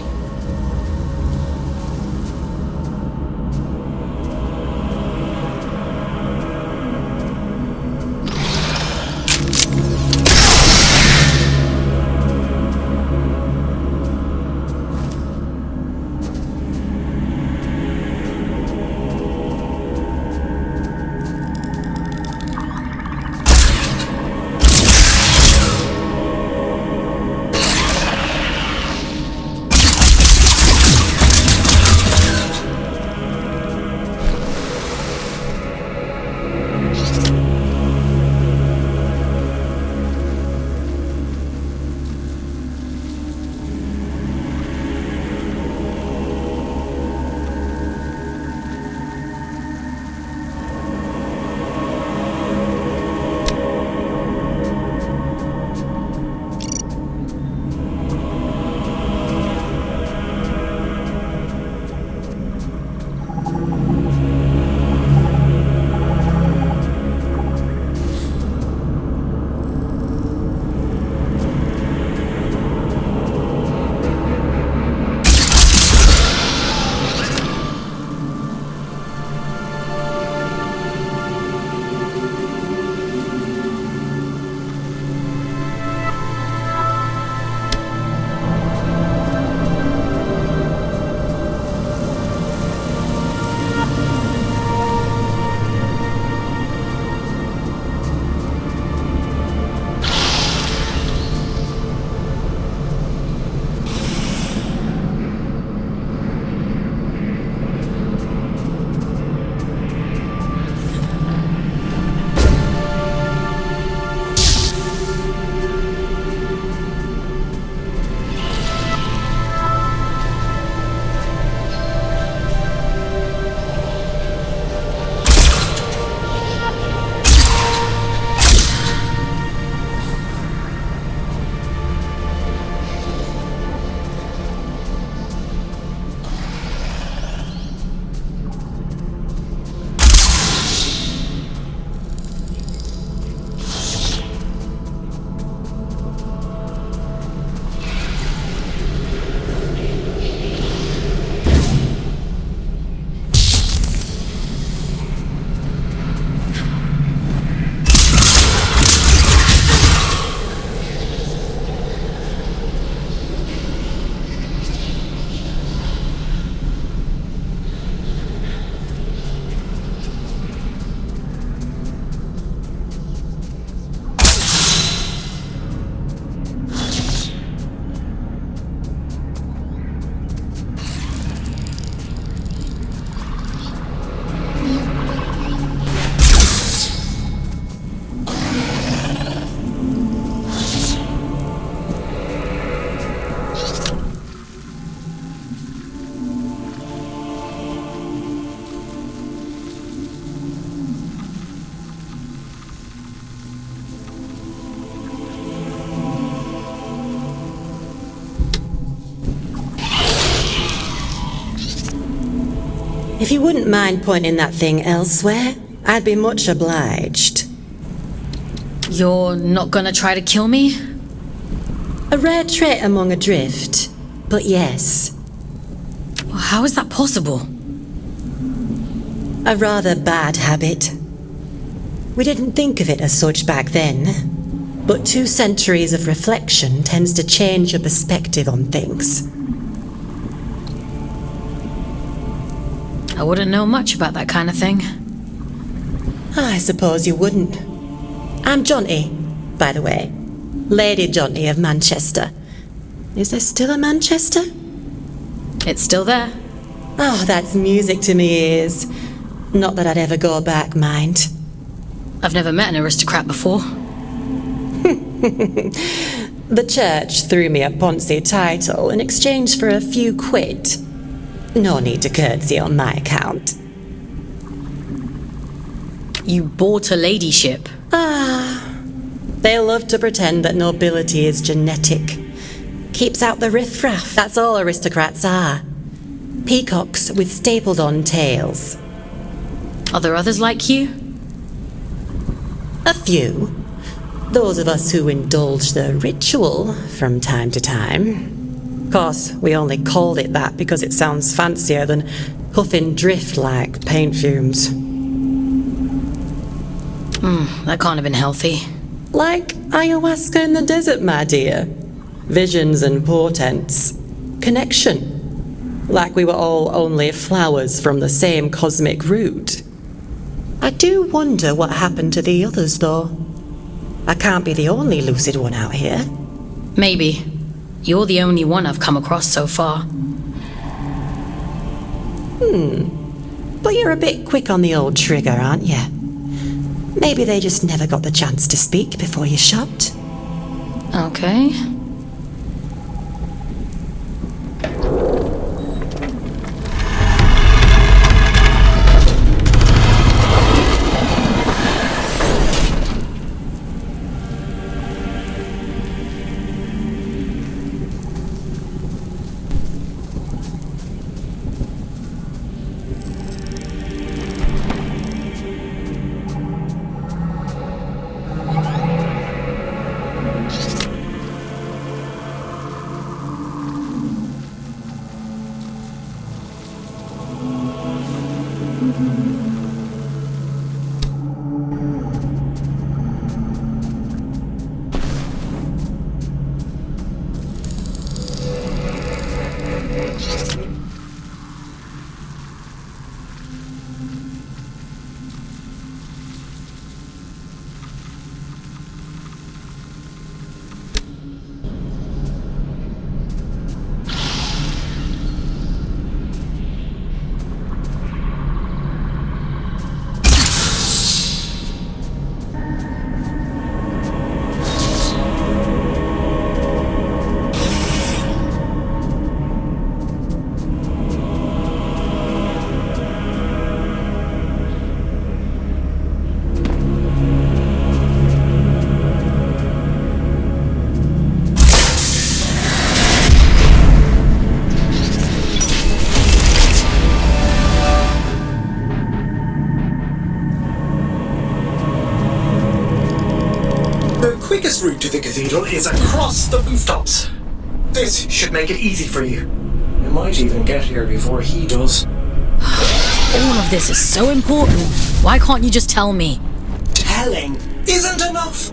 If you wouldn't mind pointing that thing elsewhere, I'd be much obliged. You're not gonna try to kill me? A rare trait among Adrift, but yes. How is that possible? A rather bad habit. We didn't think of it as such back then, but 2 centuries of reflection tends to change your perspective on things. I wouldn't know much about that kind of thing. I suppose you wouldn't. I'm Jonty, by the way. Lady Jonty of Manchester. Is there still a Manchester? It's still there. Oh, that's music to me ears. Not that I'd ever go back, mind. I've never met an aristocrat before. The church threw me a Ponzi title in exchange for a few quid. No need to curtsy on my account. You bought a ladyship? They love to pretend that nobility is genetic. Keeps out the riffraff. That's all aristocrats are. Peacocks with stapled-on tails. Are there others like you? A few. Those of us who indulge the ritual from time to time. Of course, we only called it that because it sounds fancier than huffing drift like paint fumes. That can't have been healthy. Like ayahuasca in the desert, my dear. Visions and portents. Connection. Like we were all only flowers from the same cosmic root. I do wonder what happened to the others, though. I can't be the only lucid one out here. Maybe. You're the only one I've come across so far. But you're a bit quick on the old trigger, aren't you? Maybe they just never got the chance to speak before you shot. Okay. The quickest route to the cathedral is across the rooftops. This should make it easy for you. You might even get here before he does. All of this is so important. Why can't you just tell me? Telling isn't enough.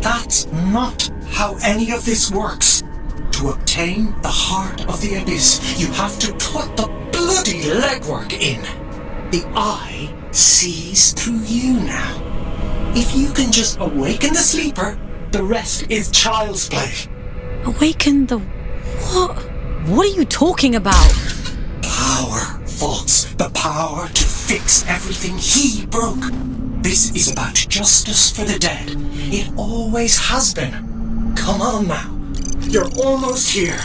That's not how any of this works. To obtain the heart of the abyss, you have to put the bloody legwork in. The eye sees through you now. If you can just awaken the sleeper, the rest is child's play. Awaken the... What? What are you talking about? Power, False. The power to fix everything he broke. This is about justice for the dead. It always has been. Come on now. You're almost here.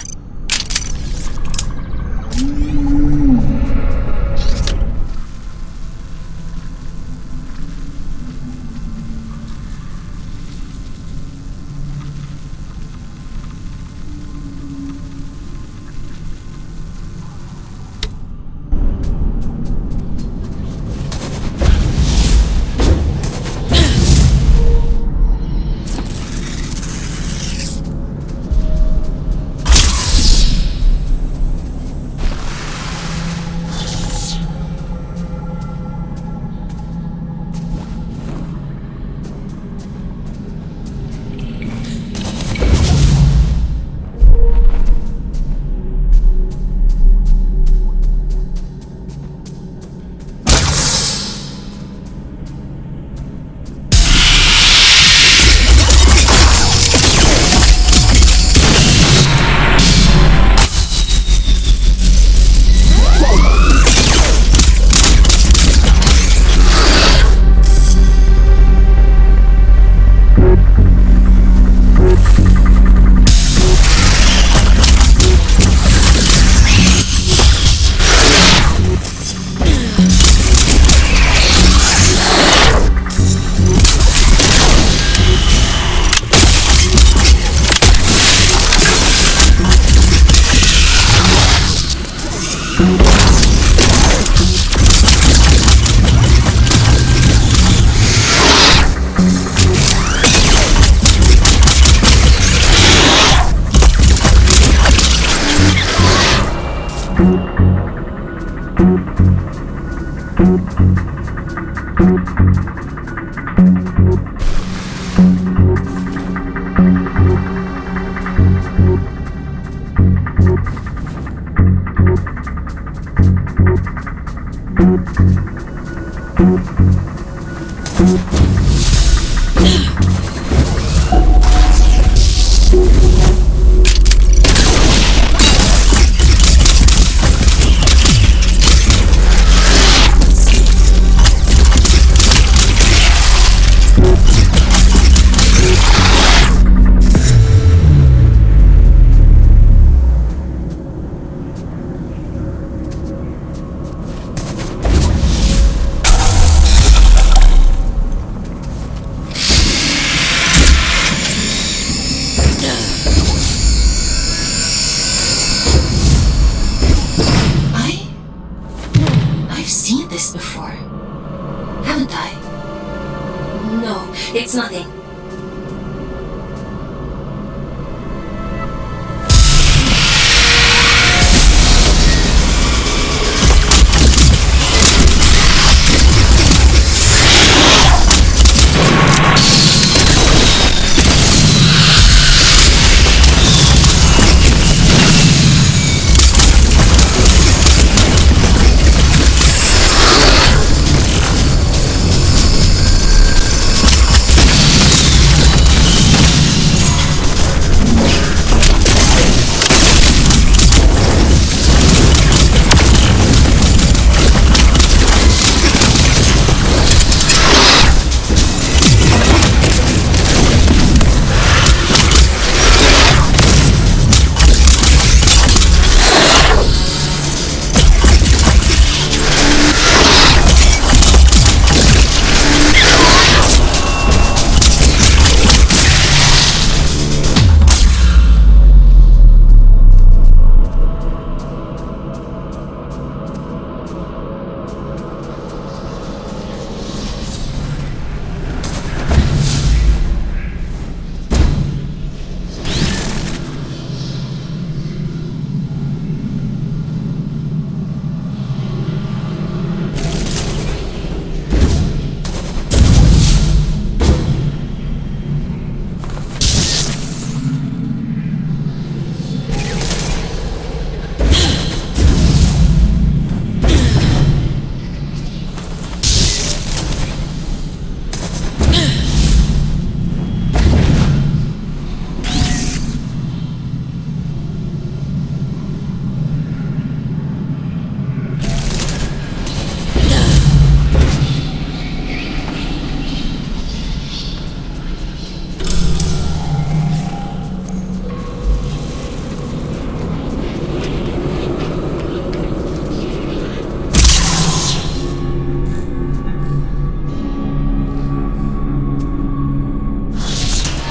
It's nothing.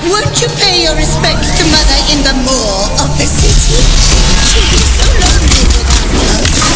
Won't you pay your respects to Mother in the moor of the city? She'll be so lonely without us.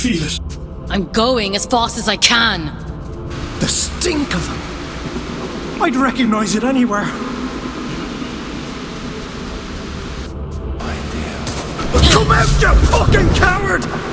feel it. I'm going as fast as I can. The stink of them. I'd recognize it anywhere. Come out, you fucking coward!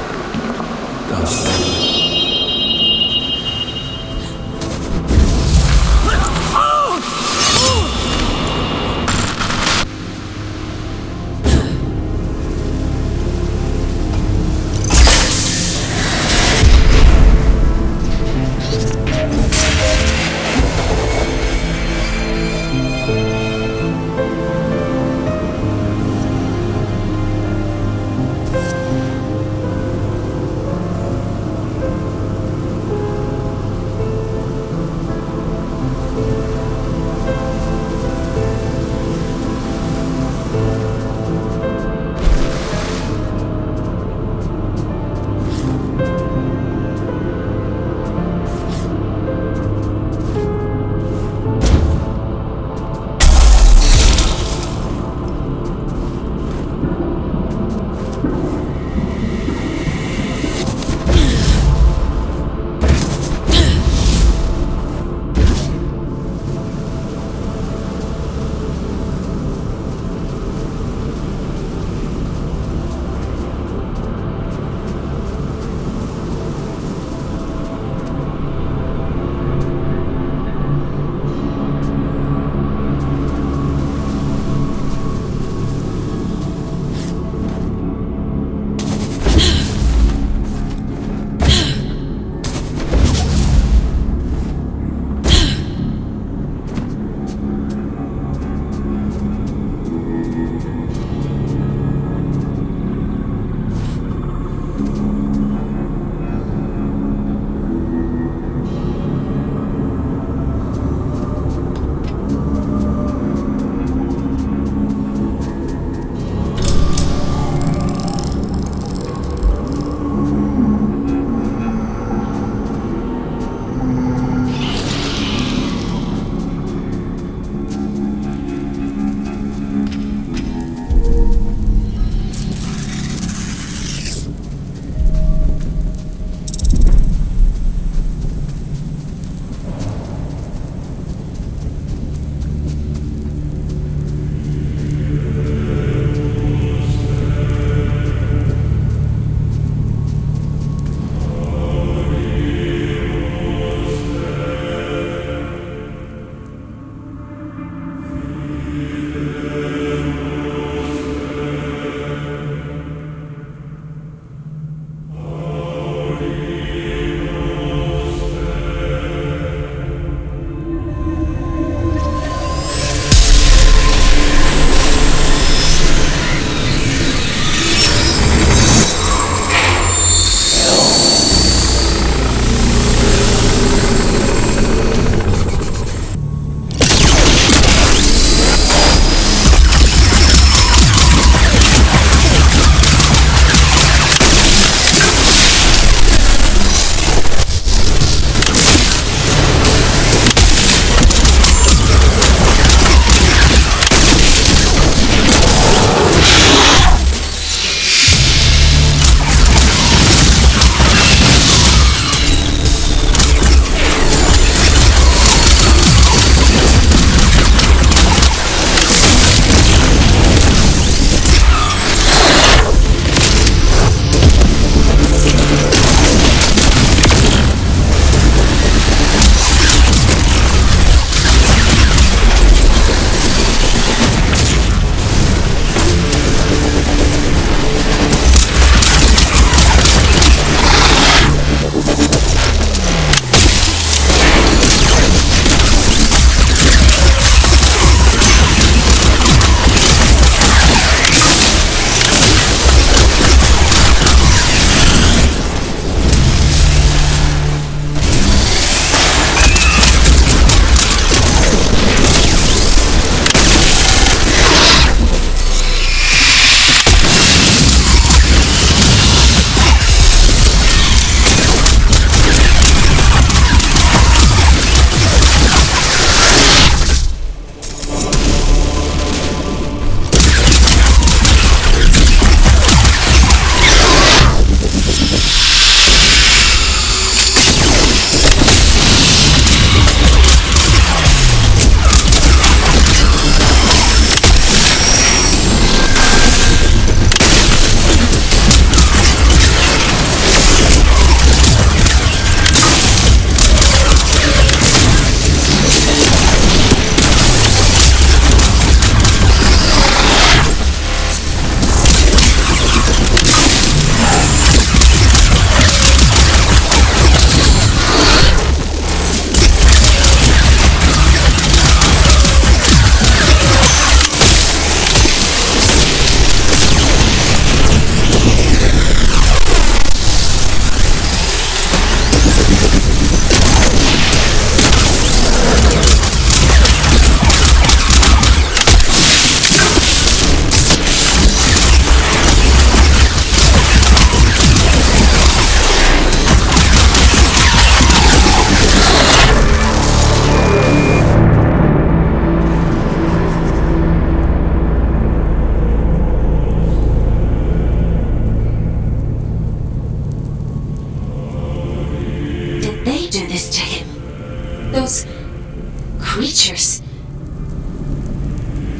Creatures?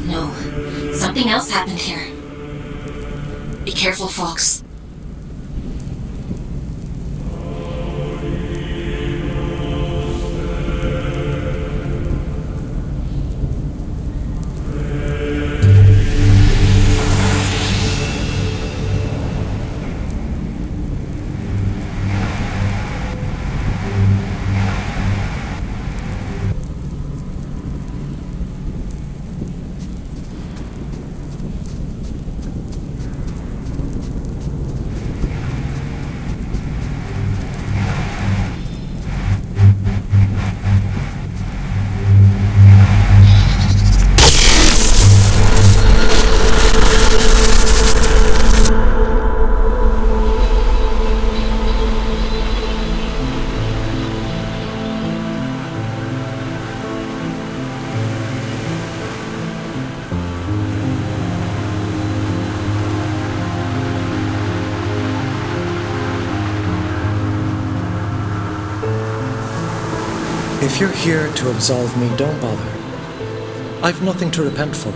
No, something else happened here. Be careful, Fox. If you're here to absolve me, don't bother. I've nothing to repent for.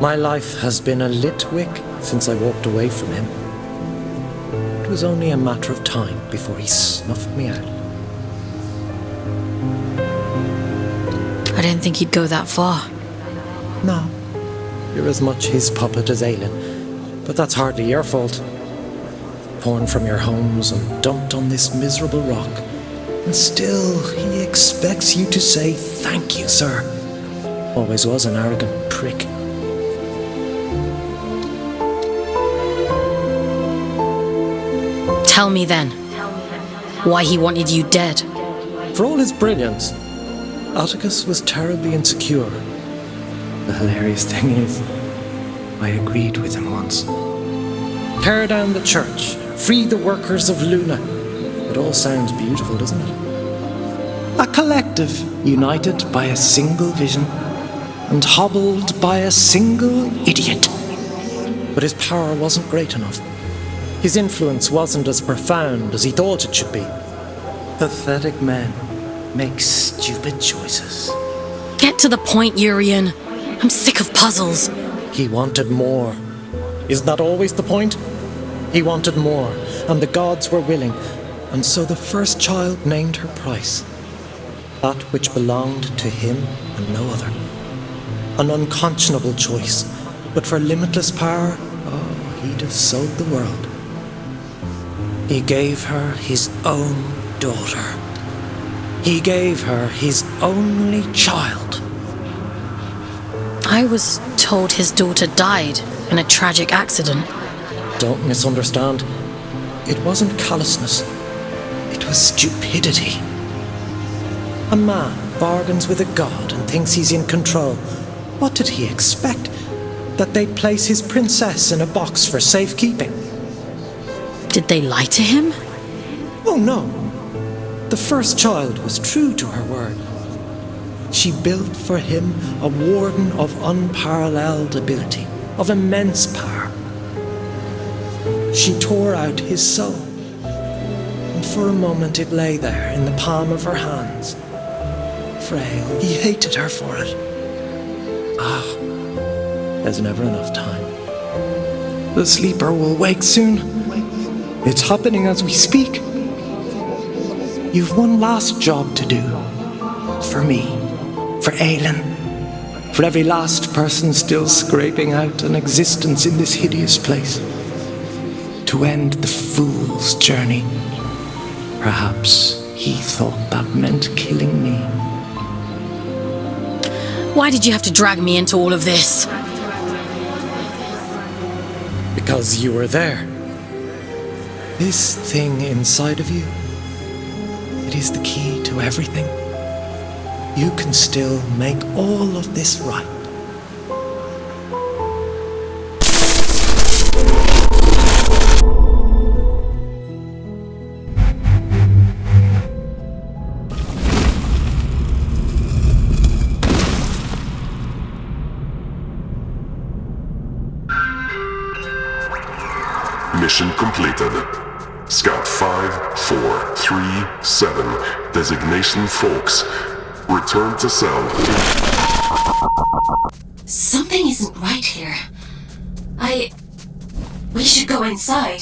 My life has been a lit wick since I walked away from him. It was only a matter of time before he snuffed me out. I didn't think he'd go that far. No. You're as much his puppet as Aelin. But that's hardly your fault. Torn from your homes and dumped on this miserable rock. And still, he expects you to say, "Thank you, sir." Always was an arrogant prick. Tell me then, why he wanted you dead. For all his brilliance, Atticus was terribly insecure. The hilarious thing is, I agreed with him once. Tear down the church, free the workers of Luna. It all sounds beautiful, doesn't it? A collective united by a single vision and hobbled by a single idiot. But his power wasn't great enough. His influence wasn't as profound as he thought it should be. Pathetic men make stupid choices. Get to the point, Urian. I'm sick of puzzles. He wanted more. Isn't that always the point? He wanted more, and the gods were willing, and so the first child named her price. That which belonged to him and no other. An unconscionable choice, but for limitless power, oh, he'd have sold the world. He gave her his own daughter. He gave her his only child. I was told his daughter died in a tragic accident. Don't misunderstand. It wasn't callousness. It was stupidity. A man bargains with a god and thinks he's in control. What did he expect? That they'd place his princess in a box for safekeeping? Did they lie to him? Oh no. The first child was true to her word. She built for him a warden of unparalleled ability, of immense power. She tore out his soul, and for a moment it lay there in the palm of her hands. Frail, he hated her for it. Ah, there's never enough time. The sleeper will wake soon. It's happening as we speak. You've one last job to do. For me. For Aelin. For every last person still scraping out an existence in this hideous place. To end the fool's journey. Perhaps he thought that meant killing me. Why did you have to drag me into all of this? Because you were there. This thing inside of you, it is the key to everything. You can still make all of this right. Mission completed. Scout 5437, designation Folks. Return to cell. Something isn't right here. We should go inside.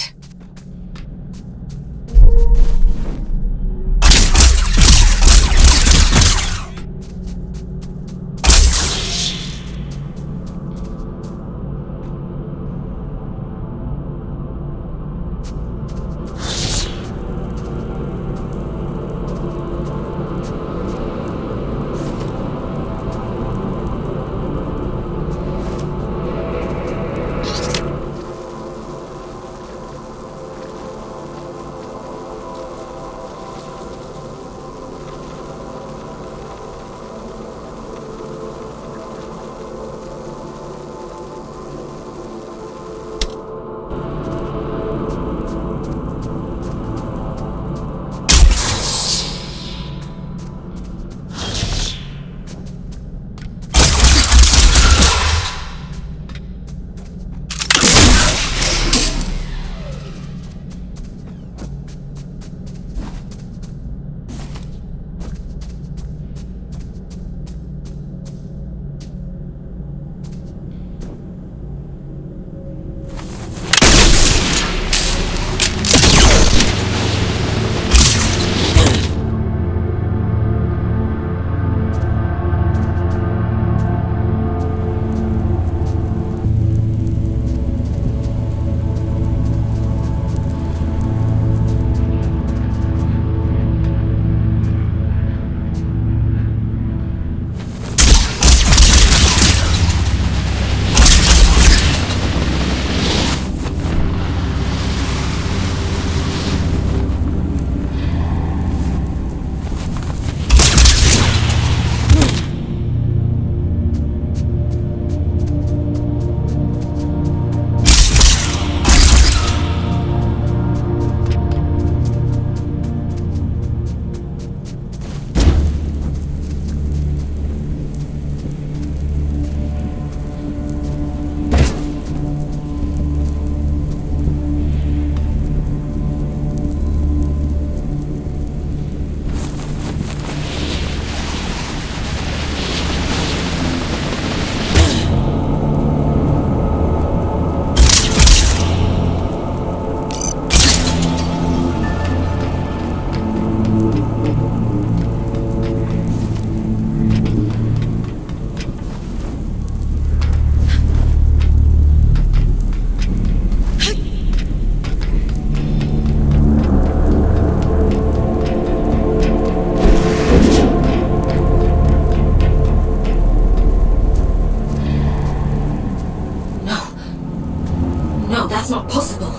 That's not possible.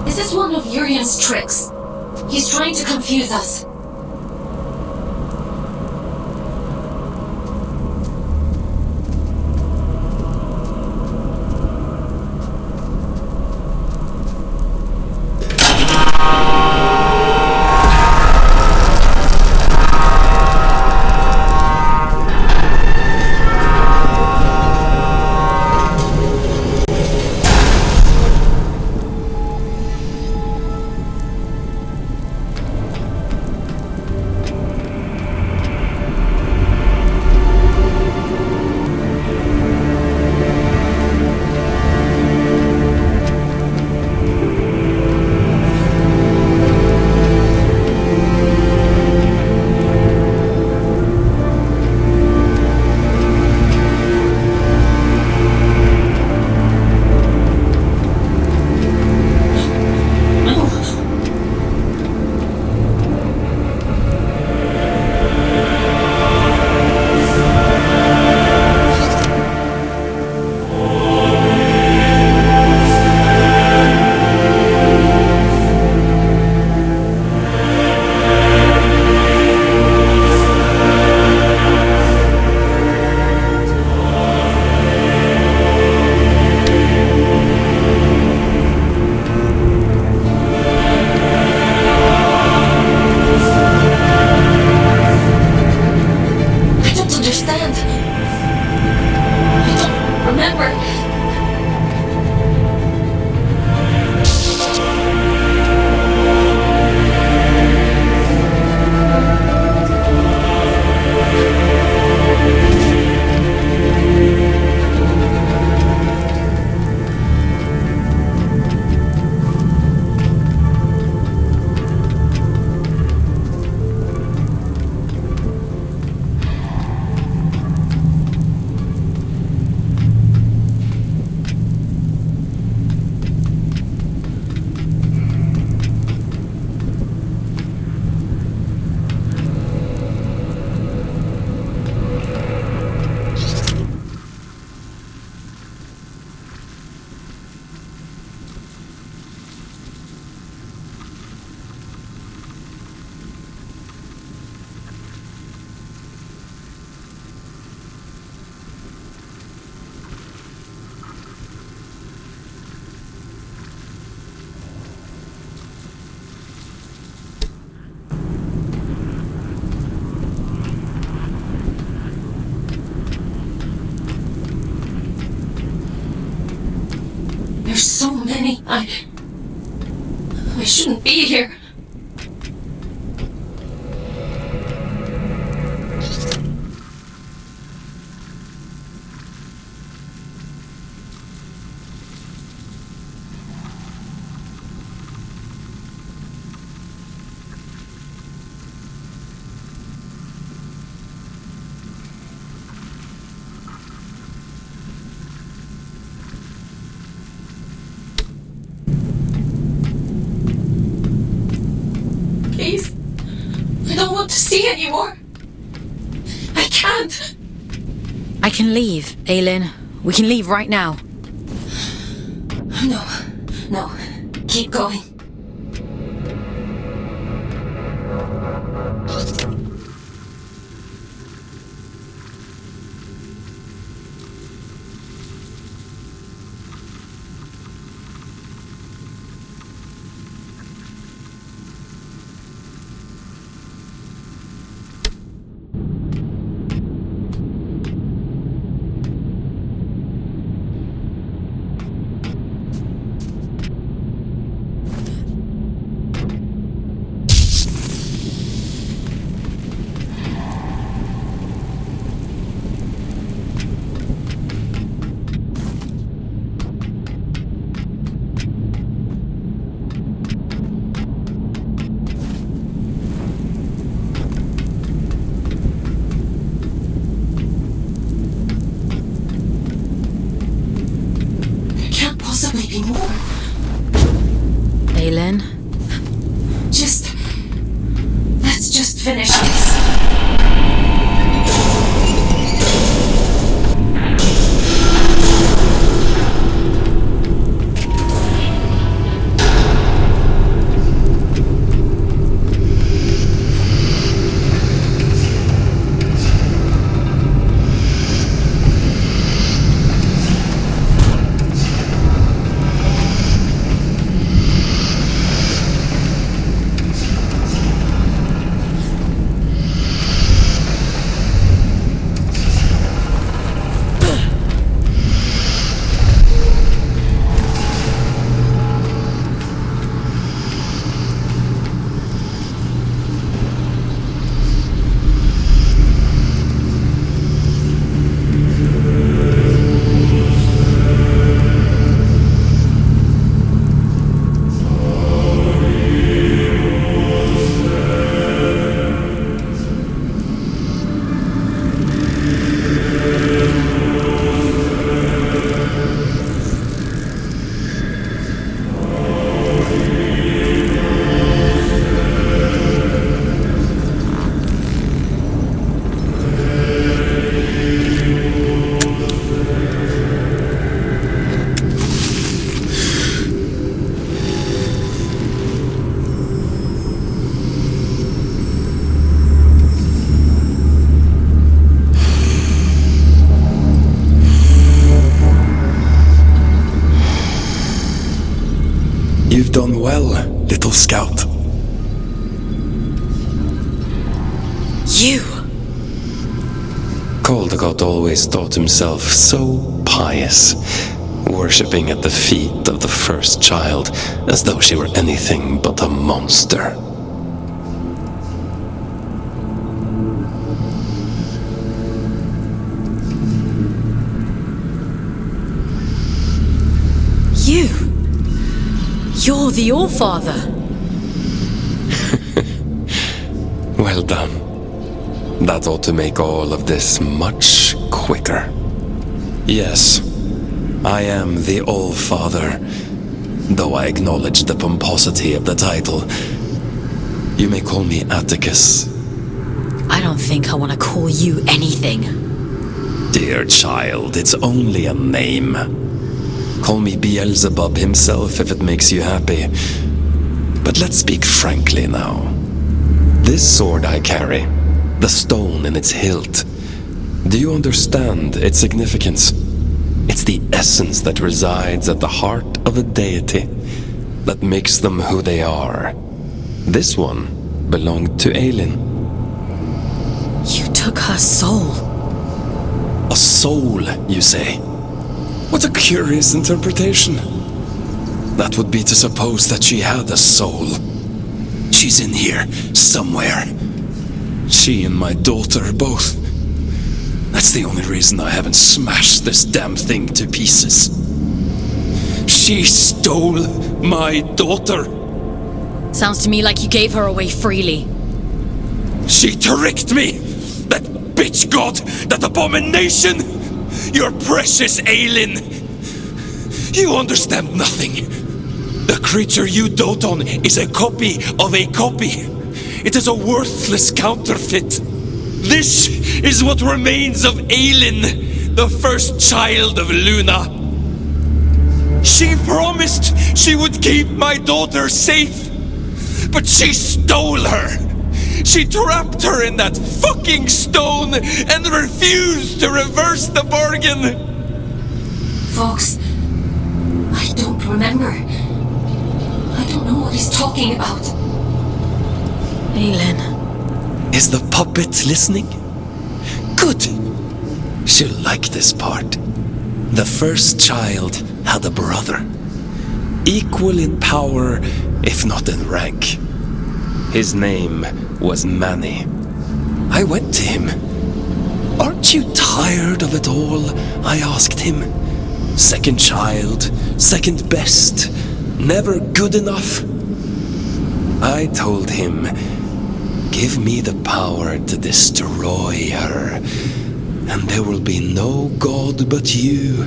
This is one of Urian's tricks. He's trying to confuse us. There's so many. I shouldn't be here. Please. I don't want to see anymore. I can't. I can leave, Aylin. We can leave right now. No. Keep going. Aylin? Let's just finish this. You've done well, little scout. You! Caldecott always thought himself so pious, worshipping at the feet of the first child as though she were anything but a monster. You're the Allfather. Well done. That ought to make all of this much quicker. Yes, I am the Allfather, though I acknowledge the pomposity of the title. You may call me Atticus. I don't think I want to call you anything. Dear child, it's only a name. Call me Beelzebub himself if it makes you happy. But let's speak frankly now. This sword I carry, the stone in its hilt, do you understand its significance? It's the essence that resides at the heart of a deity that makes them who they are. This one belonged to Aylin. You took her soul. A soul, you say? What a curious interpretation. That would be to suppose that she had a soul. She's in here, somewhere. She and my daughter both. That's the only reason I haven't smashed this damn thing to pieces. She stole my daughter. Sounds to me like you gave her away freely. She tricked me! That bitch god! That abomination! Your precious Aelin! You understand nothing. The creature you dote on is a copy of a copy. It is a worthless counterfeit. This is what remains of Aelin, the first child of Luna. She promised she would keep my daughter safe, but she stole her. She trapped her in that fucking stone and refused to reverse the bargain. Fox, I don't remember. I don't know what he's talking about. Aelin. Is the puppet listening? Good. She'll like this part. The first child had a brother. Equal in power, if not in rank. His name was Manny. I went to him. Aren't you tired of it all? I asked him. Second child, second best, never good enough. I told him, give me the power to destroy her, and there will be no god but you,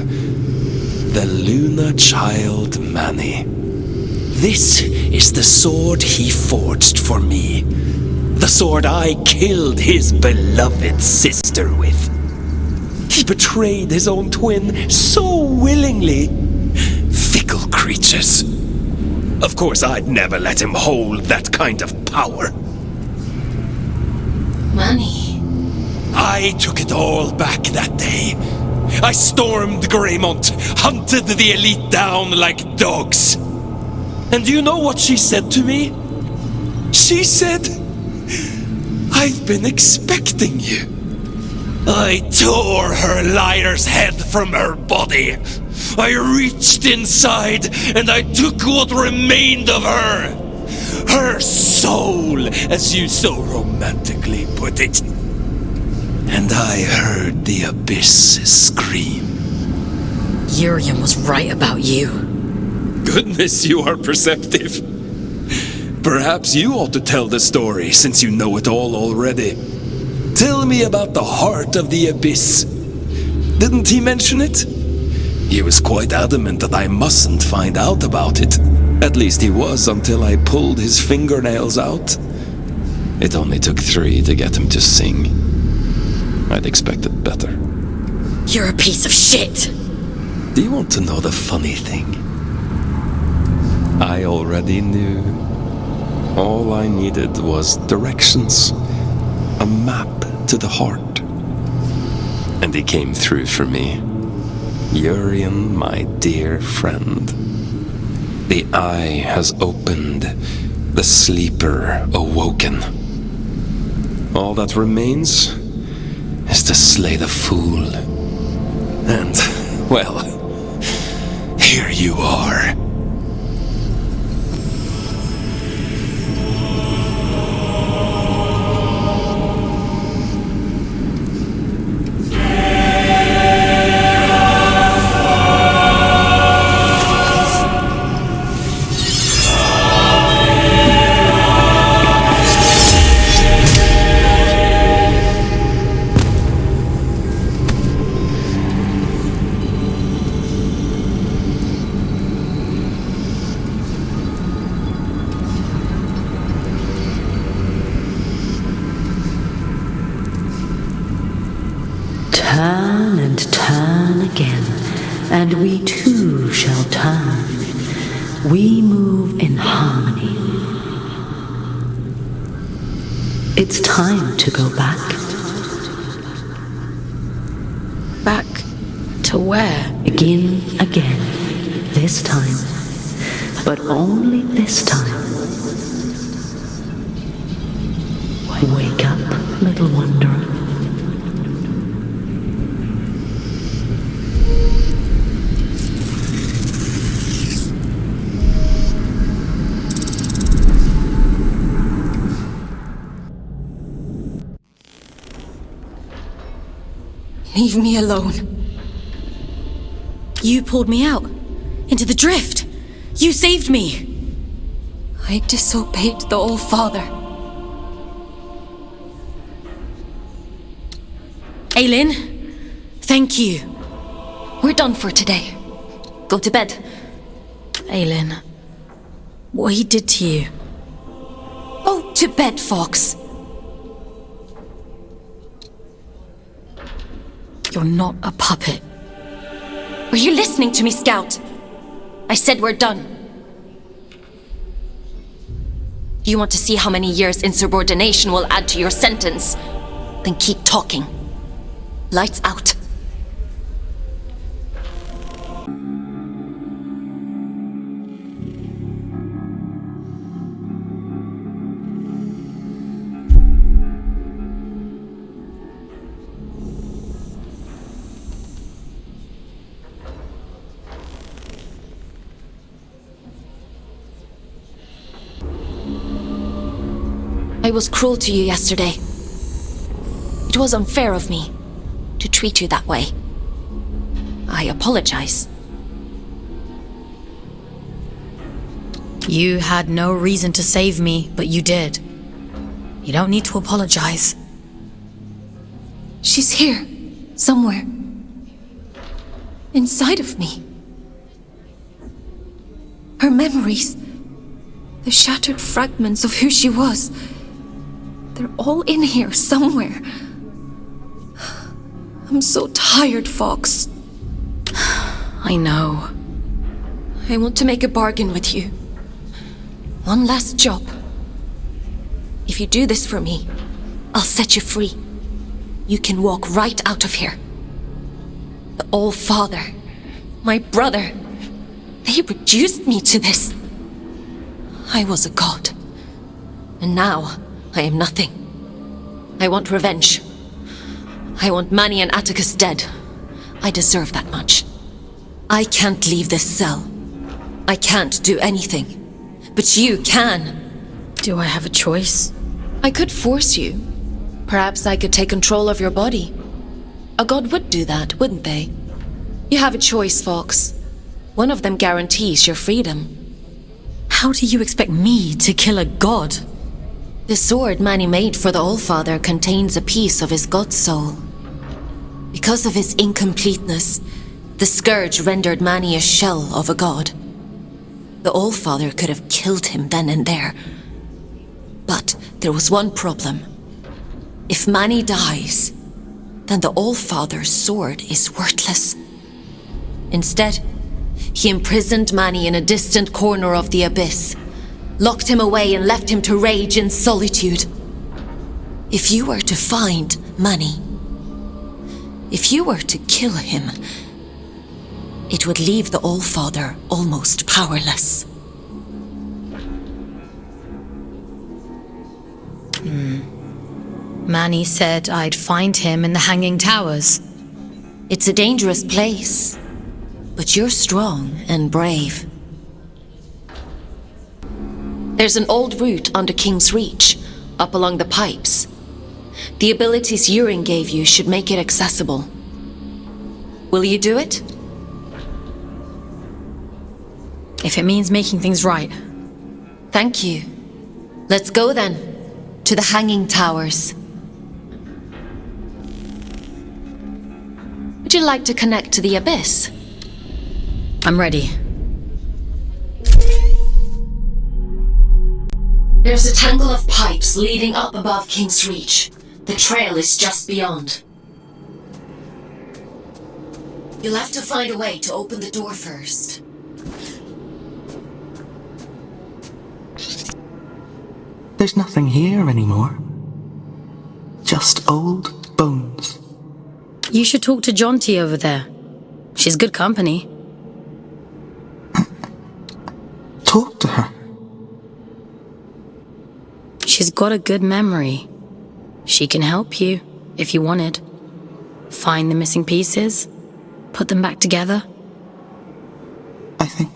the Luna child Manny. This is the sword he forged for me. The sword I killed his beloved sister with. He betrayed his own twin so willingly. Fickle creatures. Of course, I'd never let him hold that kind of power. Manny. I took it all back that day. I stormed Greymont, hunted the elite down like dogs. And do you know what she said to me? She said, I've been expecting you. I tore her liar's head from her body. I reached inside and I took what remained of her. Her soul, as you so romantically put it. And I heard the abyss scream. Urian was right about you. Goodness, you are perceptive. Perhaps you ought to tell the story, since you know it all already. Tell me about the heart of the abyss. Didn't he mention it? He was quite adamant that I mustn't find out about it. At least he was until I pulled his fingernails out. It only took 3 to get him to sing. I'd expected better. You're a piece of shit! Do you want to know the funny thing? I already knew. All I needed was directions. A map to the heart. And he came through for me. Urian, my dear friend. The eye has opened. The sleeper awoken. All that remains is to slay the fool. And, well, here you are. Turn and turn again, and we too shall turn. We move in harmony. It's time to go back. Back to where? Begin again, this time. But only this time. Wake up, little wanderer. Leave me alone. You pulled me out. Into the drift. You saved me. I disobeyed the All-Father. Aylin, thank you. We're done for today. Go to bed. Aylin, what he did to you. Go to bed, Fox. You're not a puppet. Were you listening to me, Scout? I said we're done. You want to see how many years insubordination will add to your sentence? Then keep talking. Lights out. I was cruel to you yesterday. It was unfair of me to treat you that way. I apologize. You had no reason to save me, but you did. You don't need to apologize. She's here, somewhere. Inside of me. Her memories, the shattered fragments of who she was, they're all in here somewhere. I'm so tired, Fox. I know. I want to make a bargain with you. One last job. If you do this for me, I'll set you free. You can walk right out of here. The All-Father, my brother, they reduced me to this. I was a god. And now I am nothing. I want revenge. I want Manny and Atticus dead. I deserve that much. I can't leave this cell. I can't do anything. But you can. Do I have a choice? I could force you. Perhaps I could take control of your body. A god would do that, wouldn't they? You have a choice, Fox. One of them guarantees your freedom. How do you expect me to kill a god? The sword Manny made for the All-Father contains a piece of his god soul. Because of his incompleteness, the Scourge rendered Manny a shell of a god. The All-Father could have killed him then and there. But there was one problem. If Manny dies, then the All-Father's sword is worthless. Instead, he imprisoned Manny in a distant corner of the abyss, locked him away and left him to rage in solitude. If you were to find Manny, if you were to kill him, it would leave the All-Father almost powerless. Manny said I'd find him in the Hanging Towers. It's a dangerous place, but you're strong and brave. There's an old route under King's Reach, up along the pipes. The abilities Yurin gave you should make it accessible. Will you do it? If it means making things right. Thank you. Let's go then, to the Hanging Towers. Would you like to connect to the Abyss? I'm ready. There's a tangle of pipes leading up above King's Reach. The trail is just beyond. You'll have to find a way to open the door first. There's nothing here anymore. Just old bones. You should talk to Jonty over there. She's good company. Talk to her. She's got a good memory. She can help you, if you wanted. Find the missing pieces, put them back together. I think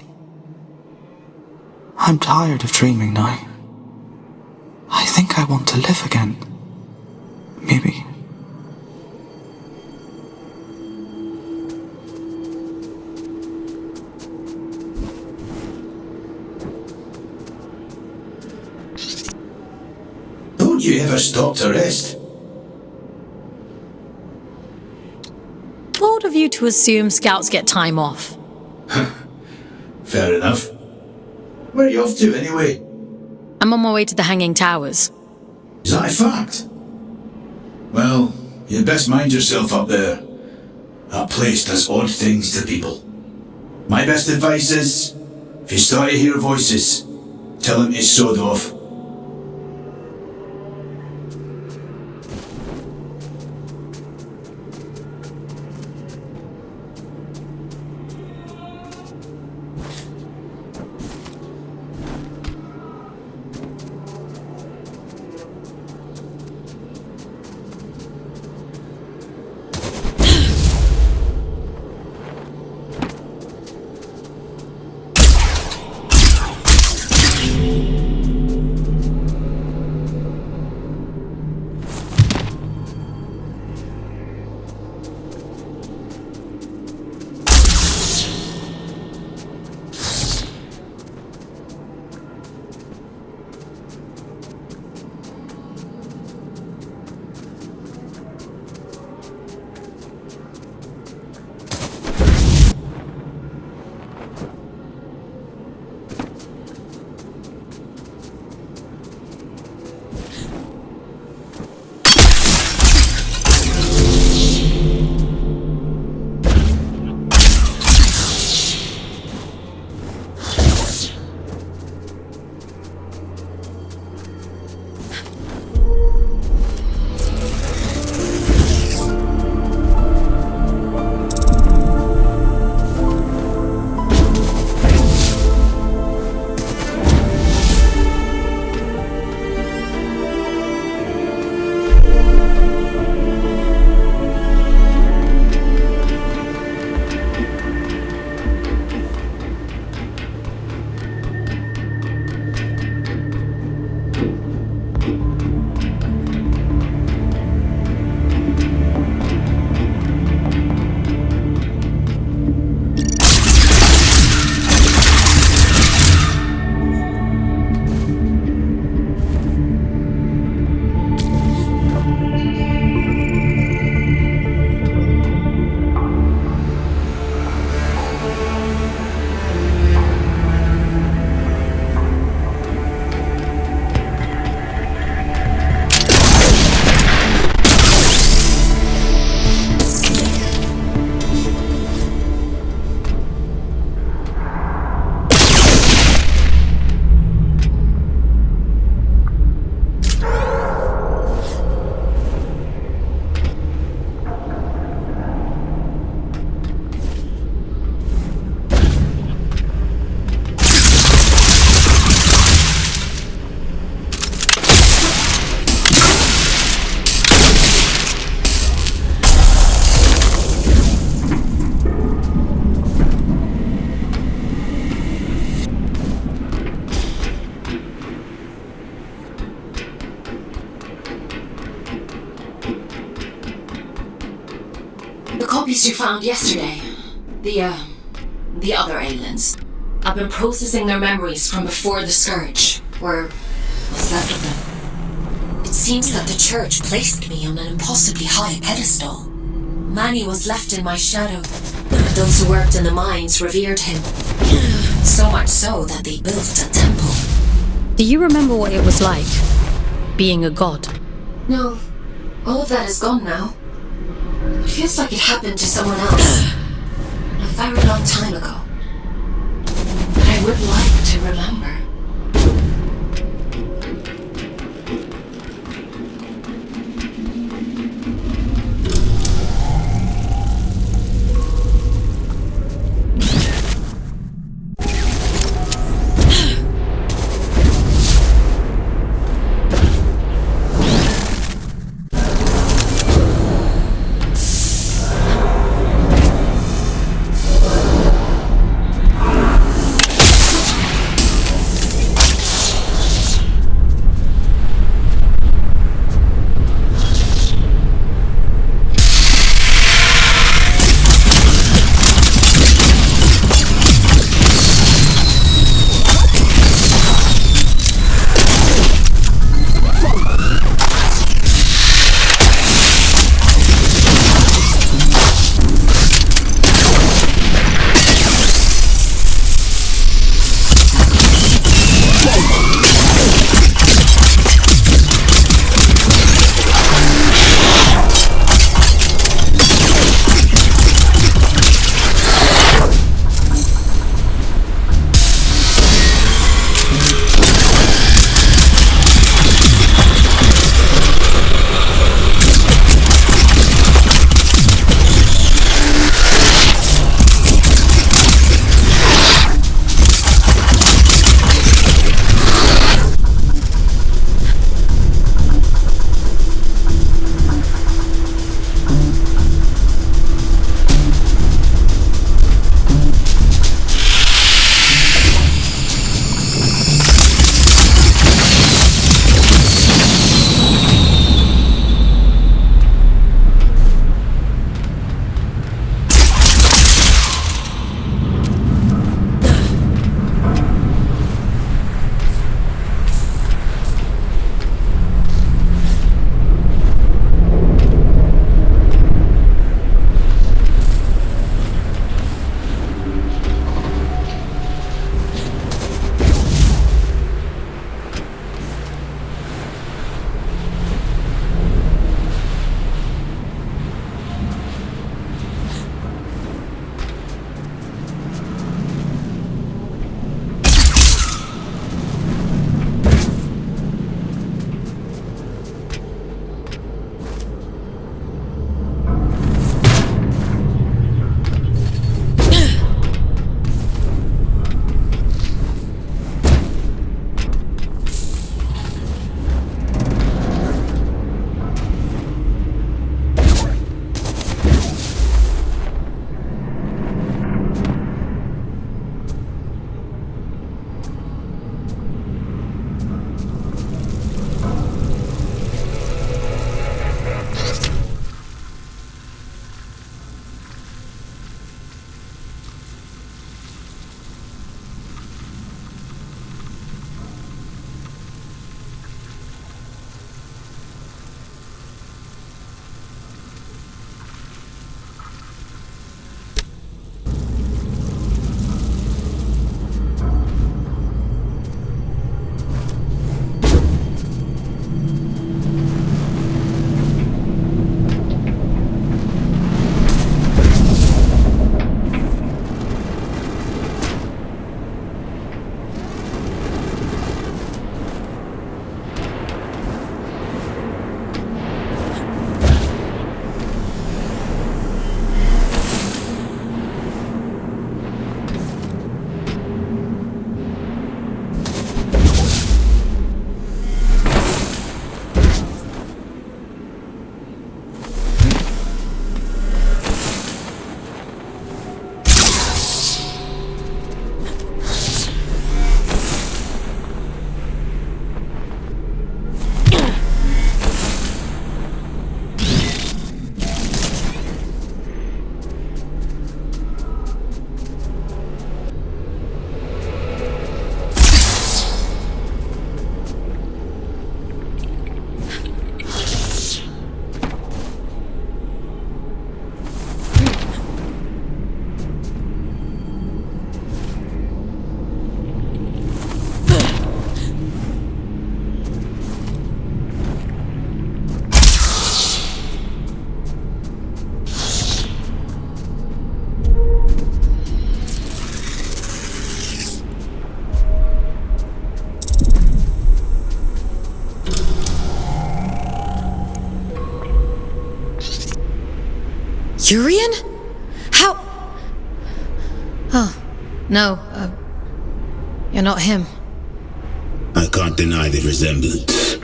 I'm tired of dreaming now. I think I want to live again. Maybe you ever stop to rest? Bold of you to assume scouts get time off. Fair enough. Where are you off to, anyway? I'm on my way to the Hanging Towers. Is that a fact? Well, you'd best mind yourself up there. That place does odd things to people. My best advice is, if you start to hear voices, tell them to sod off. You found yesterday. The other aliens. I've been processing their memories from before the Scourge, or what's left of them. It seems that the church placed me on an impossibly high pedestal. Manny was left in my shadow. Those who worked in the mines revered him. So much so that they built a temple. Do you remember what it was like, being a god? No, all of that is gone now. It feels like it happened to someone else. A very long time ago. But I would like to remember. Urian? How? Oh, no, you're not him. I can't deny the resemblance.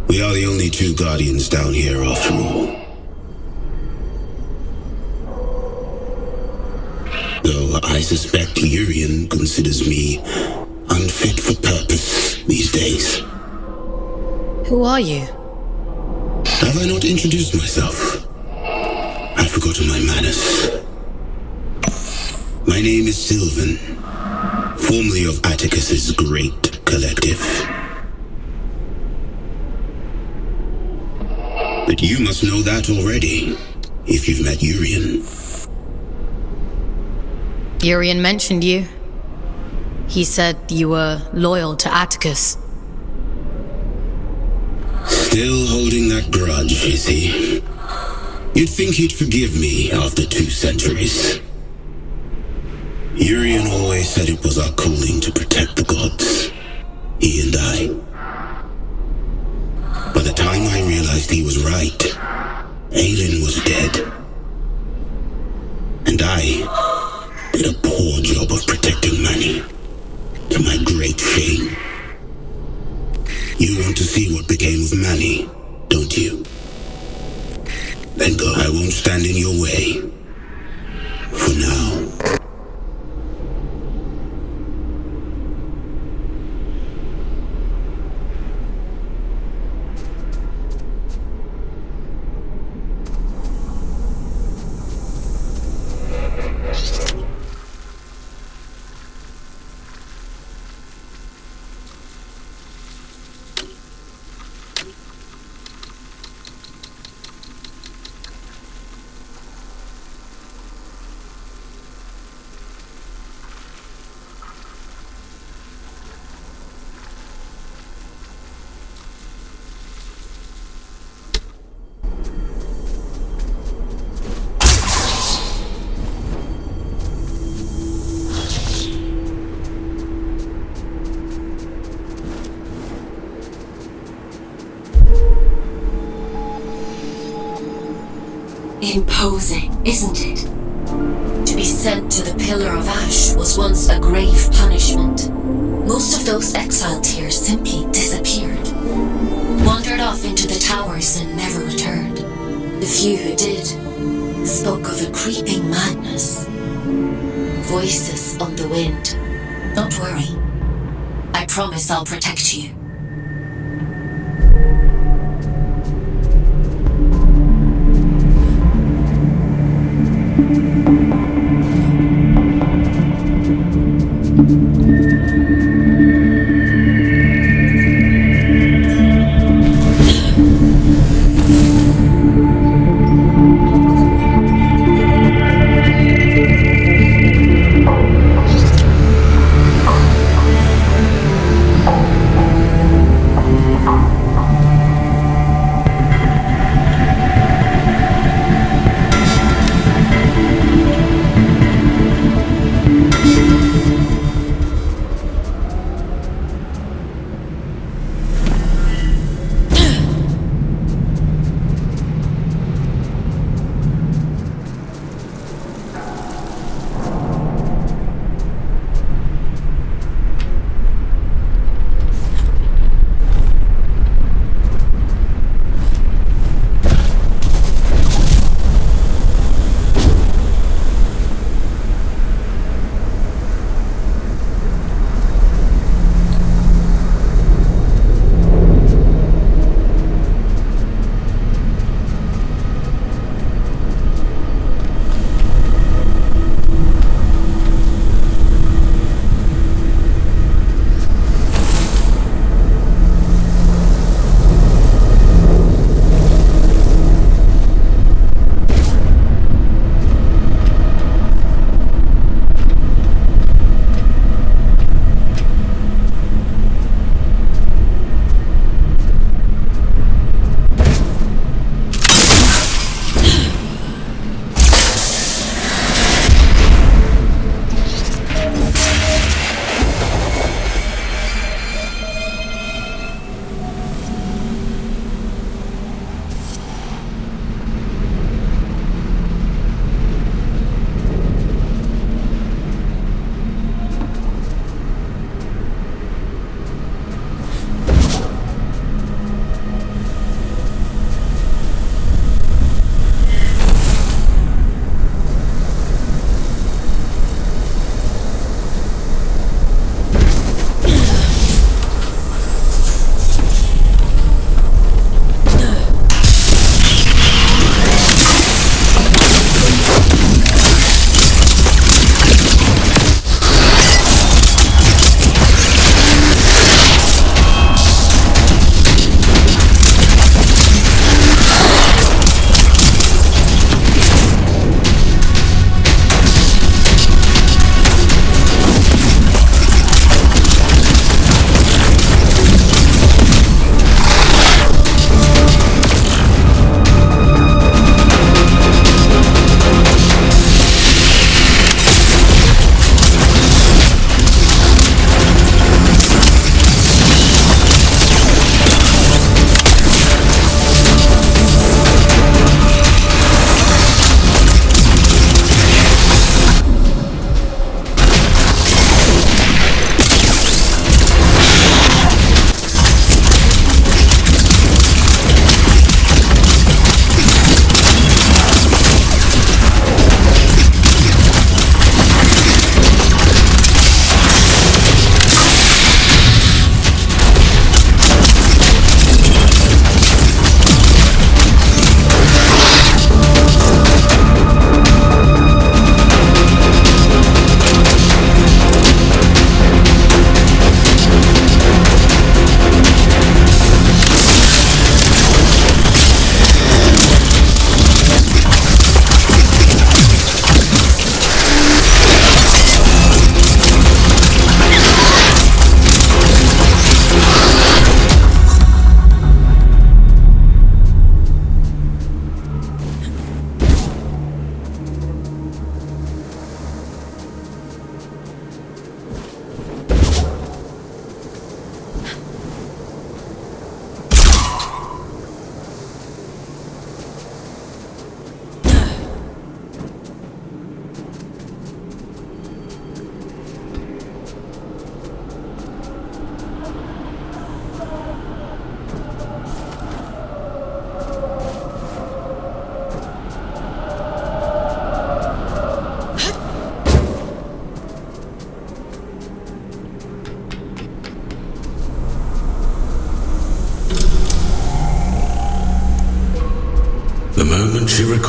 We are the only two Guardians down here after all. Though I suspect Urian considers me unfit for purpose these days. Who are you? Have I not introduced myself? I've forgotten my manners. My name is Sylvan, formerly of Atticus's Great Collective. But you must know that already, if you've met Urian. Urian mentioned you. He said you were loyal to Atticus. Still holding that grudge, is he? You'd think he'd forgive me after 2 centuries. Urian always said it was our calling to protect the gods. He and I. By the time I realized he was right, Aelin was dead. And I did a poor job of protecting Manny, to my great shame. You want to see what became of Manny, don't you? Then go. I won't stand in your way. For now. Imposing, isn't it? To be sent to the Pillar of Ash was once a grave punishment. Most of those exiled here simply disappeared. Wandered off into the towers and never returned. The few who did spoke of a creeping madness. Voices on the wind. Don't worry. I promise I'll protect you.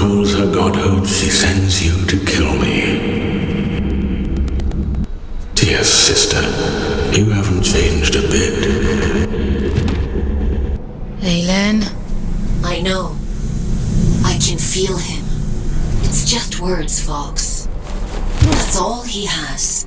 calls her godhood, she sends you to kill me. Dear sister, you haven't changed a bit. Aelin? I know. I can feel him. It's just words, Fox. That's all he has.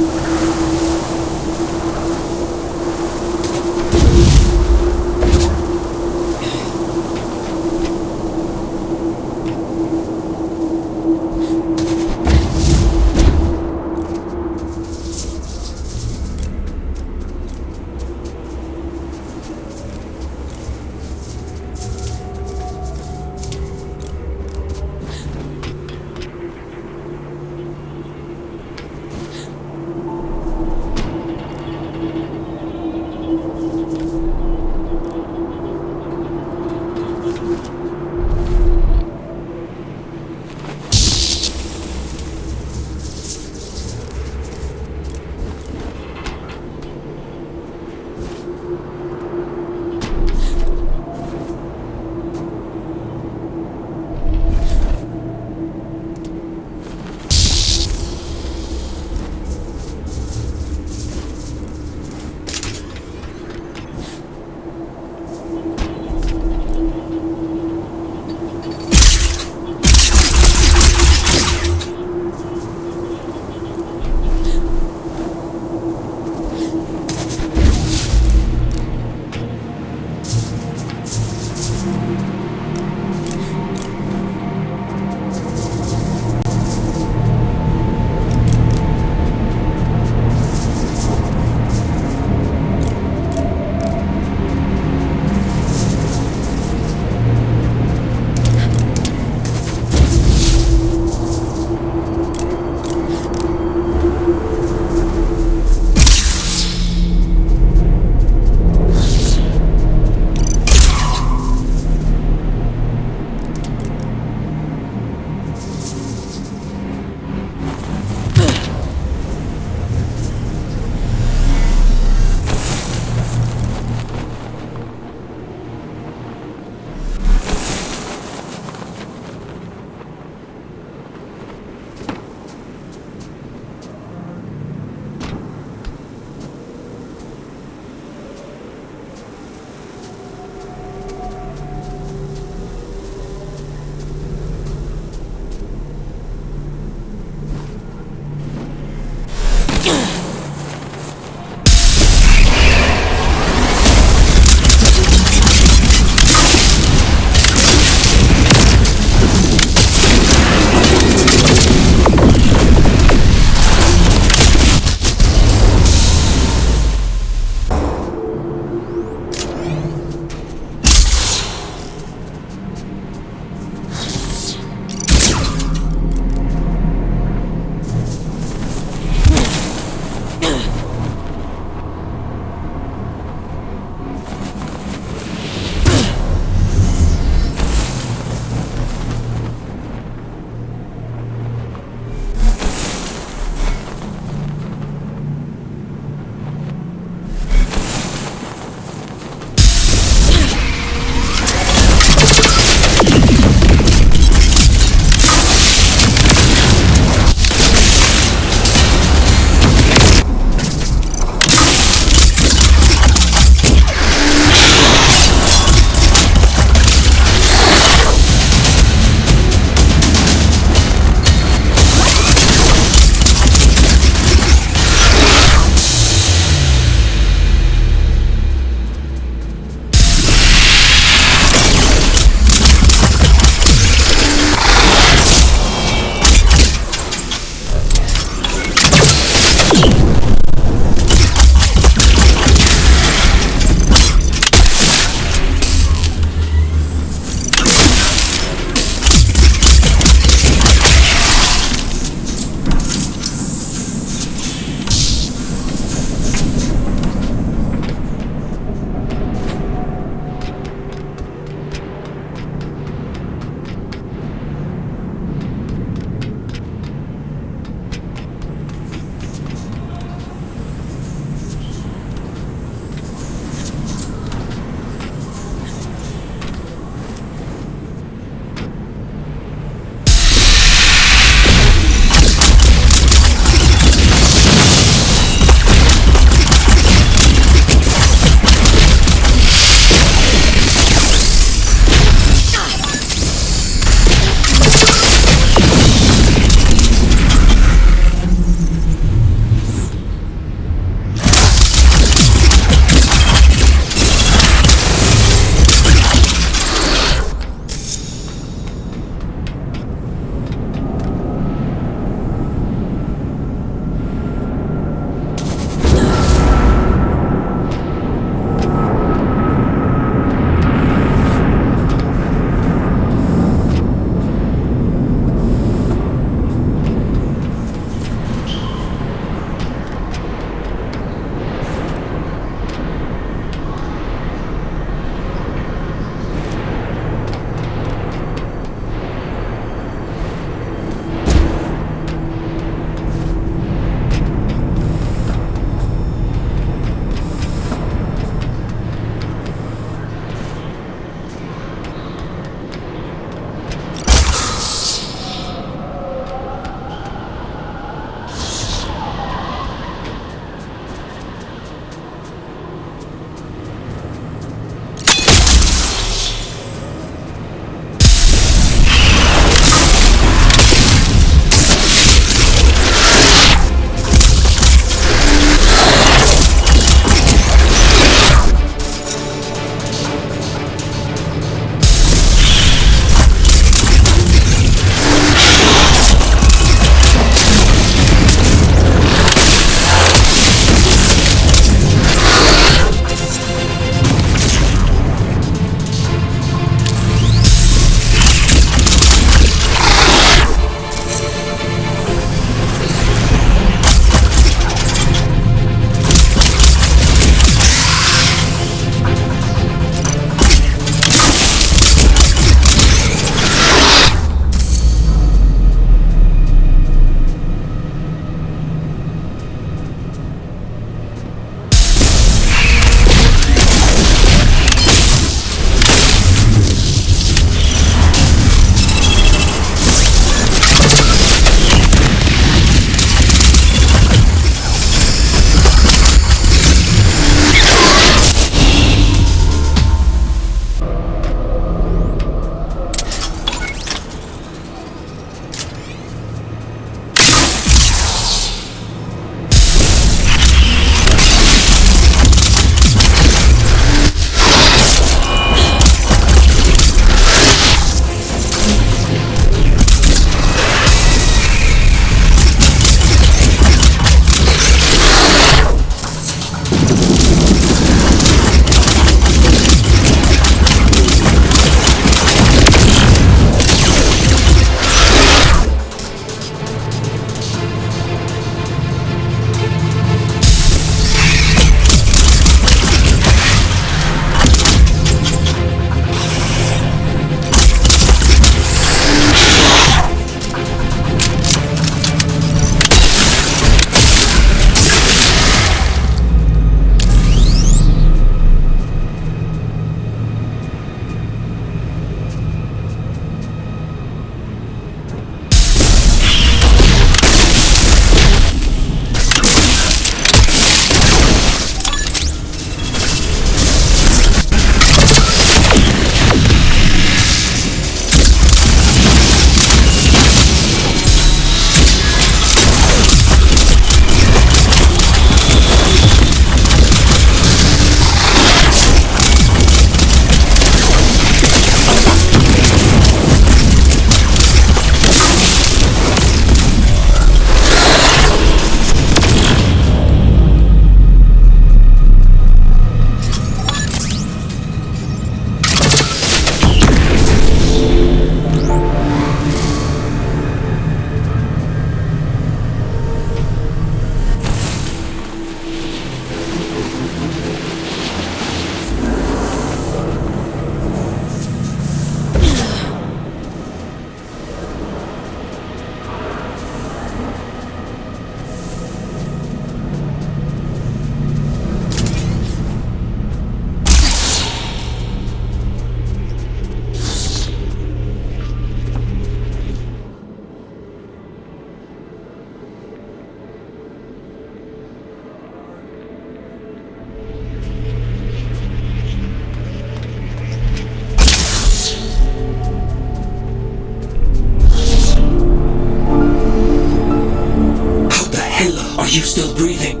Are you still breathing?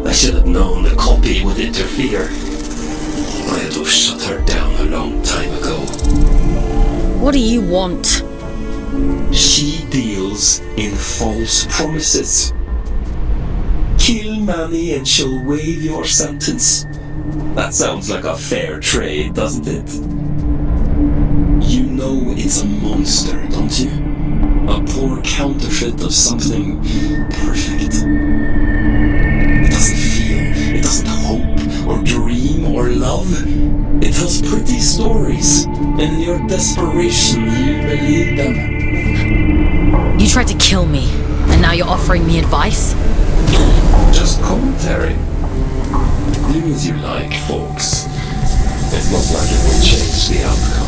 I should have known the copy would interfere. I had to have shut her down a long time ago. What do you want? She deals in false promises. Kill Manny and she'll waive your sentence. That sounds like a fair trade, doesn't it? You know it's a monster, don't you? A poor counterfeit of something perfect. It doesn't feel, it doesn't hope, or dream, or love. It tells pretty stories, and in your desperation you believe them. You tried to kill me, and now you're offering me advice? Just commentary. Do as you like, folks. It's not like it will change the outcome.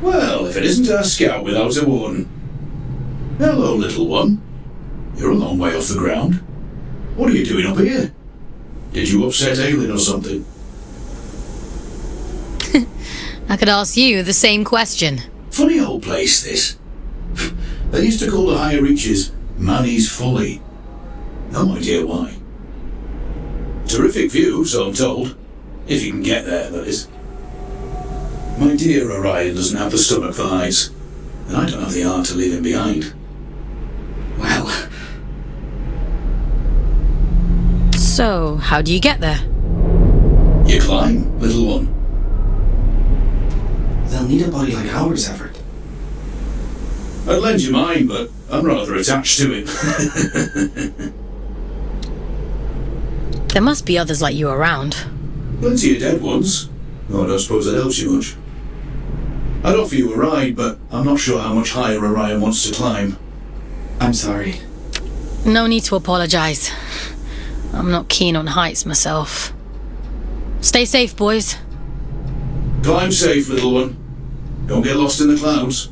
Well, if it isn't our scout without a warden. Hello, little one. You're a long way off the ground. What are you doing up here? Did you upset Aelin or something? I could ask you the same question. Funny old place, this. They used to call the higher reaches Manny's Folly. No idea why. Terrific view, so I'm told. If you can get there, that is. My dear Orion doesn't have the stomach for heights, and I don't have the heart to leave him behind. Well... So, how do you get there? You climb, little one. They'll need a body like ours, Everett. I'd lend you mine, but I'm rather attached to it. There must be others like you around. Plenty of dead ones. No, I don't suppose that helps you much. I'd offer you a ride, but I'm not sure how much higher Orion wants to climb. I'm sorry. No need to apologize. I'm not keen on heights myself. Stay safe, boys. Climb safe, little one. Don't get lost in the clouds.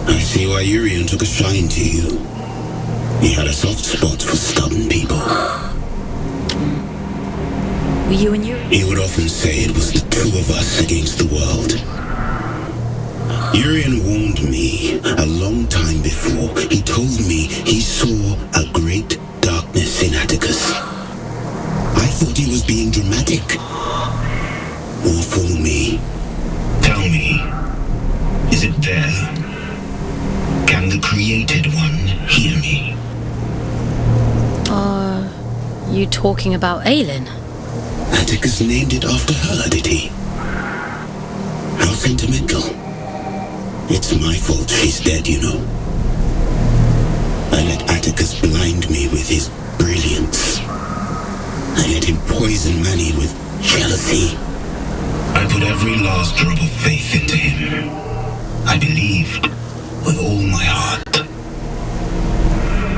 I see why Urian took a shine to you. He had a soft spot for stubborn people. Were you and Urian? He would often say it was the two of us against the world. Urian warned me a long time before. He told me he saw a great darkness in Atticus. I thought he was being dramatic. Or fool me. Tell me, is it there? Can the Created One hear me? Are you talking about Aelin? Atticus named it after her, did he? How sentimental. It's my fault she's dead, you know. I let Atticus blind me with his brilliance. I let him poison Manny with jealousy. I put every last drop of faith into him. I believed with all my heart.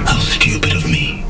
How stupid of me.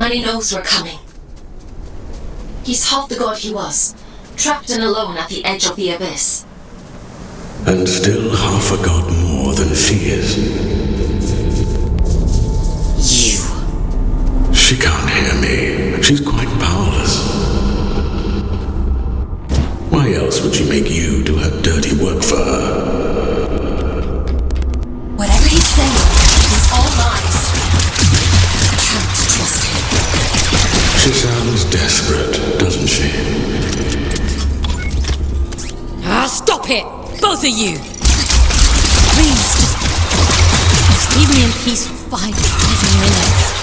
and he knows we're coming. He's half the god he was, trapped and alone at the edge of the abyss. And still half a god more than she is. You. She can't hear me. She's quite powerless. Why else would she make you do her dirty work for her? Whatever he's saying, it's all lies. I can't trust him. She sounds desperate, doesn't she? Stop it! Both of you! Please, just leave me in peace for 5 minutes.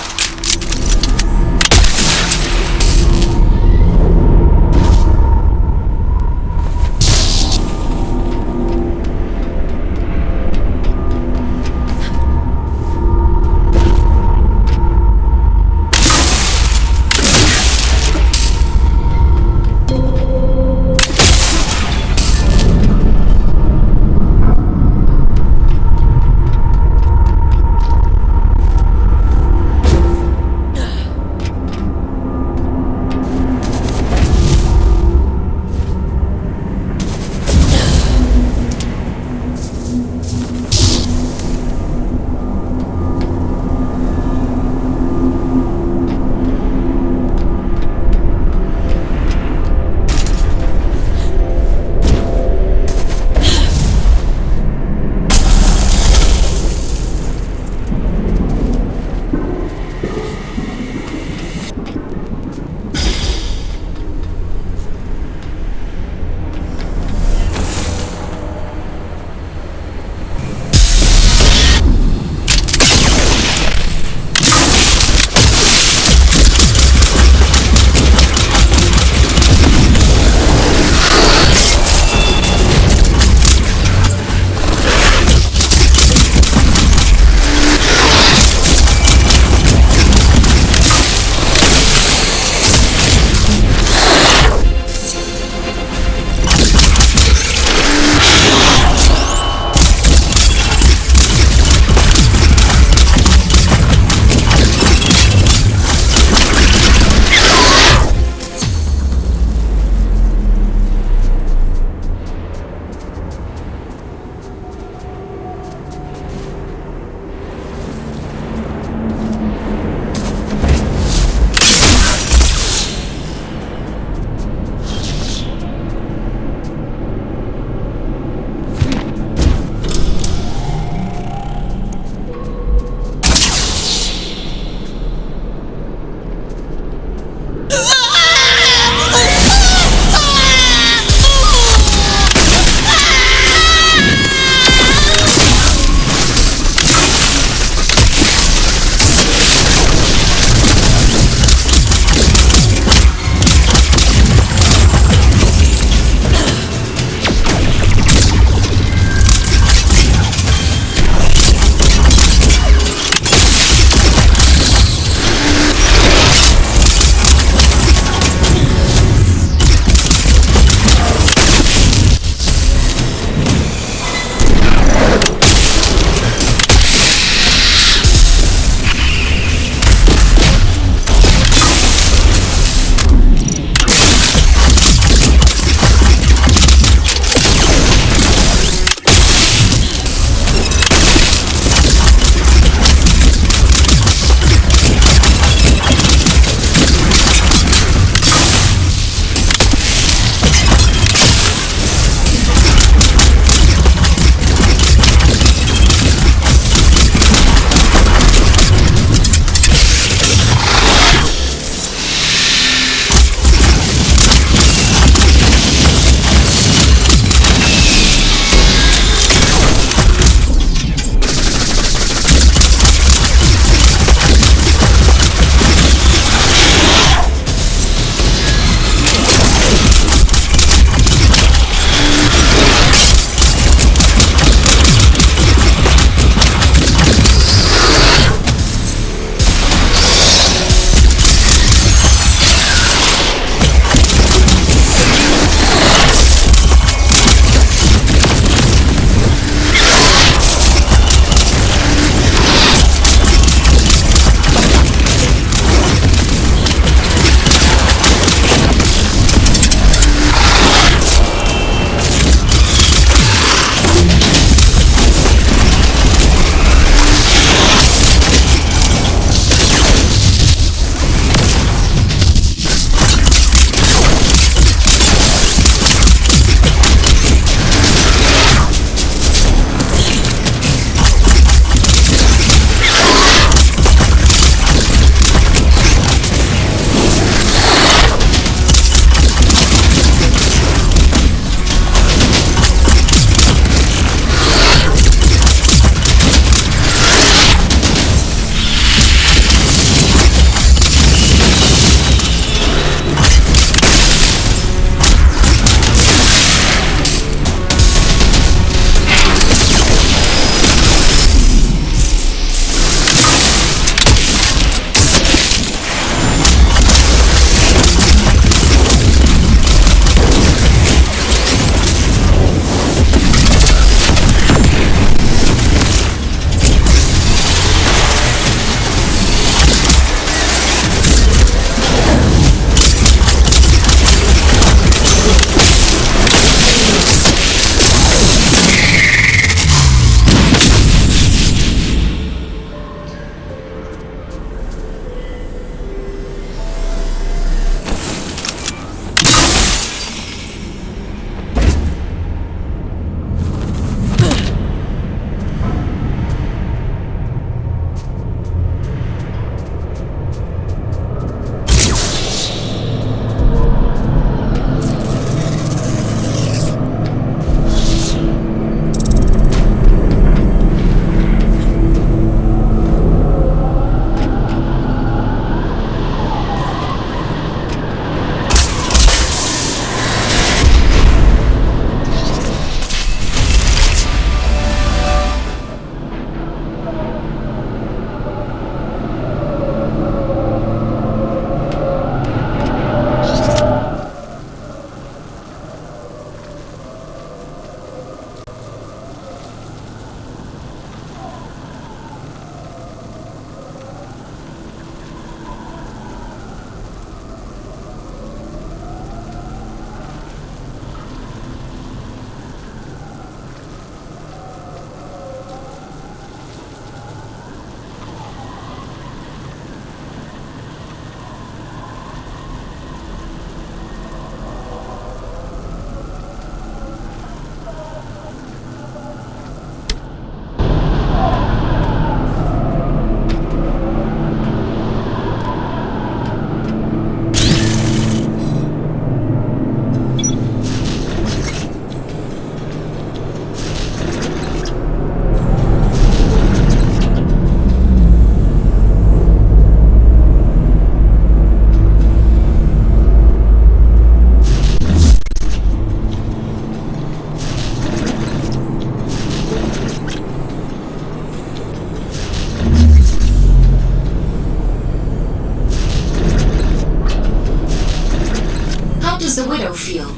does the widow feel?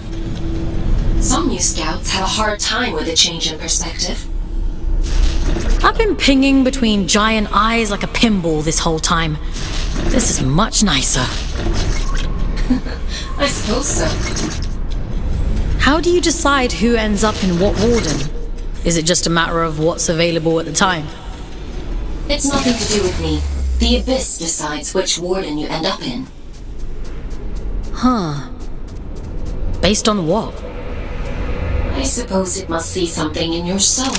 Some new scouts have a hard time with a change in perspective. I've been pinging between giant eyes like a pinball this whole time. This is much nicer. I suppose so. How do you decide who ends up in what warden? Is it just a matter of what's available at the time? It's nothing to do with me. The Abyss decides which warden you end up in. Huh. Based on what? I suppose it must see something in your soul.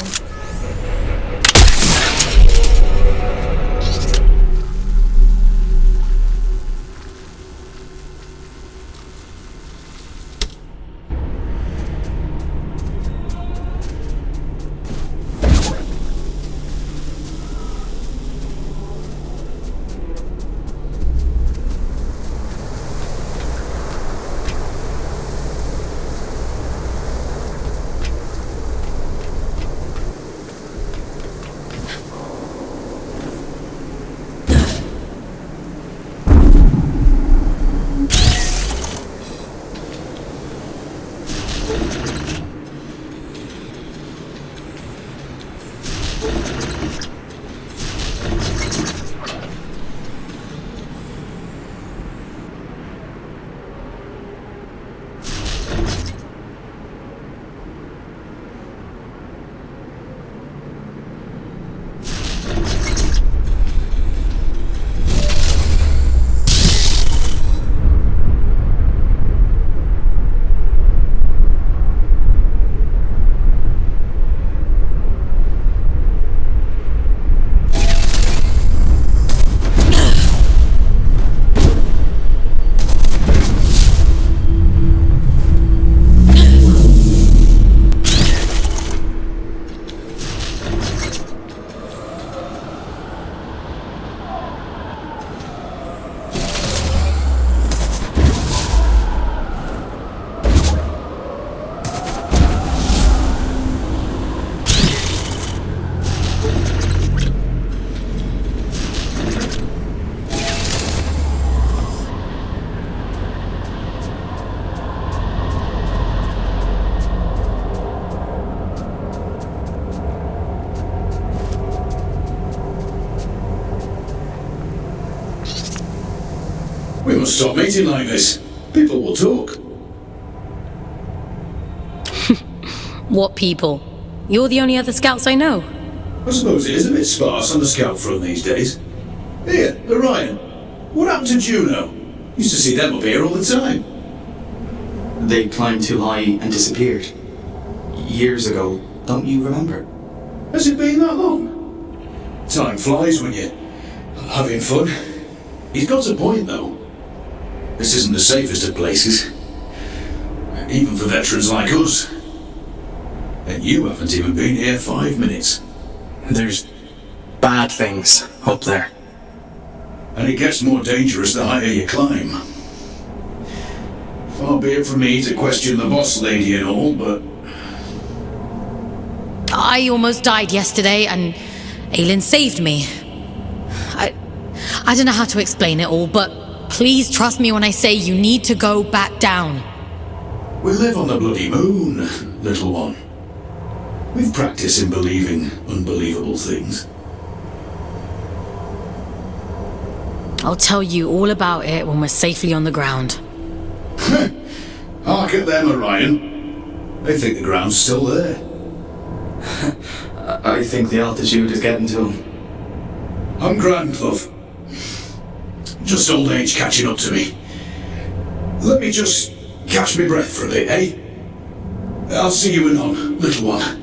We must stop meeting like this. People will talk. What people? You're the only other scouts I know. I suppose it is a bit sparse on the scout front these days. Here, Orion. What happened to Juno? Used to see them up here all the time. They climbed too high and disappeared. Years ago, don't you remember? Has it been that long? Time flies when you're having fun. He's got a point, though. This isn't the safest of places. Even for veterans like us. And you haven't even been here 5 minutes. There's bad things up there. And it gets more dangerous the higher you climb. Far be it from me to question the boss lady and all, but... I almost died yesterday, and Aelin saved me. I don't know how to explain it all, but please trust me when I say you need to go back down. We live on the bloody moon, little one. We've practiced in believing unbelievable things. I'll tell you all about it when we're safely on the ground. Hark at them, Orion. They think the ground's still there. I think the altitude is getting to them. I'm grand, love. Just old age catching up to me. Let me just catch my breath for a bit, eh? I'll see you anon, little one.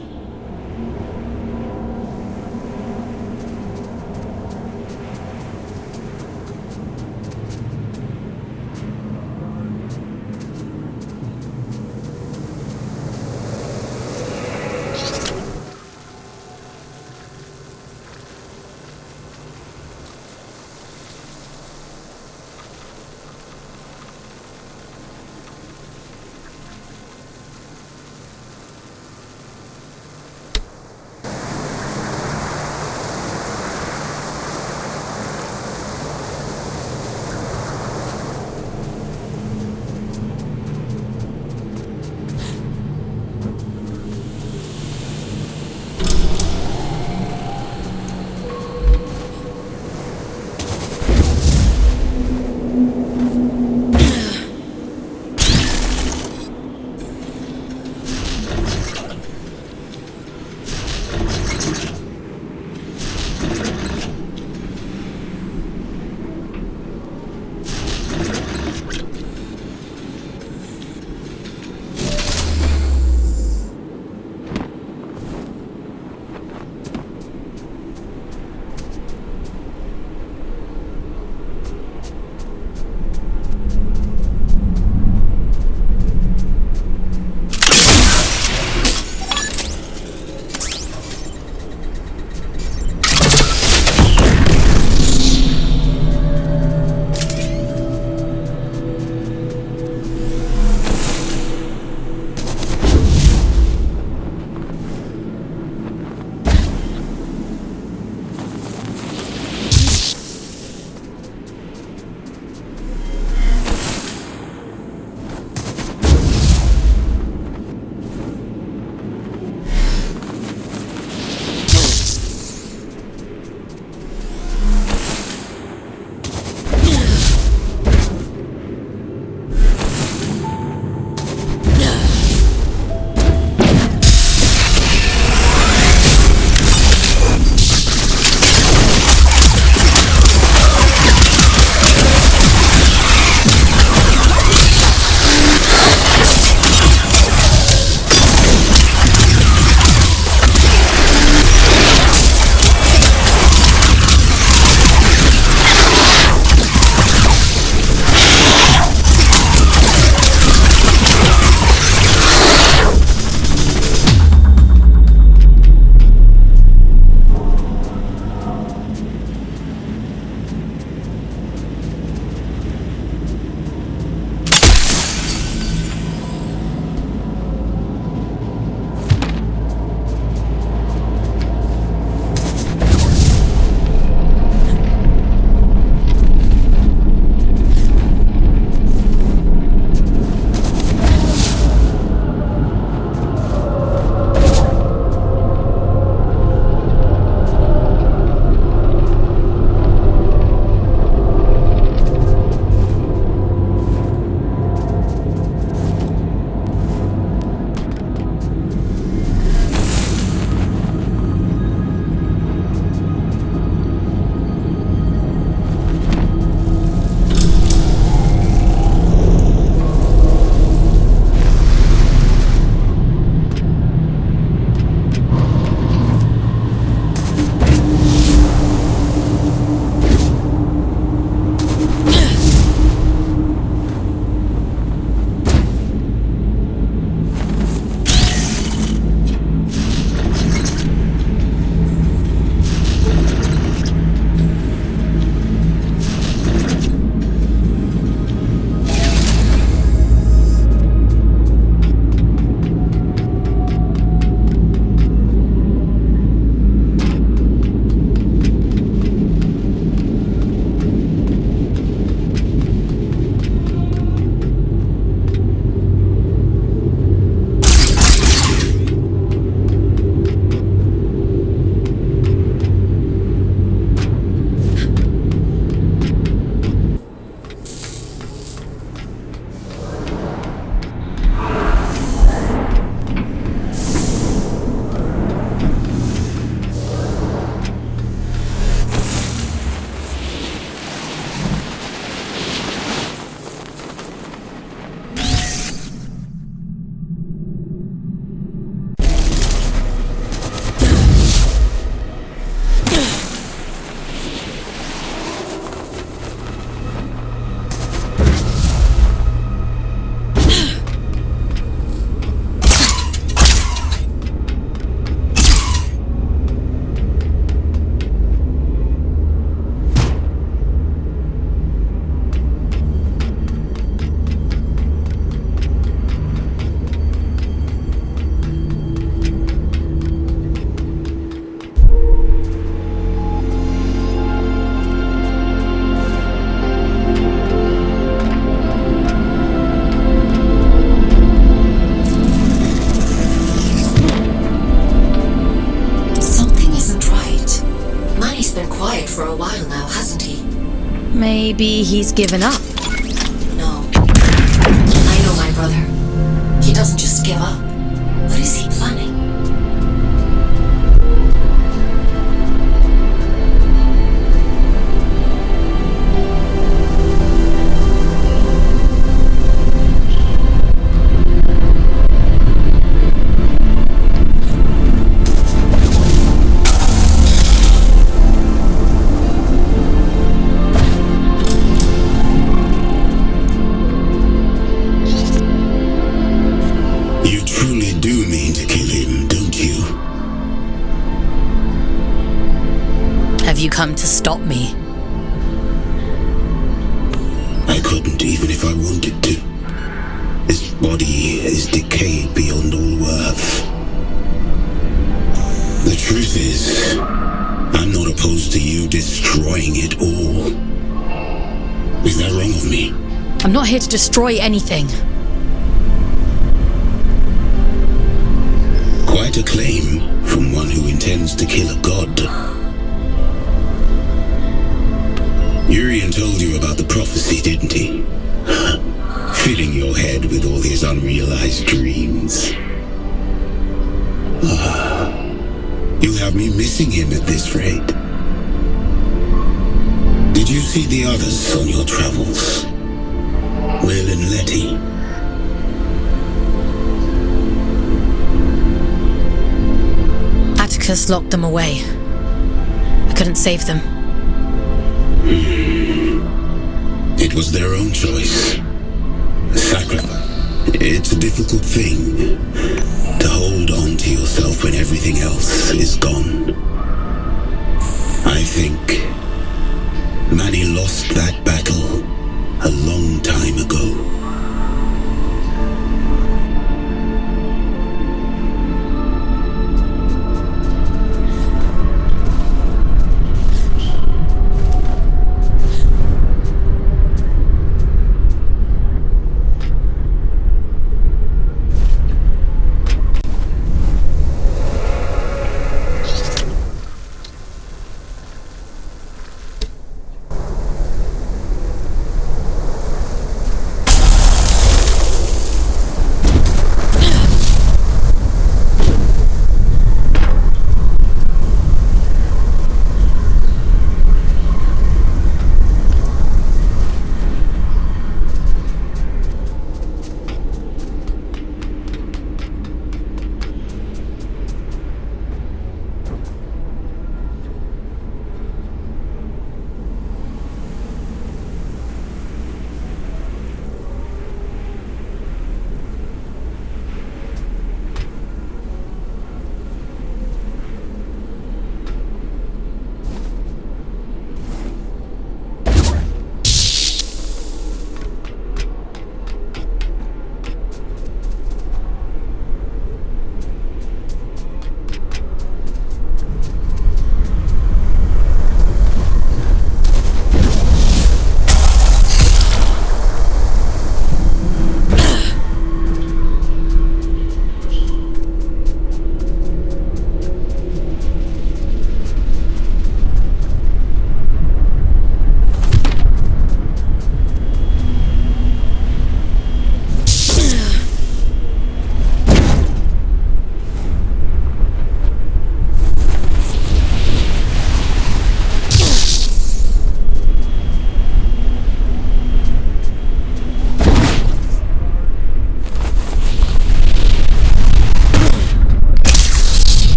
Maybe he's given up. No. I know my brother. He doesn't just give up. What is he planning? You come to stop me. I couldn't, even if I wanted to. This body is decayed beyond all worth. The truth is, I'm not opposed to you destroying it all. Is that wrong of me? I'm not here to destroy anything. Quite a claim from one who intends to kill a god. Urian told you about the prophecy, didn't he? Filling your head with all his unrealized dreams. You'll have me missing him at this rate. Did you see the others on your travels? Will and Letty? Atticus locked them away. I couldn't save them. It was their own choice. A sacrifice. It's a difficult thing to hold on to yourself when everything else is gone. I think Manny lost that battle a long time ago.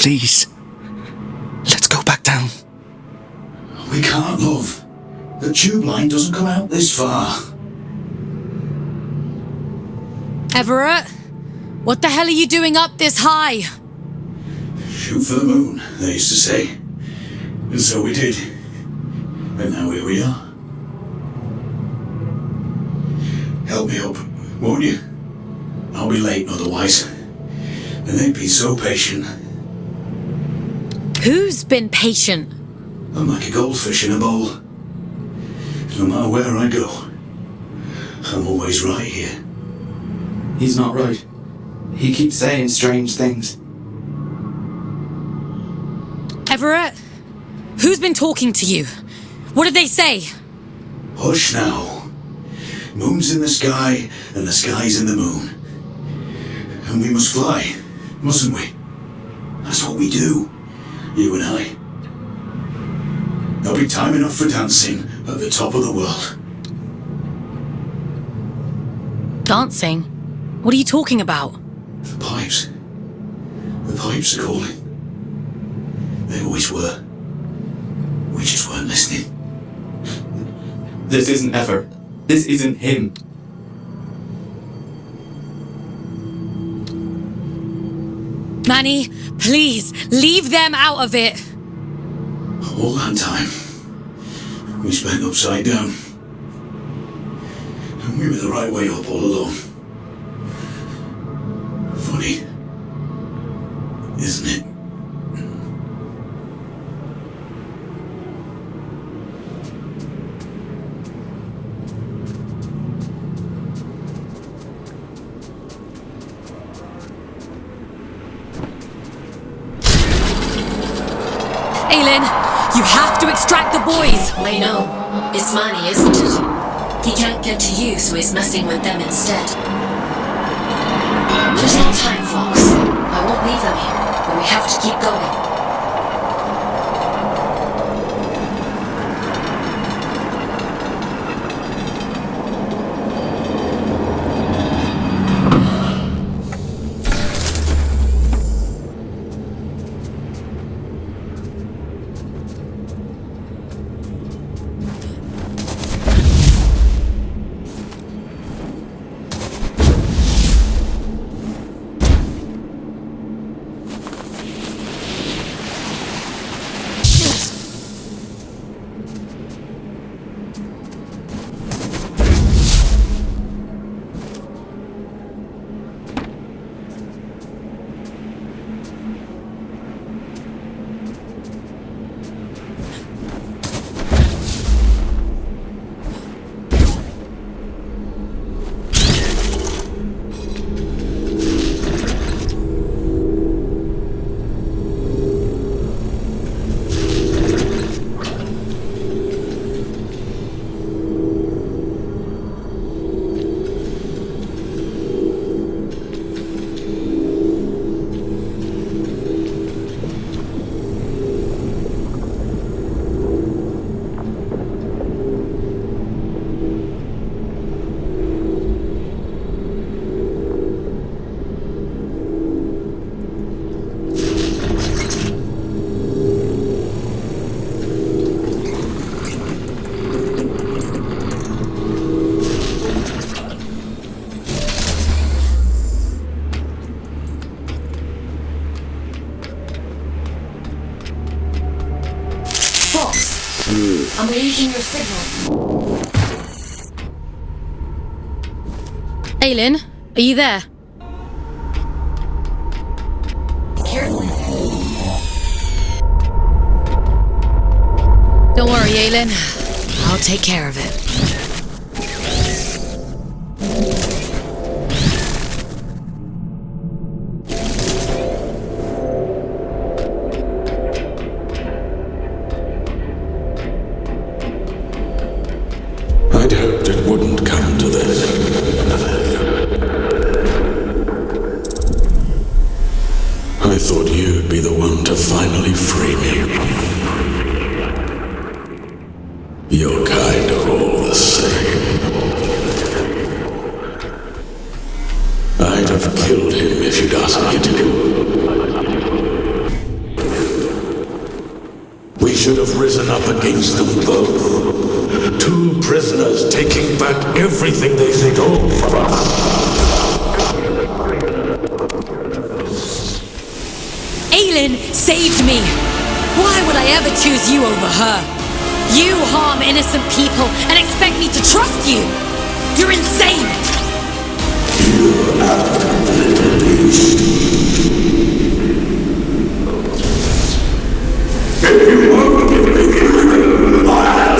Please. Let's go back down. We can't, love. The tube line doesn't come out this far. Everett? What the hell are you doing up this high? Shoot for the moon, they used to say. And so we did. And now here we are. Help me up, won't you? I'll be late otherwise. And they'd be so patient. Who's been patient? I'm like a goldfish in a bowl. No matter where I go, I'm always right here. He's not right. He keeps saying strange things. Everett? Who's been talking to you? What did they say? Hush now. Moon's in the sky, and the sky's in the moon. And we must fly, mustn't we? That's what we do, you and I. There'll be time enough for dancing at the top of the world. Dancing? What are you talking about? The pipes. The pipes are calling. They always were. We just weren't listening. This isn't Ever. This isn't him. Manny, please, leave them out of it. All that time, we spent upside down. And we were the right way up all along. Funny, isn't it? Aylin, you have to extract the boys! I know. It's Manny, isn't it? He can't get to you, so he's messing with them instead. There's no time, Fox. I won't leave them here, but we have to keep going. I'm losing your signal. Aylin, are you there? Careful. Don't worry, Aylin. I'll take care of it. I'd hoped it wouldn't come to this. I thought you'd be the one to finally free me. Your kind are all the same. I'd have killed him if you'd asked me to. should have risen up against them both. 2 prisoners taking back everything they stole from us. Aylin saved me. Why would I ever choose you over her? You harm innocent people and expect me to trust you. You're insane. You little beast. If you won't give me freedom, I'll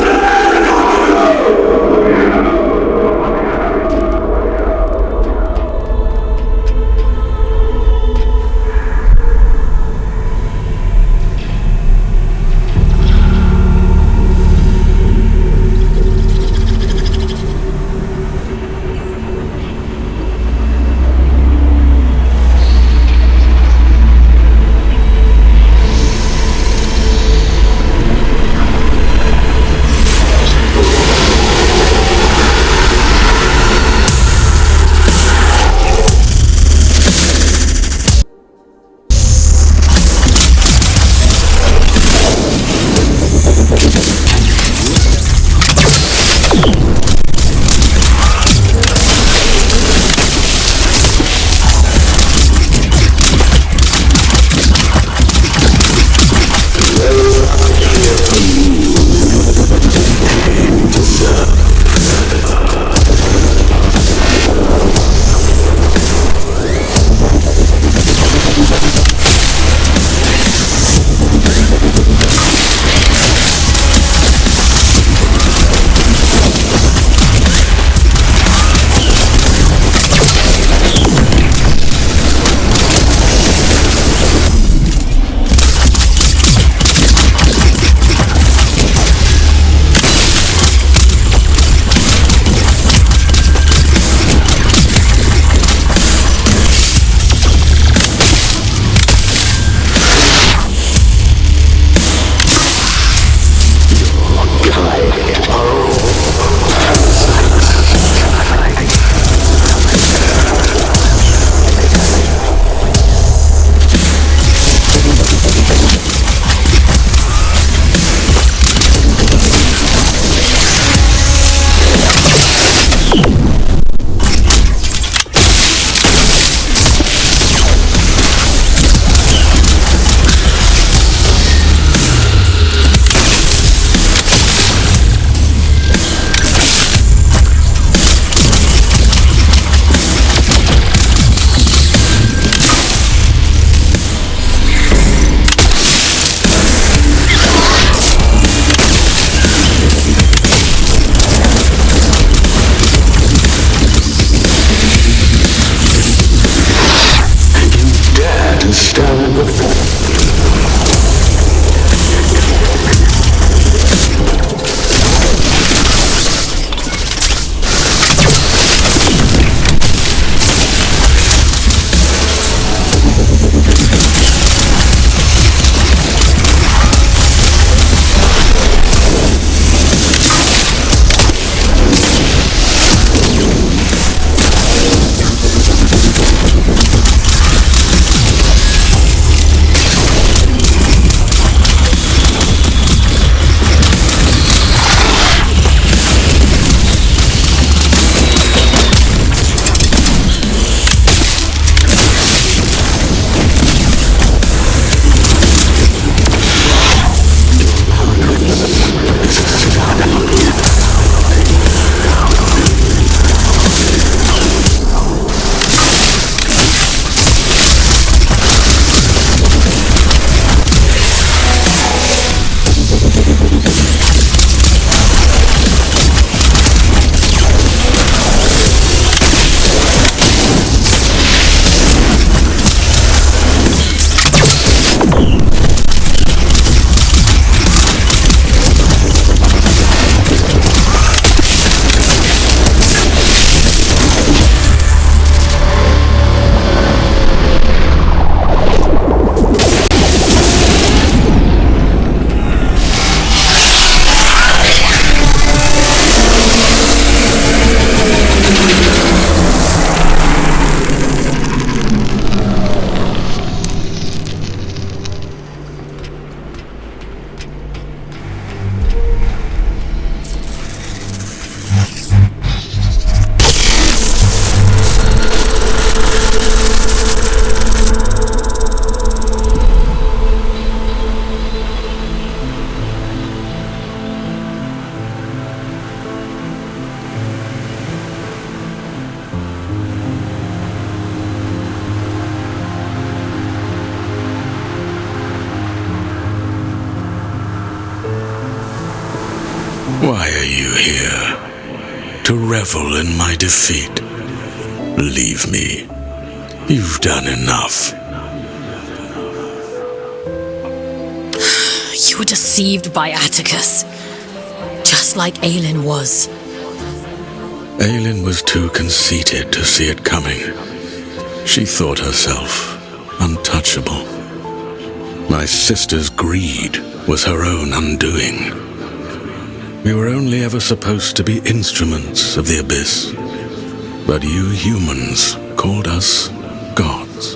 Why are you here? To revel in my defeat? Leave me. You've done enough. You were deceived by Atticus. Just like Aelin was. Aelin was too conceited to see it coming. She thought herself untouchable. My sister's greed was her own undoing. We were only ever supposed to be instruments of the Abyss. But you humans called us gods.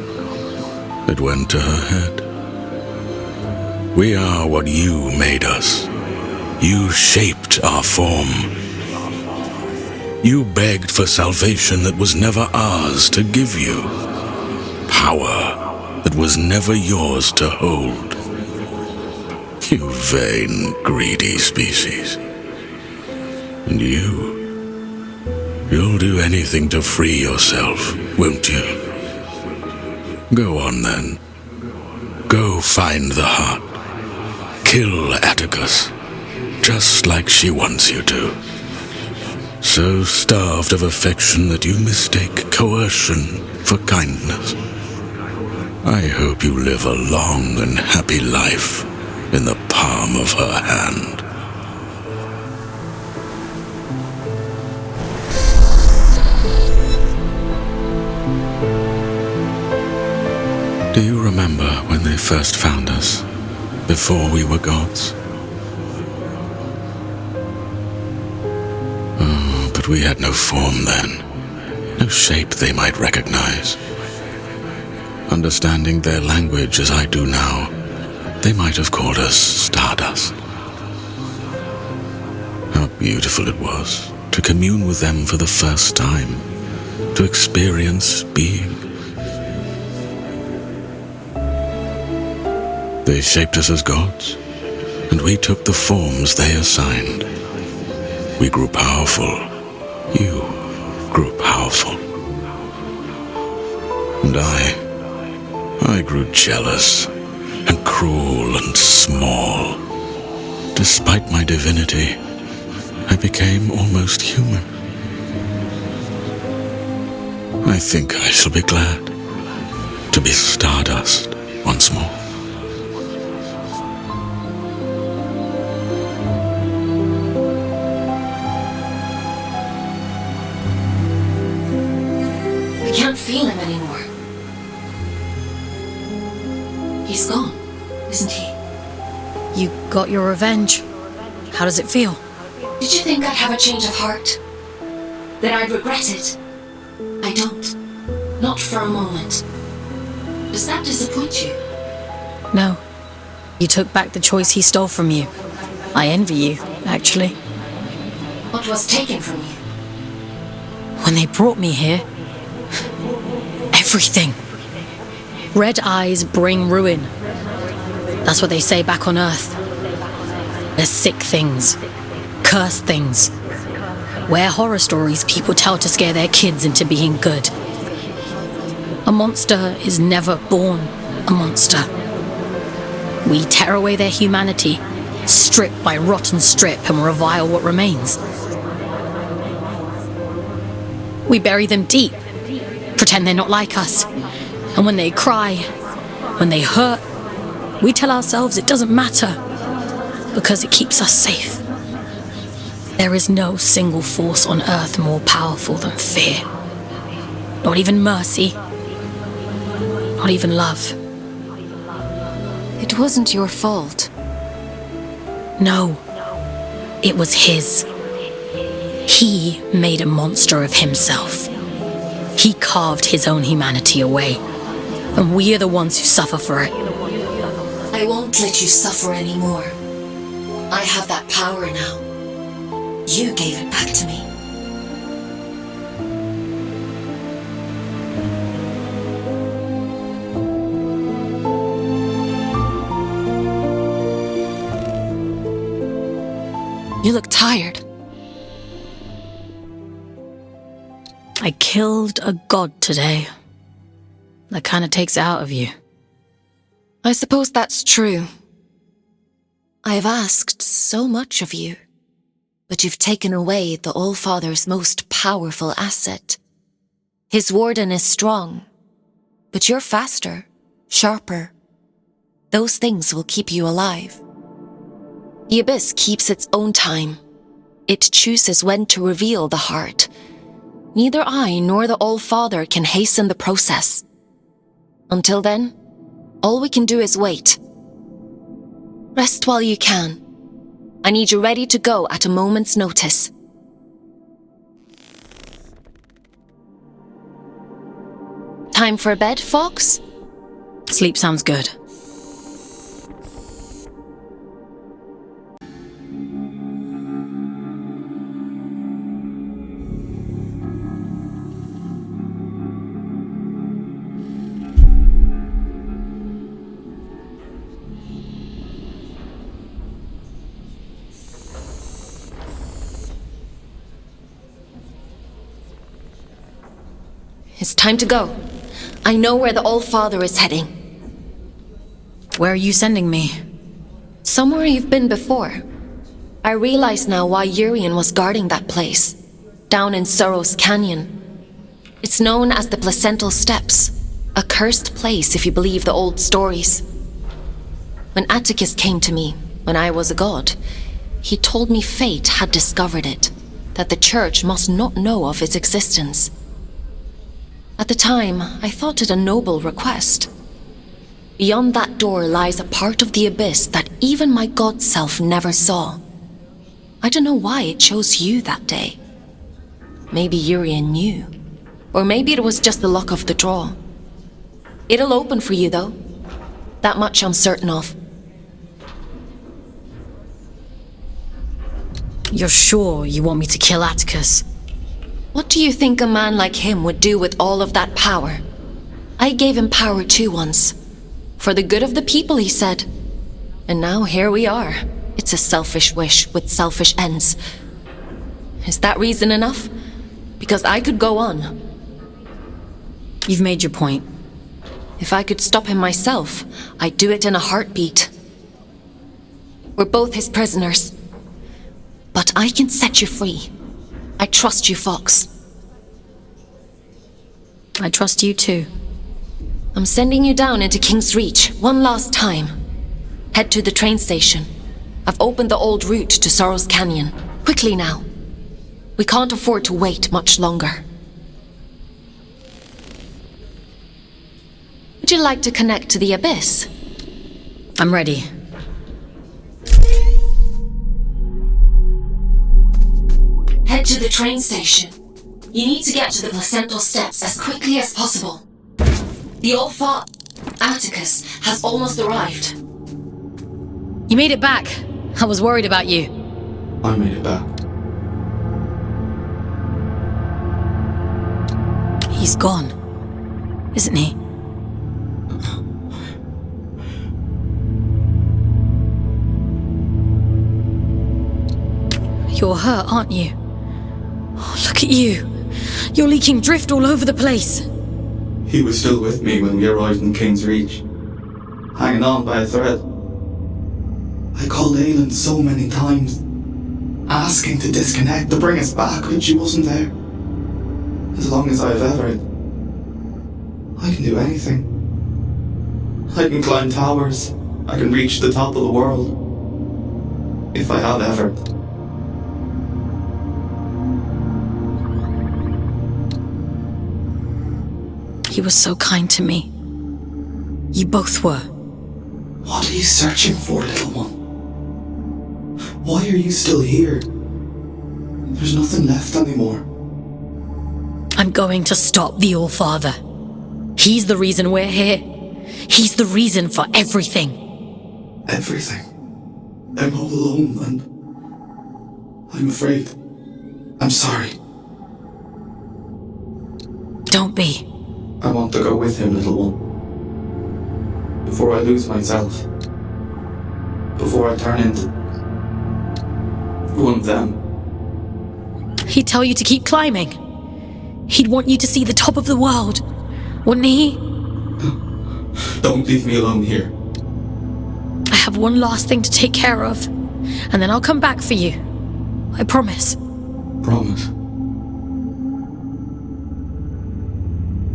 It went to her head. We are what you made us. You shaped our form. You begged for salvation that was never ours to give you. Power that was never yours to hold. You vain, greedy species. And you'll do anything to free yourself, won't you? Go on then. Go find the heart. Kill Atticus, just like she wants you to. So starved of affection that you mistake coercion for kindness. I hope you live a long and happy life in the palm of her hand. Do you remember when they first found us, before we were gods? Oh, but we had no form then, no shape they might recognize. Understanding their language as I do now, they might have called us Stardust. How beautiful it was to commune with them for the first time, to experience being. They shaped us as gods, and we took the forms they assigned. We grew powerful. You grew powerful. And I grew jealous and cruel and small. Despite my divinity, I became almost human. I think I shall be glad to be Stardust once more. I can't feel him anymore. He's gone, isn't he? You got your revenge. How does it feel? Did you think I'd have a change of heart? That I'd regret it? I don't. Not for a moment. Does that disappoint you? No. You took back the choice he stole from you. I envy you, actually. What was taken from you? When they brought me here, everything. Red eyes bring ruin. That's what they say back on Earth. They're sick things. Cursed things. We're horror stories people tell to scare their kids into being good. A monster is never born a monster. We tear away their humanity, strip by rotten strip, and revile what remains. We bury them deep, pretend they're not like us. And when they cry, when they hurt, we tell ourselves it doesn't matter, because it keeps us safe. There is no single force on Earth more powerful than fear. Not even mercy. Not even love. It wasn't your fault. No. It was his. He made a monster of himself. He carved his own humanity away. And we are the ones who suffer for it. I won't let you suffer anymore. I have that power now. You gave it back to me. You look tired. I killed a god today. That kind of takes it out of you. I suppose that's true. I've asked so much of you. But you've taken away the All-Father's most powerful asset. His warden is strong, but you're faster, sharper. Those things will keep you alive. The Abyss keeps its own time. It chooses when to reveal the heart. Neither I nor the All-Father can hasten the process. Until then, all we can do is wait. Rest while you can. I need you ready to go at a moment's notice. Time for bed, Fox? Sleep sounds good. It's time to go. I know where the All-Father is heading. Where are you sending me? Somewhere you've been before. I realize now why Urian was guarding that place, down in Sorrow's Canyon. It's known as the Placental Steps, a cursed place if you believe the old stories. When Atticus came to me, when I was a god, he told me fate had discovered it, that the church must not know of its existence. At the time, I thought it a noble request. Beyond that door lies a part of the Abyss that even my god self never saw. I don't know why it chose you that day. Maybe Urian knew. Or maybe it was just the luck of the draw. It'll open for you, though. That much I'm certain of. You're sure you want me to kill Atticus? What do you think a man like him would do with all of that power? I gave him power too once. For the good of the people, he said. And now here we are. It's a selfish wish with selfish ends. Is that reason enough? Because I could go on. You've made your point. If I could stop him myself, I'd do it in a heartbeat. We're both his prisoners. But I can set you free. I trust you, Fox. I trust you too. I'm sending you down into King's Reach one last time. Head to the train station. I've opened the old route to Sorrow's Canyon. Quickly now. We can't afford to wait much longer. Would you like to connect to the Abyss? I'm ready. Head to the train station. You need to get to the Placental Steps as quickly as possible. The All-Father, Atticus, has almost arrived. You made it back. I was worried about you. I made it back. He's gone, isn't he? You're hurt, aren't you? Oh, look at you. You're leaking drift all over the place. He was still with me when we arrived in King's Reach, hanging on by a thread. I called Aelin so many times, asking to disconnect, to bring us back, but she wasn't there. As long as I've evered, I can do anything. I can climb towers. I can reach the top of the world. If I have evered. He was so kind to me. You both were. What are you searching for, little one? Why are you still here? There's nothing left anymore. I'm going to stop the All-Father. He's the reason we're here. He's the reason for everything. Everything? I'm all alone and I'm afraid. I'm sorry. Don't be. I want to go with him, little one. Before I lose myself. Before I turn into one of them. He'd tell you to keep climbing. He'd want you to see the top of the world, wouldn't he? Don't leave me alone here. I have one last thing to take care of, and then I'll come back for you. I promise. Promise.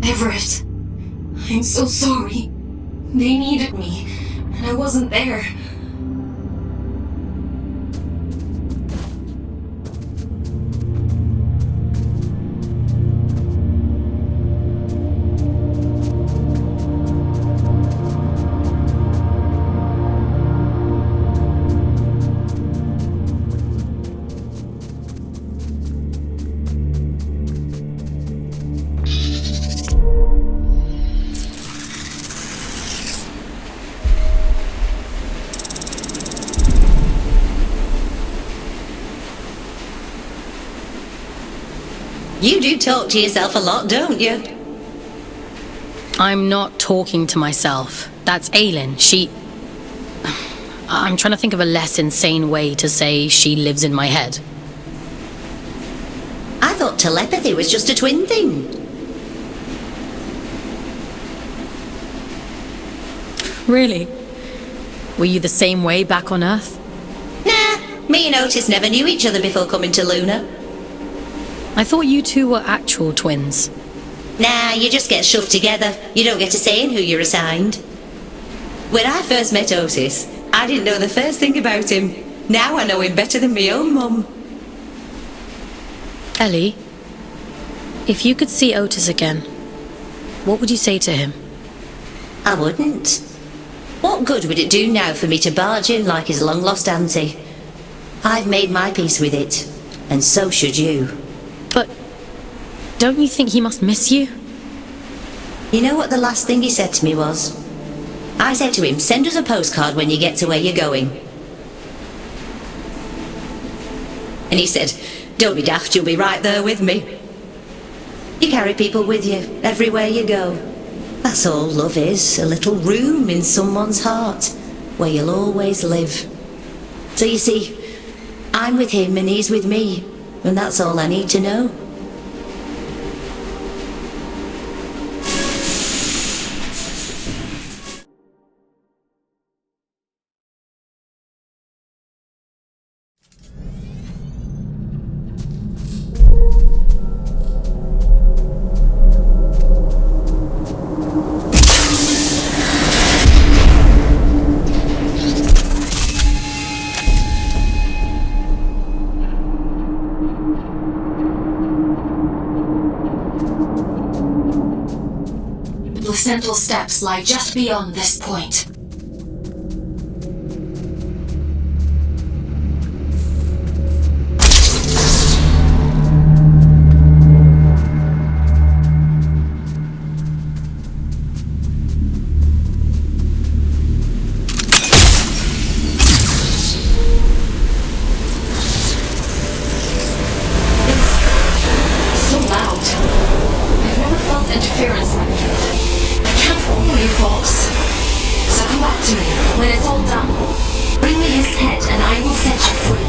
Everett, I'm so sorry. They needed me, and I wasn't there. You do talk to yourself a lot, don't you? I'm not talking to myself. That's Aylin. I'm trying to think of a less insane way to say she lives in my head. I thought telepathy was just a twin thing. Really? Were you the same way back on Earth? Nah, me and Otis never knew each other before coming to Luna. I thought you two were actual twins. Nah, you just get shoved together. You don't get a say in who you're assigned. When I first met Otis, I didn't know the first thing about him. Now I know him better than my own mum. Ellie, if you could see Otis again, what would you say to him? I wouldn't. What good would it do now for me to barge in like his long-lost auntie? I've made my peace with it, and so should you. But don't you think he must miss you? You know what the last thing he said to me was? I said to him, send us a postcard when you get to where you're going. And he said, don't be daft, you'll be right there with me. You carry people with you, everywhere you go. That's all love is, a little room in someone's heart, where you'll always live. So you see, I'm with him and he's with me, and that's all I need to know. Placental steps lie just beyond this point. It's so loud. I've never felt interference like that. False. So come back to me when it's all done. Bring me his head and I will set you free.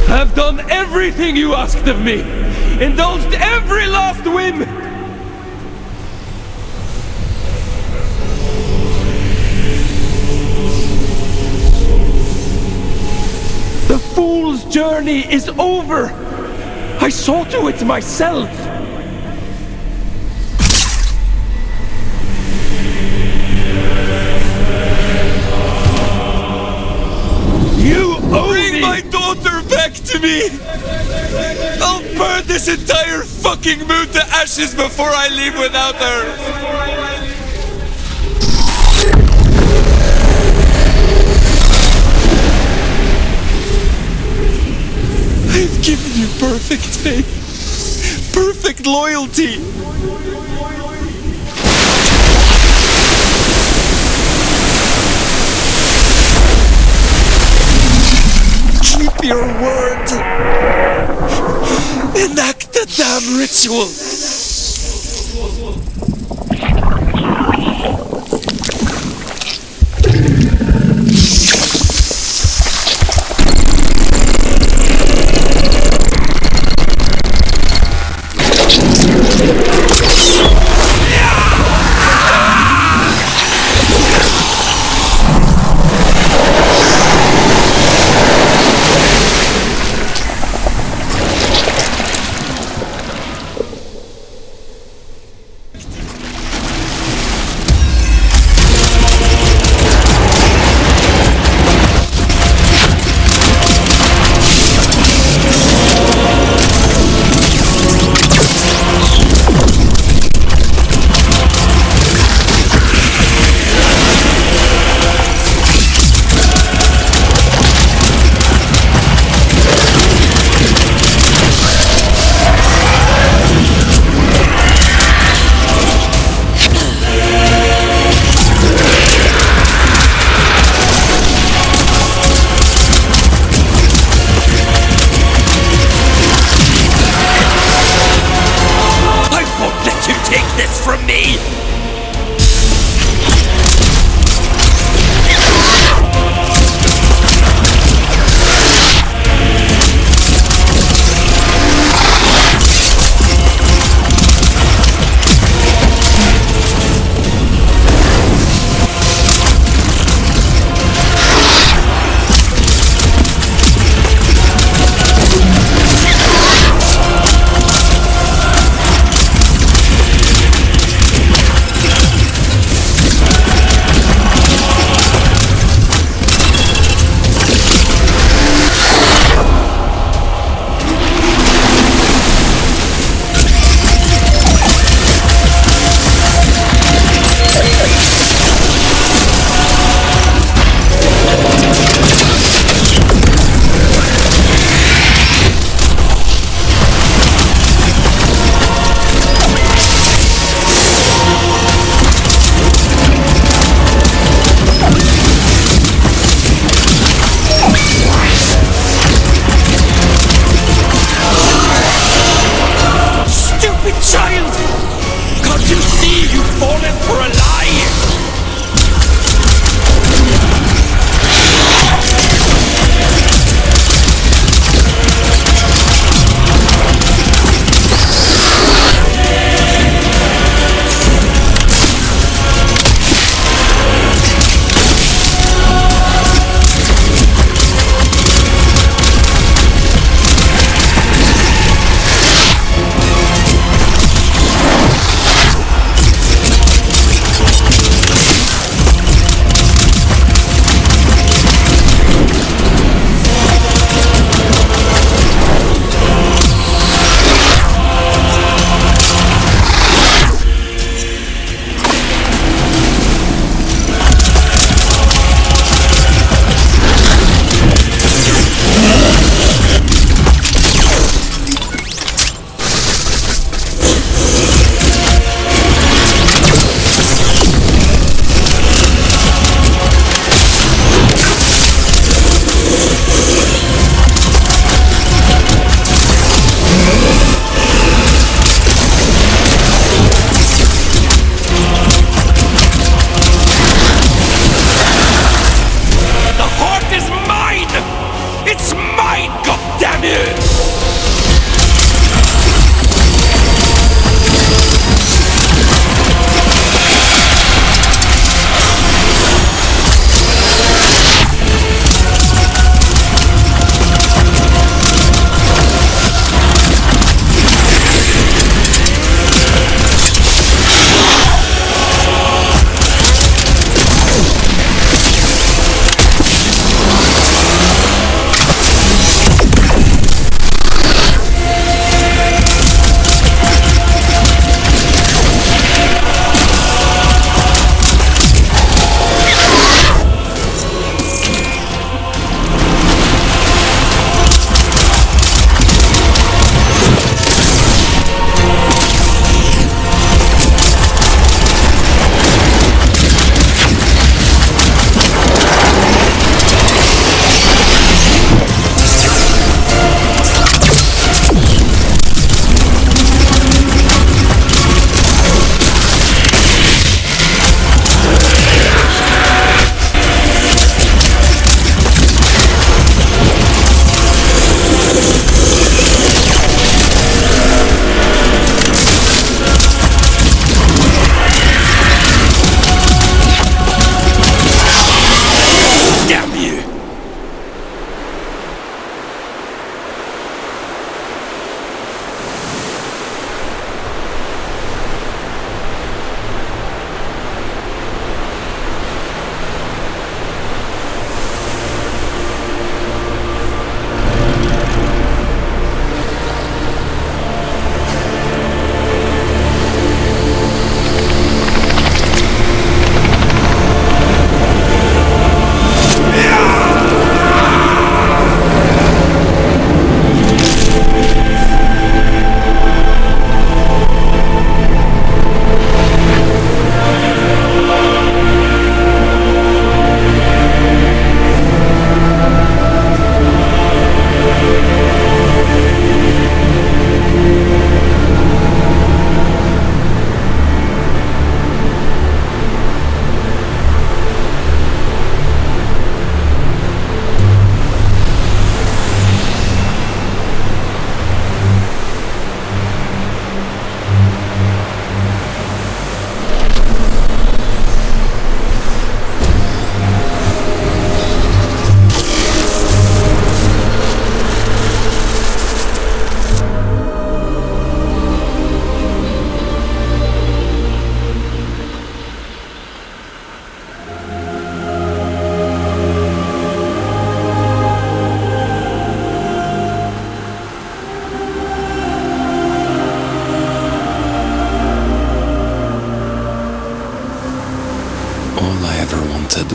I've done everything you asked of me! Indulged every last whim! fool's journey is over. I saw to it myself. You owe Bring my daughter back to me! I'll burn this entire fucking moon to ashes before I leave without her! I've given you perfect faith, perfect loyalty. Keep your word. Enact the damn ritual.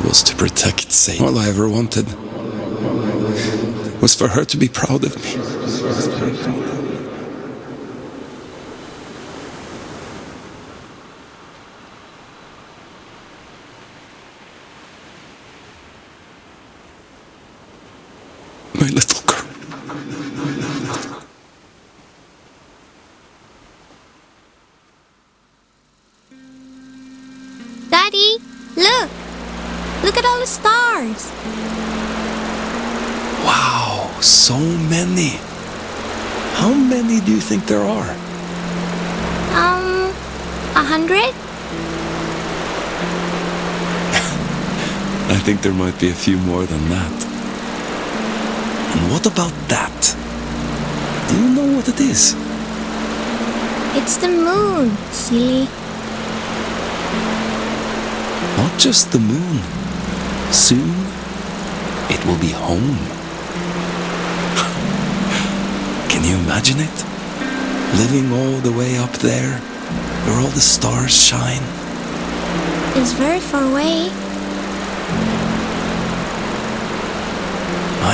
was to protect Sadie. All I ever wanted was for her to be proud of me. My little girl. Daddy, look! Look at all the stars! Wow, so many. How many do you think there are? 100? I think there might be a few more than that. And what about that? Do you know what it is? It's the moon, silly. Not just the moon. Soon, it will be home. Can you imagine it? Living all the way up there, where all the stars shine. It's very far away.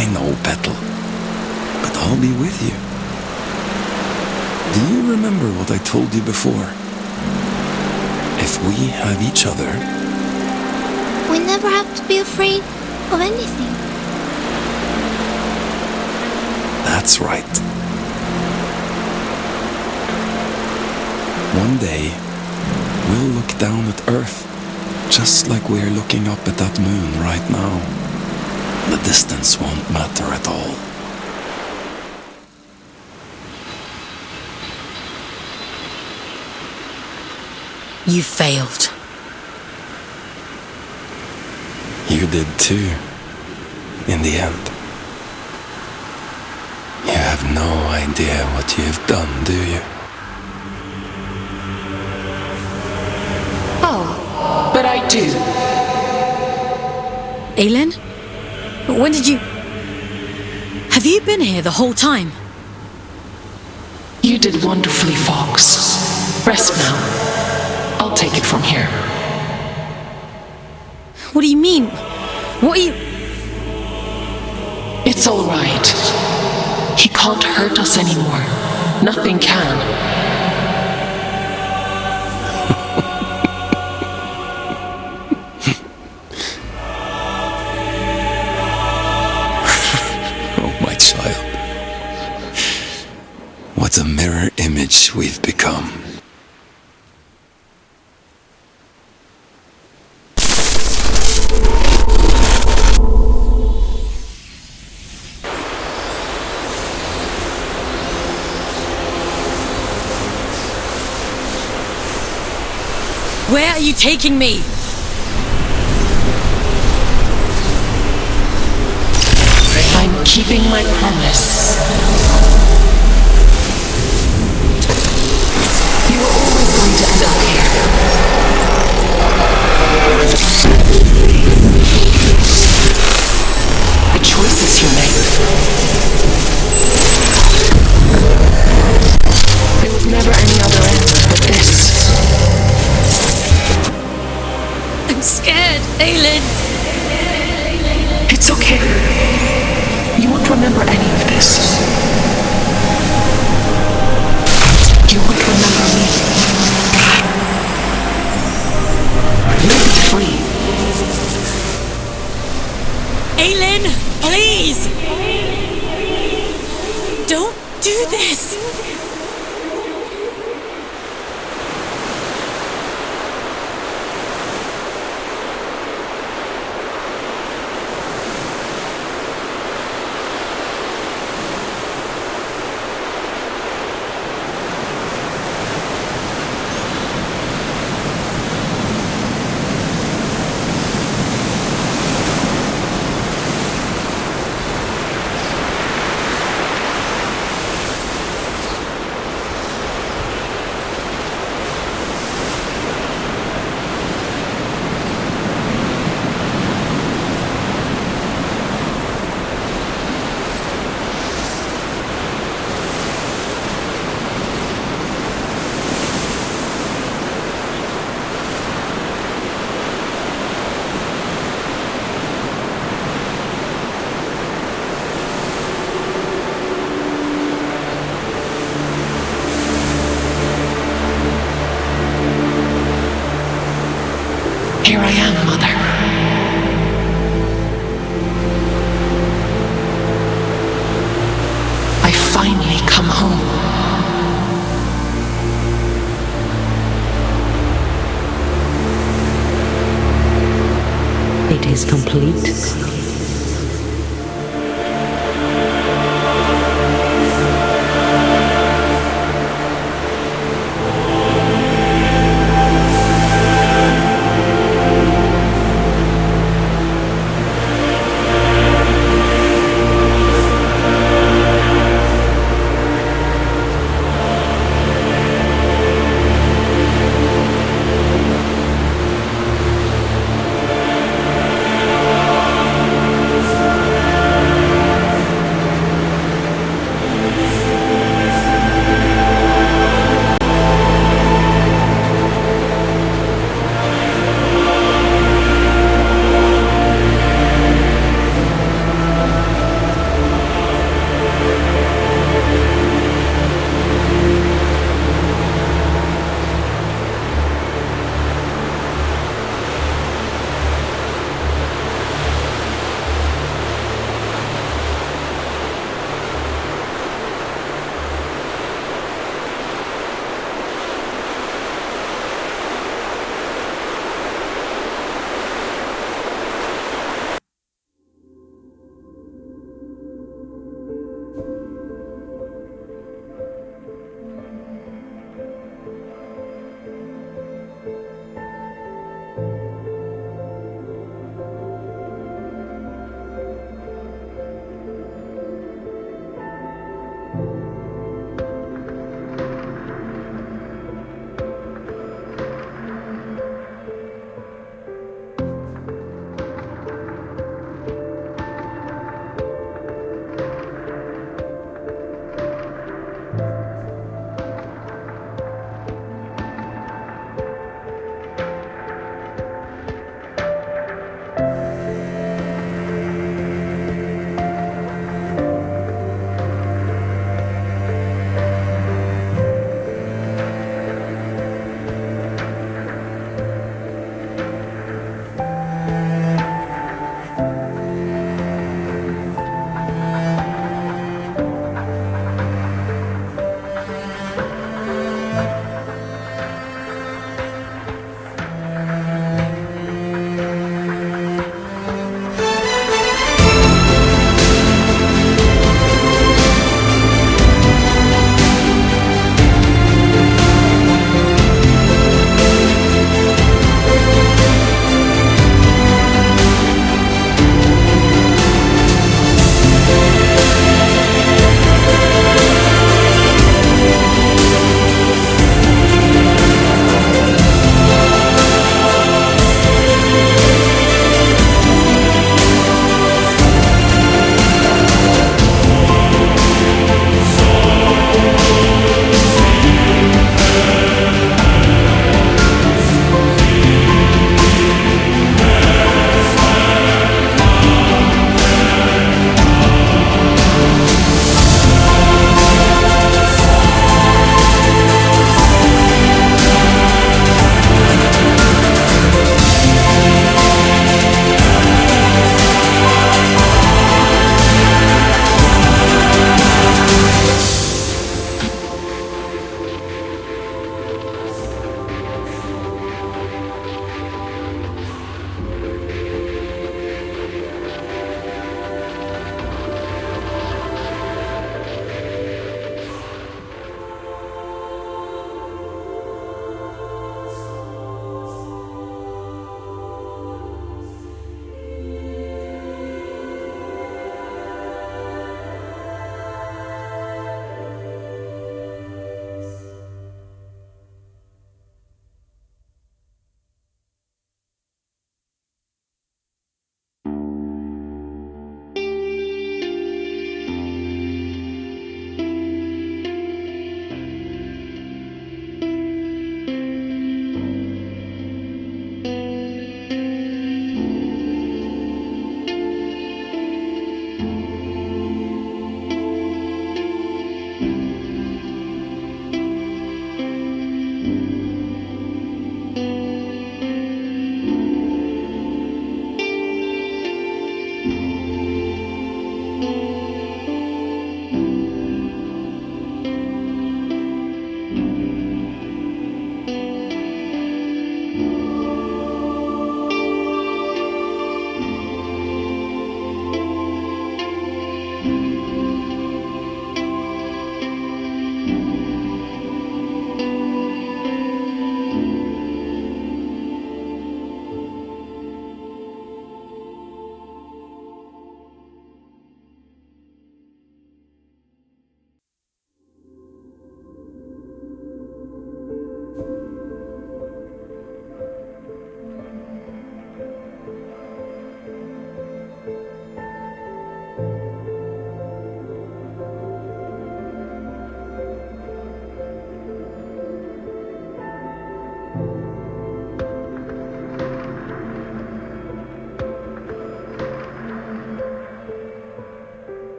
I know, Petal, but I'll be with you. Do you remember what I told you before? If we have each other, We never have to be afraid of anything. that's right. One day, we'll look down at Earth, just like we're looking up at that moon right now. The distance won't matter at all. You failed. You did too, in the end. You have no idea what you've done, do you? Oh, but I do. Aelin? When did you... Have you been here the whole time? You did wonderfully, Fox. Rest now. I'll take it from here. What do you mean? What are you... It's all right. He can't hurt us anymore. Nothing can. Oh, my child. What a mirror image we've become. Where are you taking me? I'm keeping my promise. You were always going to end up here. The choices you make. There was never any other end but this. I'm scared, Aelin. It's okay. You won't remember any of this. You won't remember me. You'll be free. Aelin, please! Don't do this! Here I am, Mother. I finally come home. It is complete.